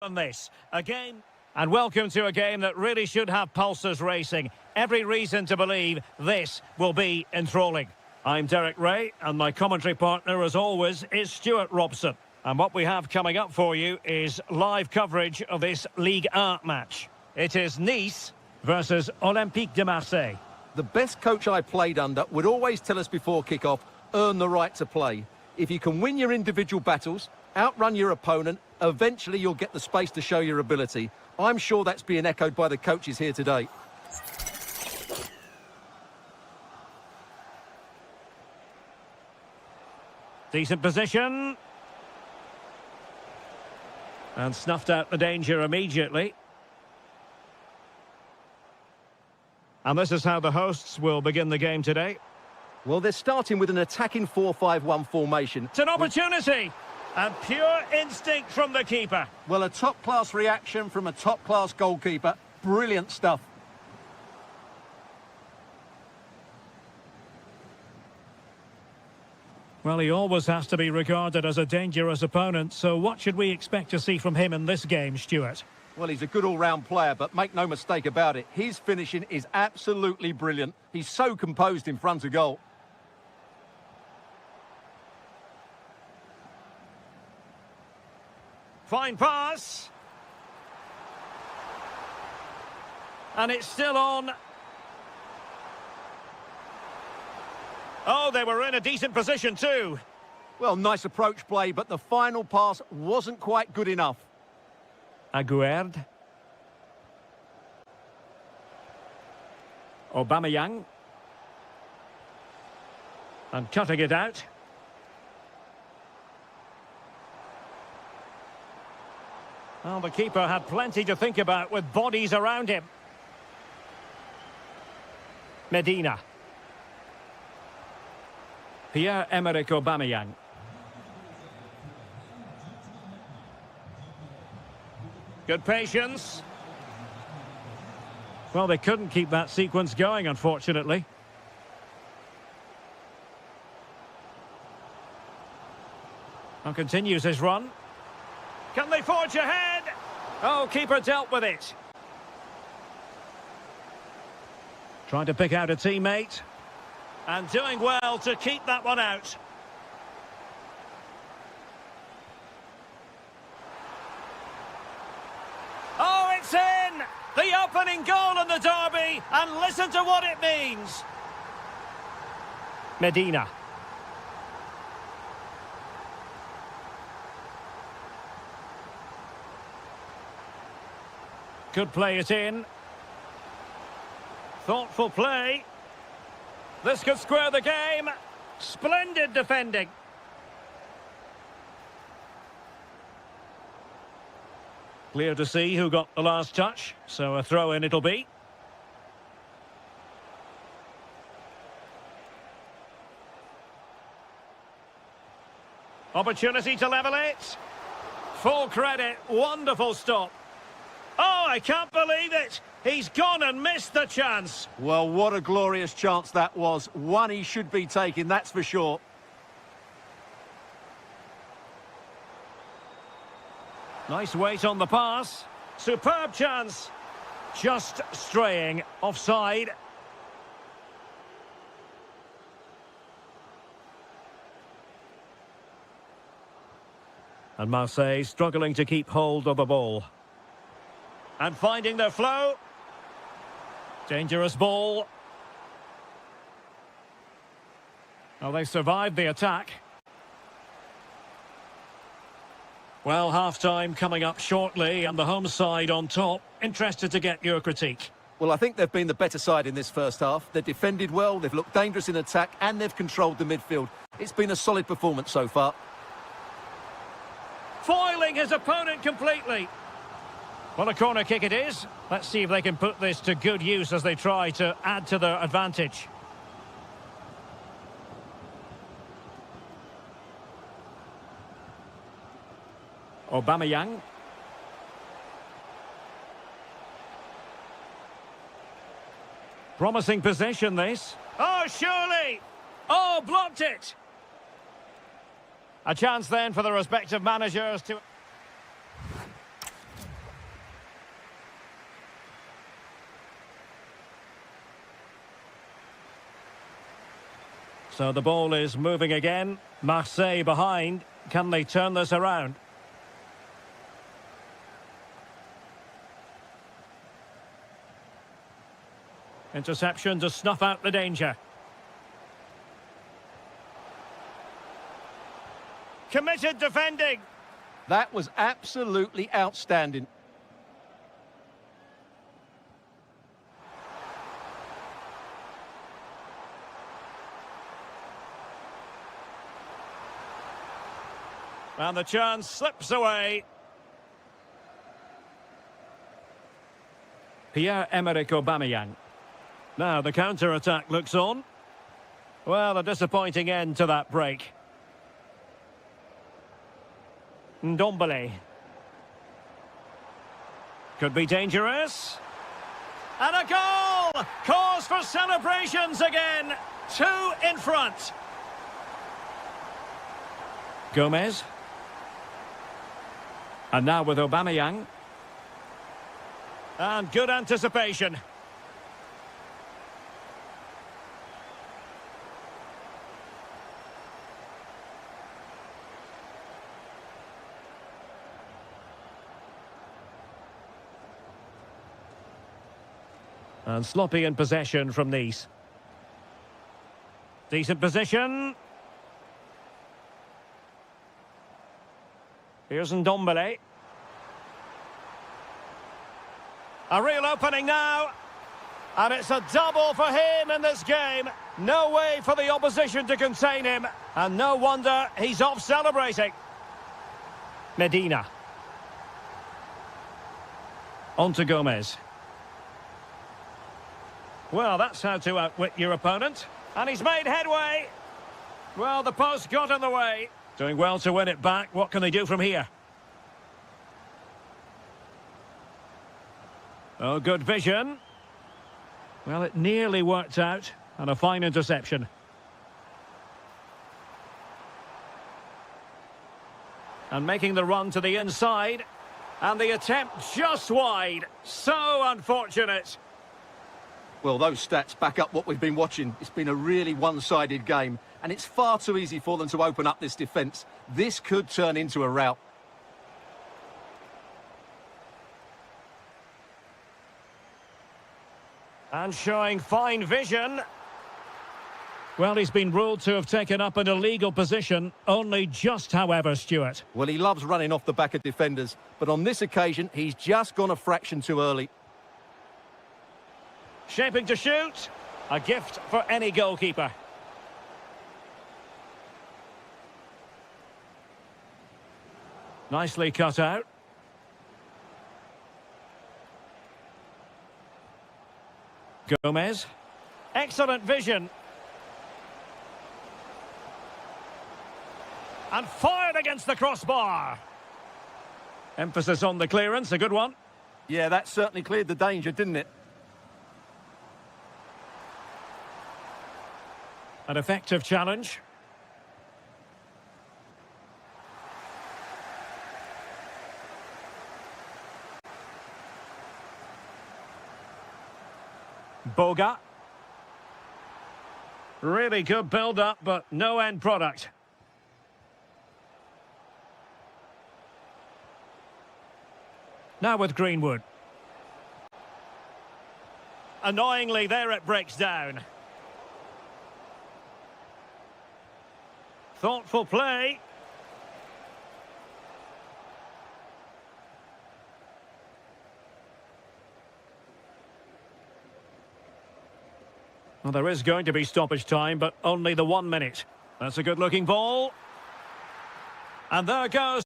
on this. A game... And welcome to a game that really should have pulses racing. Every reason to believe this will be enthralling. I'm Derek Ray, and my commentary partner, as always, is Stuart Robson. And what we have coming up for you is live coverage of this Ligue 1 match. It is Nice versus Olympique de Marseille. The best coach I played under would always tell us before kick-off, earn the right to play. If you can win your individual battles, outrun your opponent, eventually you'll get the space to show your ability. I'm sure that's being echoed by the coaches here today. Decent position. And snuffed out the danger immediately. And this is how the hosts will begin the game today. Well, they're starting with an attacking 4-5-1 formation. It's an opportunity! And pure instinct from the keeper. Well, a top-class reaction from a top-class goalkeeper. Brilliant stuff. Well, he always has to be regarded as a dangerous opponent, so what should we expect to see from him in this game, Stuart? Well, he's a good all-round player, but make no mistake about it, his finishing is absolutely brilliant. He's so composed in front of goal. Fine pass. And it's still on. Oh, they were in a decent position too. Well, nice approach play, but the final pass wasn't quite good enough. Aguerd. Aubameyang. And cutting it out. Well, the keeper had plenty to think about with bodies around him. Medina. Pierre-Emerick Aubameyang. Good patience. Well, they couldn't keep that sequence going, unfortunately. And continues his run. Can they forge ahead? Oh, keeper dealt with it. Trying to pick out a teammate. And doing well to keep that one out. Oh, it's in! The opening goal in the derby, and listen to what it means. Medina. Could play it in. Thoughtful play. This could square the game. Splendid defending. Clear to see who got the last touch, so a throw-in it'll be. Opportunity to level it. Full credit, wonderful stop. Oh, I can't believe it! He's gone and missed the chance. Well, what a glorious chance that was. One he should be taking, that's for sure. Nice weight on the pass. Superb chance. Just straying offside. And Marseille struggling to keep hold of the ball. And finding their flow. Dangerous ball. Well, they survived the attack. Well, half-time coming up shortly, and the home side on top. Interested to get your critique. Well, I think they've been the better side in this first half. They've defended well, they've looked dangerous in attack, and they've controlled the midfield. It's been a solid performance so far. Foiling his opponent completely. Well, a corner kick it is. Let's see if they can put this to good use as they try to add to their advantage. Aubameyang. Promising possession, this. Oh, surely! Oh, blocked it! A chance then for the respective managers to... So the ball is moving again. Marseille behind. Can they turn this around? Interception to snuff out the danger. Committed defending. That was absolutely outstanding. And the chance slips away. Pierre-Emerick Aubameyang. Now the counter-attack looks on. Well, a disappointing end to that break. Ndombele. Could be dangerous. And a goal! Cause for celebrations again. 2 in front. Gomez. And now with Aubameyang. And good anticipation. And sloppy in possession from Nice. Decent position. Here's Ndombele. A real opening now. And it's a double for him in this game. No way for the opposition to contain him. And no wonder he's off celebrating. Medina. On to Gomez. Well, that's how to outwit your opponent. And he's made headway. Well, the post got in the way. Doing well to win it back. What can they do from here? Oh, good vision. Well, it nearly worked out. And a fine interception. And making the run to the inside. And the attempt just wide. So unfortunate. Well, those stats back up what we've been watching. It's been a really one-sided game, and it's far too easy for them to open up this defence. This could turn into a rout. And showing fine vision. Well, he's been ruled to have taken up an illegal position. Only just, however, Stuart. Well, he loves running off the back of defenders, but on this occasion, he's just gone a fraction too early. Shaping to shoot. A gift for any goalkeeper. Nicely cut out. Gomez. Excellent vision. And fired against the crossbar. Emphasis on the clearance, a good one. Yeah, that certainly cleared the danger, didn't it? An effective challenge. Boga. Really good build-up, but no end product. Now with Greenwood. Annoyingly, there it breaks down. Thoughtful play. Well, there is going to be stoppage time, but only the 1 minute. That's a good-looking ball. And there goes.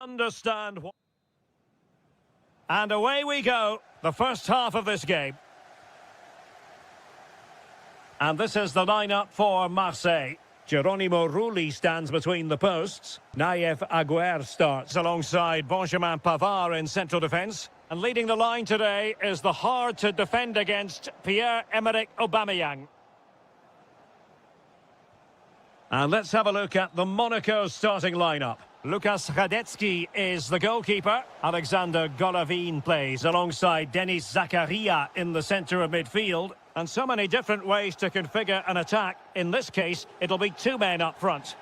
Understand what... And away we go, the first half of this game. And this is the lineup for Marseille. Geronimo Rulli stands between the posts. Naïef Aguer starts alongside Benjamin Pavard in central defence. And leading the line today is the hard-to-defend against Pierre-Emerick Aubameyang. And let's have a look at the Monaco starting lineup. Lukas Hradecky is the goalkeeper. Alexander Golovin plays alongside Denis Zakaria in the centre of midfield. And so many different ways to configure an attack. In this case, it'll be two men up front.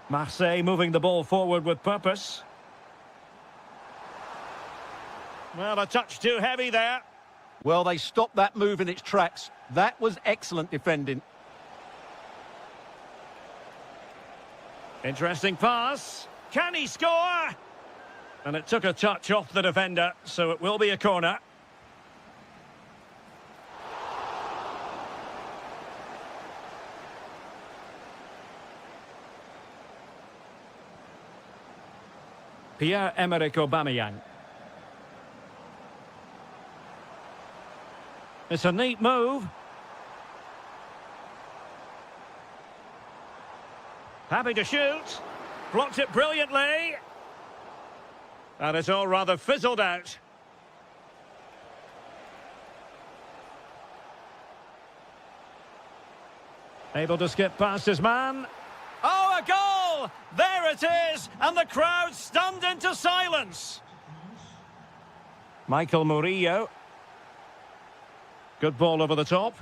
Marseille moving the ball forward with purpose. Well, a touch too heavy there. Well, they stopped that move in its tracks. That was excellent defending. Interesting pass. Can he score? And it took a touch off the defender, so it will be a corner. Pierre-Emerick Aubameyang. It's a neat move. Happy to shoot. Blocked it brilliantly. And it's all rather fizzled out. Able to skip past his man. Oh, a goal! There it is! And the crowd stunned into silence. Michael Murillo. Good ball over the top.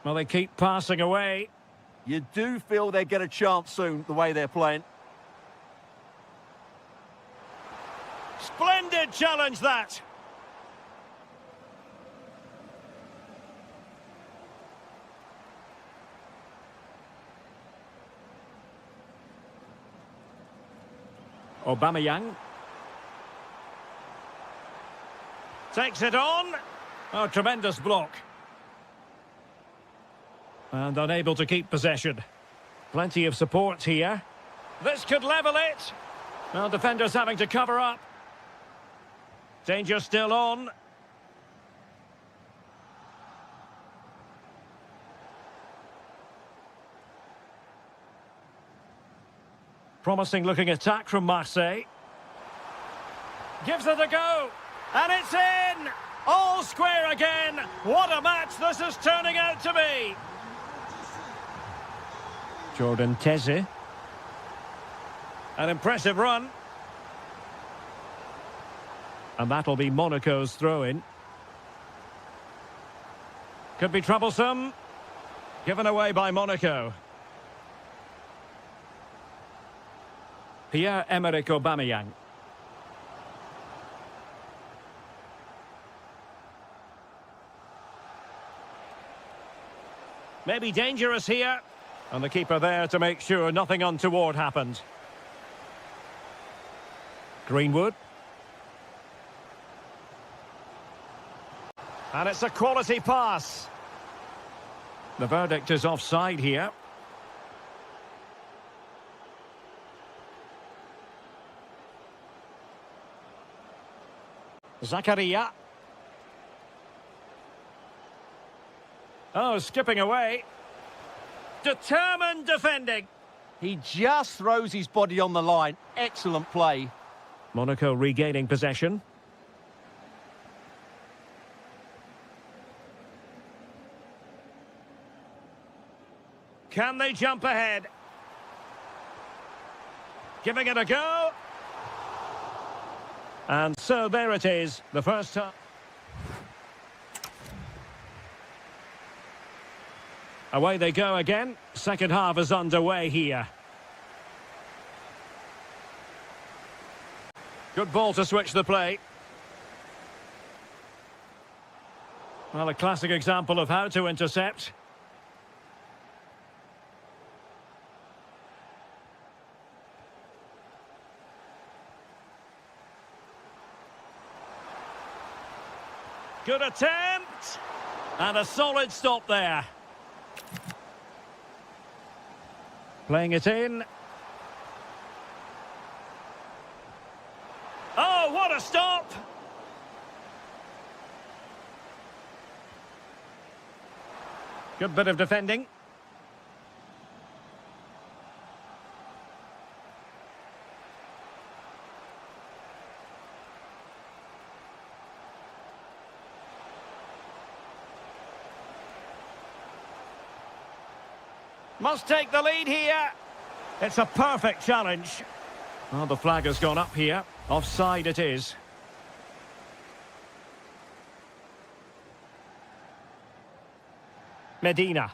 Well, they keep passing away. You do feel they get a chance soon, the way they're playing. Splendid challenge, that. Aubameyang. Takes it on. Oh, tremendous block. And unable to keep possession. Plenty of support here. This could level it. Well, defenders having to cover up. Danger still on. Promising looking attack from Marseille. Gives it a go. And it's in! All square again. What a match this is turning out to be. Jordan Teze. An impressive run. And that'll be Monaco's throw-in. Could be troublesome. Given away by Monaco. Pierre-Emerick Aubameyang. Maybe dangerous here. And the keeper there to make sure nothing untoward happened. Greenwood. And it's a quality pass. The verdict is offside here. Zakaria. Oh, skipping away. Determined defending. He just throws his body on the line. Excellent play. Monaco regaining possession. Can they jump ahead? Giving it a go. And so there it is, the first time. Away they go again. Second half is underway here. Good ball to switch the play. Well, a classic example of how to intercept. Good attempt. And a solid stop there. Playing it in. Oh, what a stop! Good bit of defending. Must take the lead here. It's a perfect challenge. Oh, the flag has gone up here. Offside it is. Medina.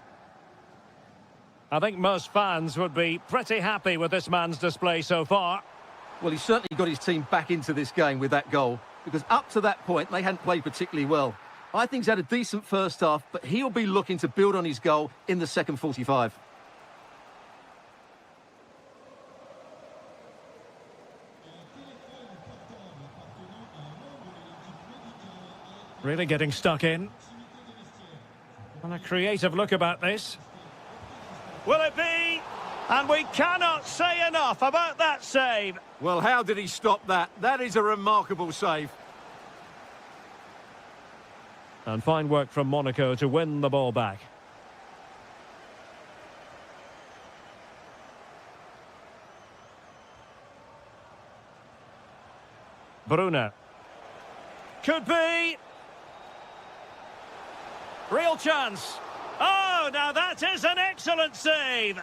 I think most fans would be pretty happy with this man's display so far. Well, he's certainly got his team back into this game with that goal, because up to that point, they hadn't played particularly well. I think he's had a decent first half, but he'll be looking to build on his goal in the second 45. Really getting stuck in. And a creative look about this. Will it be? And we cannot say enough about that save. Well, how did he stop that? That is a remarkable save. And fine work from Monaco to win the ball back. Bruna. Could be. Real chance. Oh, now that is an excellent save.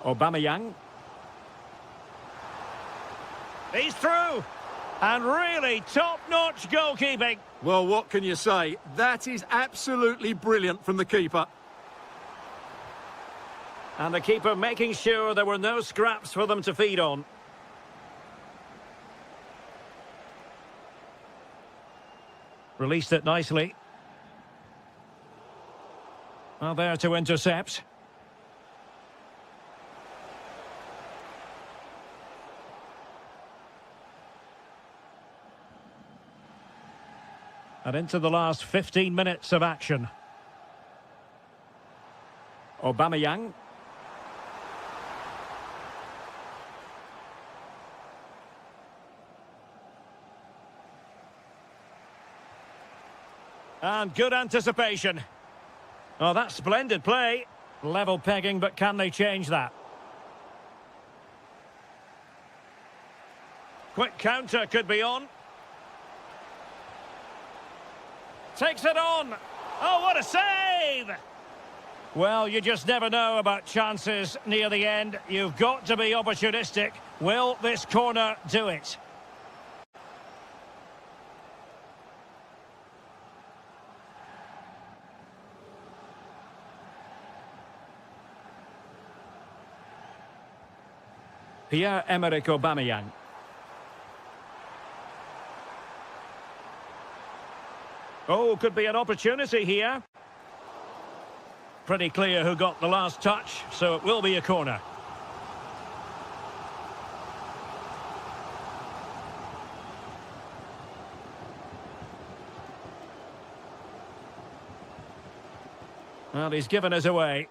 Aubameyang. He's through. And really top-notch goalkeeping. Well, what can you say? That is absolutely brilliant from the keeper. And the keeper making sure there were no scraps for them to feed on. Released it nicely. Well, there to intercept. And into the last 15 minutes of action. Aubameyang. And good anticipation. Oh, that's splendid play. Level pegging, but can they change that? Quick counter could be on. Takes it on. Oh, what a save! Well, you just never know about chances near the end. You've got to be opportunistic. Will this corner do it? Pierre-Emerick Aubameyang. Oh, could be an opportunity here. Pretty clear who got the last touch, so it will be a corner. Well, he's given us away.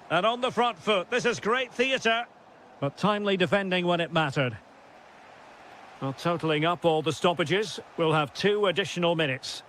And on the front foot, this is great theatre, but timely defending when it mattered. Well, totalling up all the stoppages, we'll have 2 additional minutes.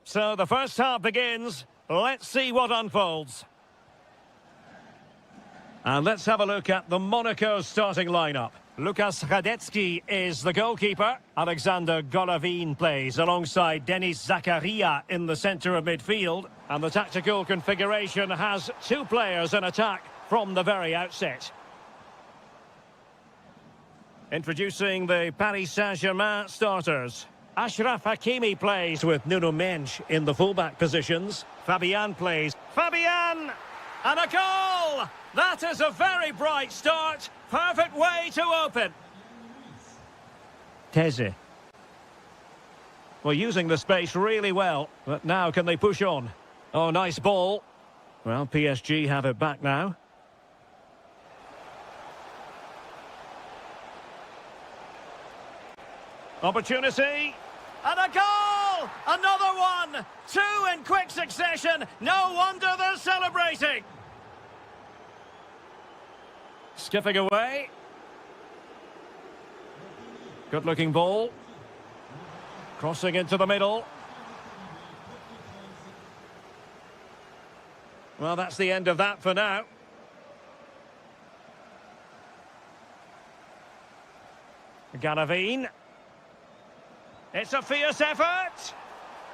So the first half begins. Let's see what unfolds. And let's have a look at the Monaco starting lineup. Lukas Radecki is the goalkeeper. Alexander Golovin plays alongside Denis Zakaria in the centre of midfield. And the tactical configuration has two players in attack from the very outset. Introducing the Paris Saint-Germain starters. Ashraf Hakimi plays with Nuno Mendes in the fullback positions. Fabian plays. Fabian! And a goal! That is a very bright start. Perfect way to open. Teze. Well, using the space really well. But now can they push on? Oh, nice ball. Well, PSG have it back now. Opportunity. And a goal! Another one! Two in quick succession. No wonder they're celebrating. Skipping away. Good-looking ball. Crossing into the middle. Well, that's the end of that for now. Golovin. It's a fierce effort.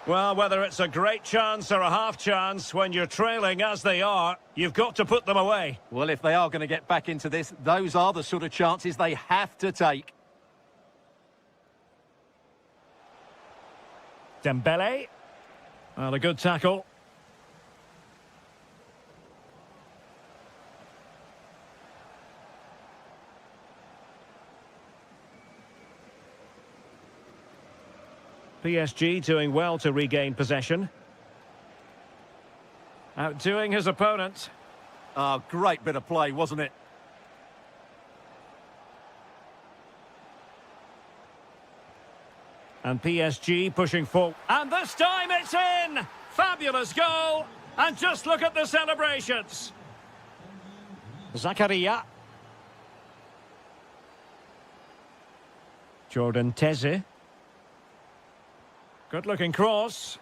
Well, whether it's a great chance or a half chance, when you're trailing as they are, you've got to put them away. Well, if they are going to get back into this, those are the sort of chances they have to take. Dembele. Well, a good tackle. PSG doing well to regain possession. Outdoing his opponent. Oh, great bit of play, wasn't it? And PSG pushing forward. And this time it's in! Fabulous goal! And just look at the celebrations. Zakaria. Jordan Teze. Good-looking cross.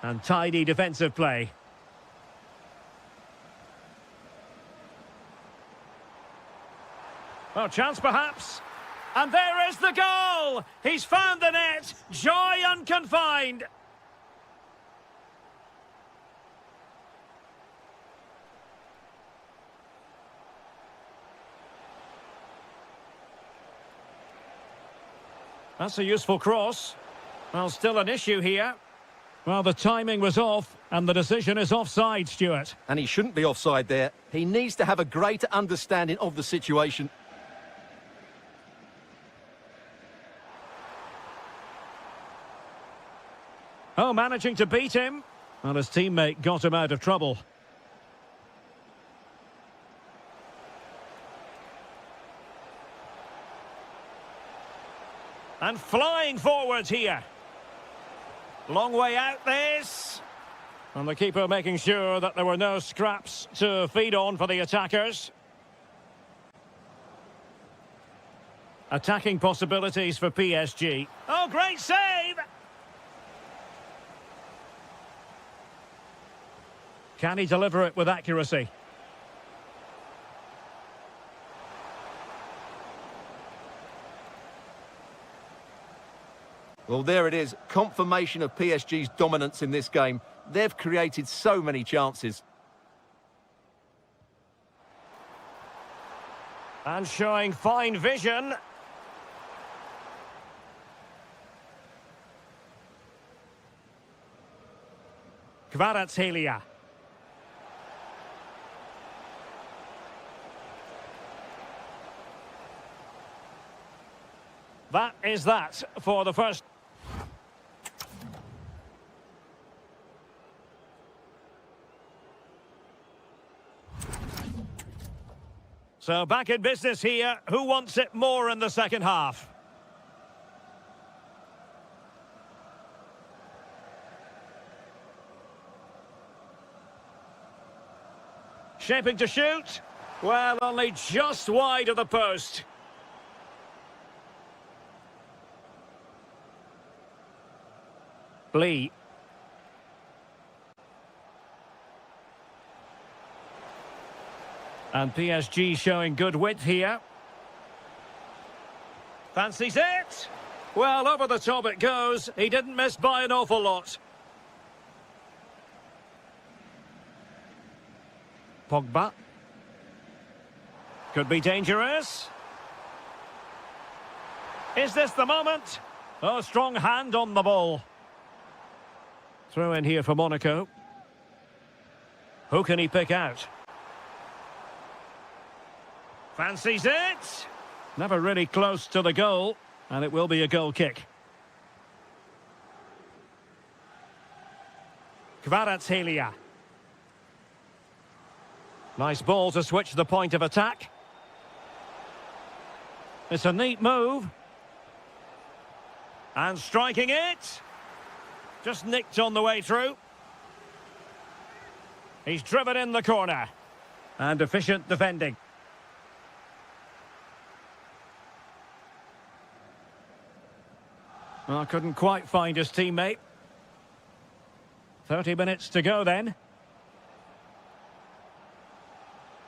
And tidy defensive play. Well, chance perhaps. And there is the goal! He's found the net. Joy unconfined. That's a useful cross. Well, still an issue here. Well, the timing was off, and the decision is offside, Stuart. And he shouldn't be offside there. He needs to have a greater understanding of the situation. Oh, managing to beat him. Well, his teammate got him out of trouble. And flying forwards here. Long way out this. And the keeper making sure that there were no scraps to feed on for the attackers. Attacking possibilities for PSG. Oh, great save! Can he deliver it with accuracy? Well, there it is. Confirmation of PSG's dominance in this game. They've created so many chances. And showing fine vision. Kvaratskhelia. That is that for the first. So back in business here. Who wants it more in the second half? Shaping to shoot. Well, only just wide of the post. Lee. And PSG showing good width here. Fancies it. Well, over the top it goes. He didn't miss by an awful lot. Pogba. Could be dangerous. Is this the moment? Oh, strong hand on the ball. Throw in here for Monaco. Who can he pick out? Fancies it. Never really close to the goal, and it will be a goal kick. Kvaratskhelia. Nice ball to switch the point of attack. It's a neat move. And striking it. Just nicked on the way through. He's driven in the corner. And efficient defending. Well, couldn't quite find his teammate. 30 minutes to go then.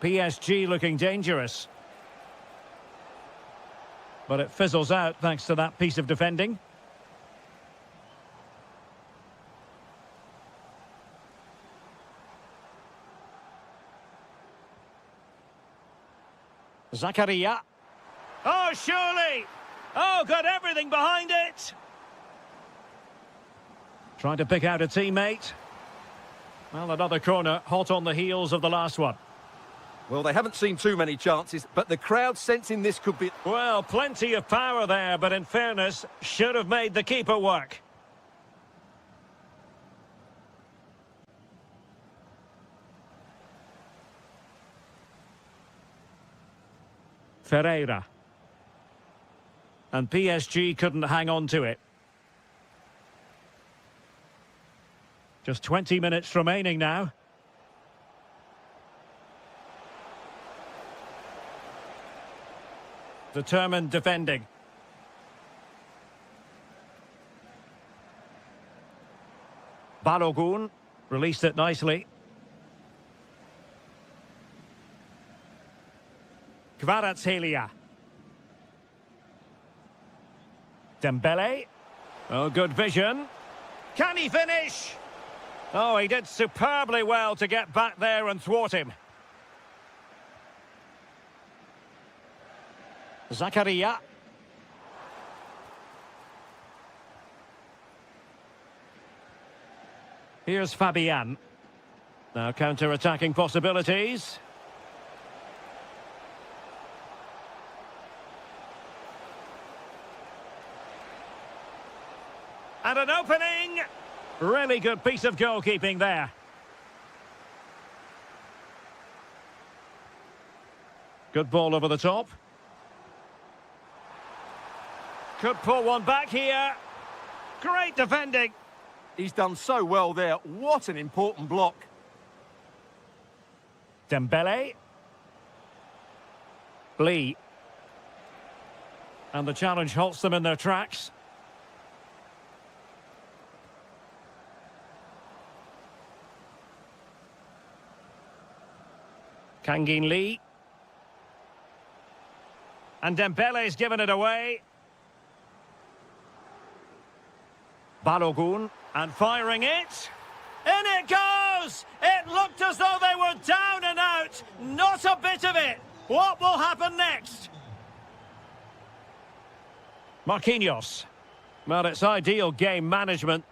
PSG looking dangerous. But it fizzles out thanks to that piece of defending. Zakaria. Oh, surely! Oh, got everything behind it! Trying to pick out a teammate. Well, another corner, hot on the heels of the last one. Well, they haven't seen too many chances, but the crowd sensing this could be... Well, plenty of power there, but in fairness, should have made the keeper work. Ferreira. And PSG couldn't hang on to it. Just 20 minutes remaining now. Determined defending. Balogun released it nicely. Kvaratskhelia. Dembele. Oh, good vision. Can he finish? Oh, he did superbly well to get back there and thwart him. Zakaria. Here's Fabian. Now counter-attacking possibilities. And an opening! Really good piece of goalkeeping there. Good ball over the top. Could pull one back here. Great defending. He's done so well there. What an important block. Dembele. Lee. And the challenge halts them in their tracks. Kangin Lee. And Dembele's given it away. Balogun, and firing it. In it goes! It looked as though they were down and out. Not a bit of it. What will happen next? Marquinhos. Well, it's ideal game management.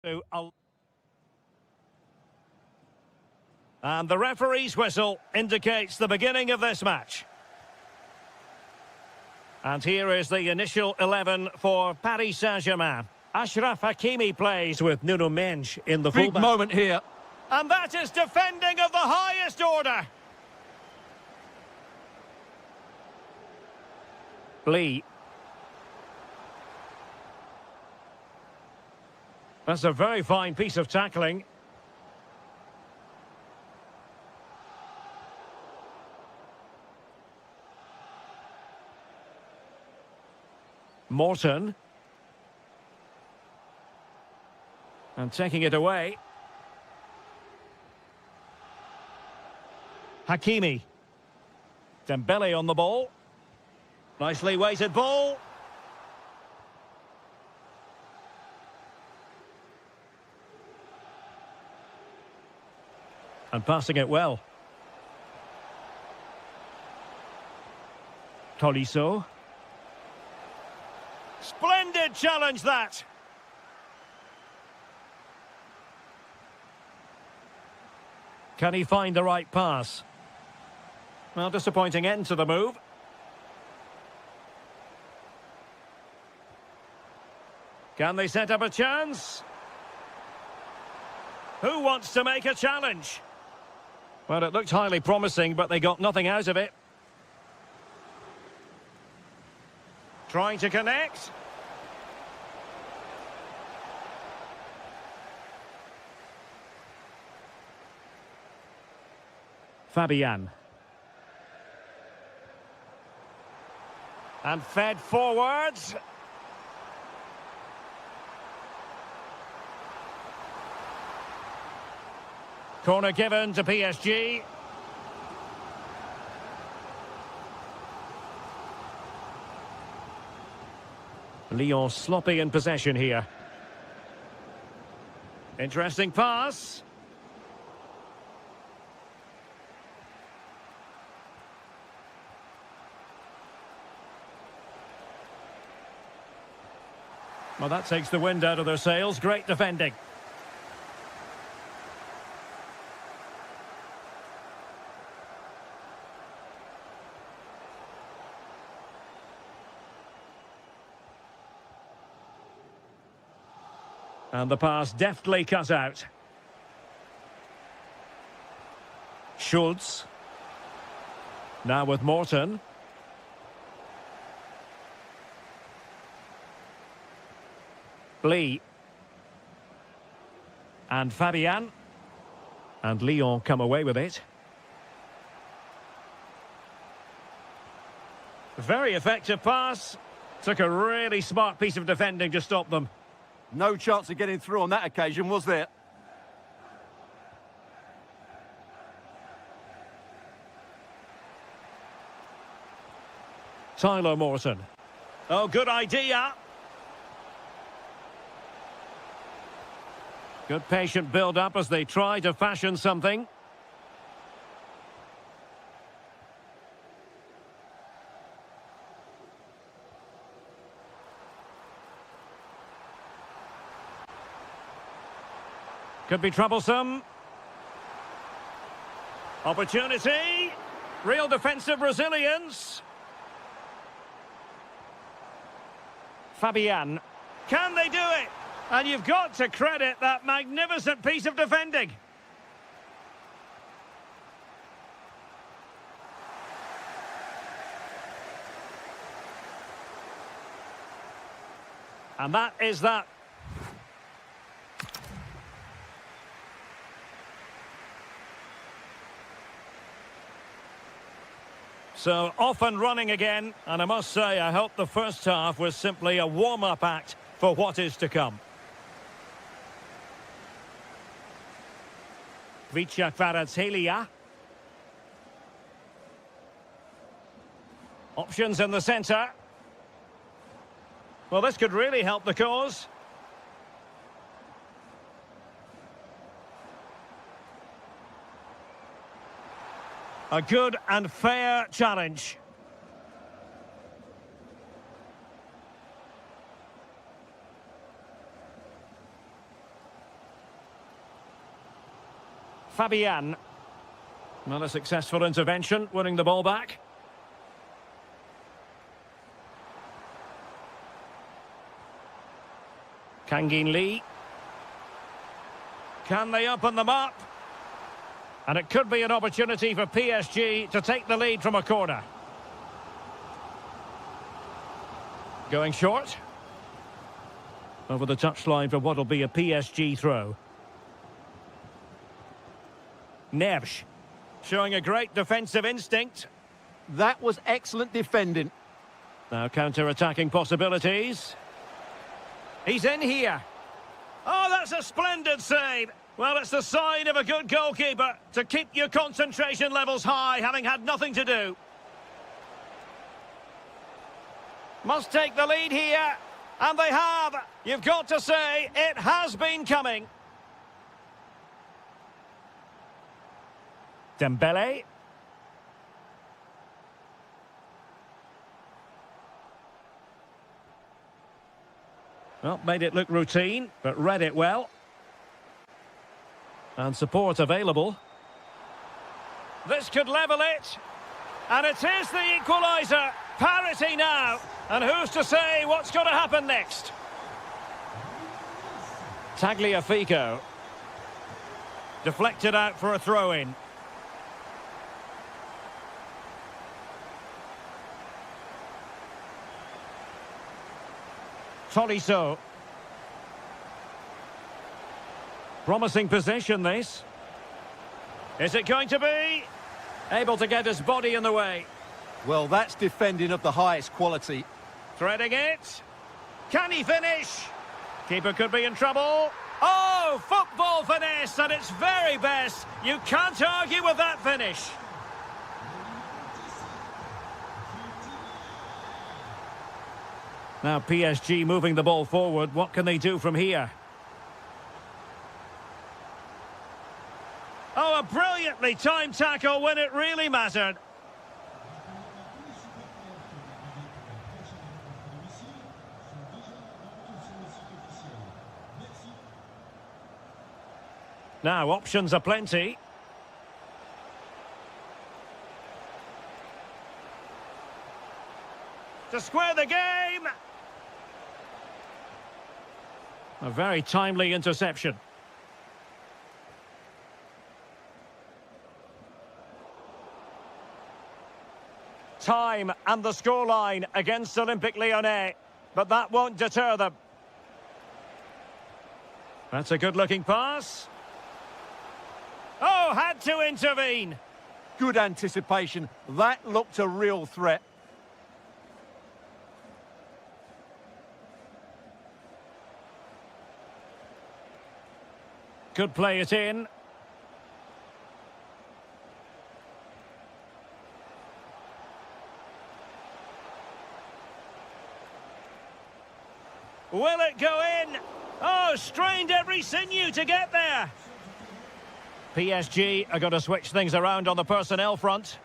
And the referee's whistle indicates the beginning of this match. And here is the initial 11 for Paris Saint-Germain. Achraf Hakimi plays with Nuno Mendes in the fullback. Big moment here. And that is defending of the highest order. Lee. That's a very fine piece of tackling. Morton. And taking it away. Hakimi. Dembele on the ball. Nicely weighted ball. And passing it well. Tolisso. Splendid challenge that. Can he find the right pass? Well, disappointing end to the move. Can they set up a chance? Who wants to make a challenge? Well, it looked highly promising, but they got nothing out of it. Trying to connect. Fabian. And fed forwards. Corner given to PSG. Lyon sloppy in possession here. Interesting pass. Well, that takes the wind out of their sails. Great defending. And the pass deftly cut out. Schultz. Now with Morton. Lee. And Fabian. And Lyon come away with it. Very effective pass. Took a really smart piece of defending to stop them. No chance of getting through on that occasion, was there? Tyler Morton. Oh, good idea. Good patient build-up as they try to fashion something. Could be troublesome. Opportunity. Real defensive resilience. Fabian. Can they do it? And you've got to credit that magnificent piece of defending. And that is that. So off and running again, and I must say I hope the first half was simply a warm-up act for what is to come. Vicha Kvaratskhelia. Options in the centre. Well, this could really help the cause. A good and fair challenge. Fabian. Not a successful intervention, winning the ball back. Kangin Lee. Can they open them up? And it could be an opportunity for PSG to take the lead from a corner. Going short. Over the touchline for what will be a PSG throw. Neves. Showing a great defensive instinct. That was excellent defending. Now counter-attacking possibilities. He's in here. Oh, that's a splendid save. Well, it's the sign of a good goalkeeper to keep your concentration levels high, having had nothing to do. Must take the lead here. And they have. You've got to say, it has been coming. Dembele. Well, made it look routine, but read it well. And support available. This could level it. And it is the equaliser. Parity now. And who's to say what's going to happen next? Tagliafico. Deflected out for a throw-in. Tolisso. Promising possession, this. Is it going to be? Able to get his body in the way. Well, that's defending of the highest quality. Threading it. Can he finish? Keeper could be in trouble. Oh, football finesse at its very best. You can't argue with that finish. Now PSG moving the ball forward. What can they do from here? Oh, a brilliantly timed tackle when it really mattered. Now, options are plenty. To square the game. A very timely interception. Time and the scoreline against Olympique Lyonnais. But that won't deter them. That's a good-looking pass. Oh, had to intervene. Good anticipation. That looked a real threat. Could play it in. Will it go in? Oh, strained every sinew to get there. PSG are going to switch things around on the personnel front.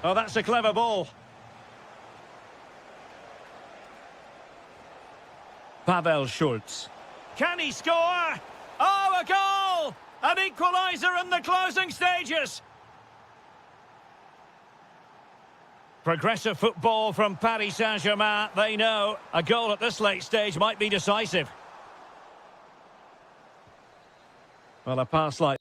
Oh, that's a clever ball. Pavel Schultz. Can he score? Oh, a goal! An equaliser in the closing stages. Progressive football from Paris Saint-Germain. They know a goal at this late stage might be decisive. Well, a pass like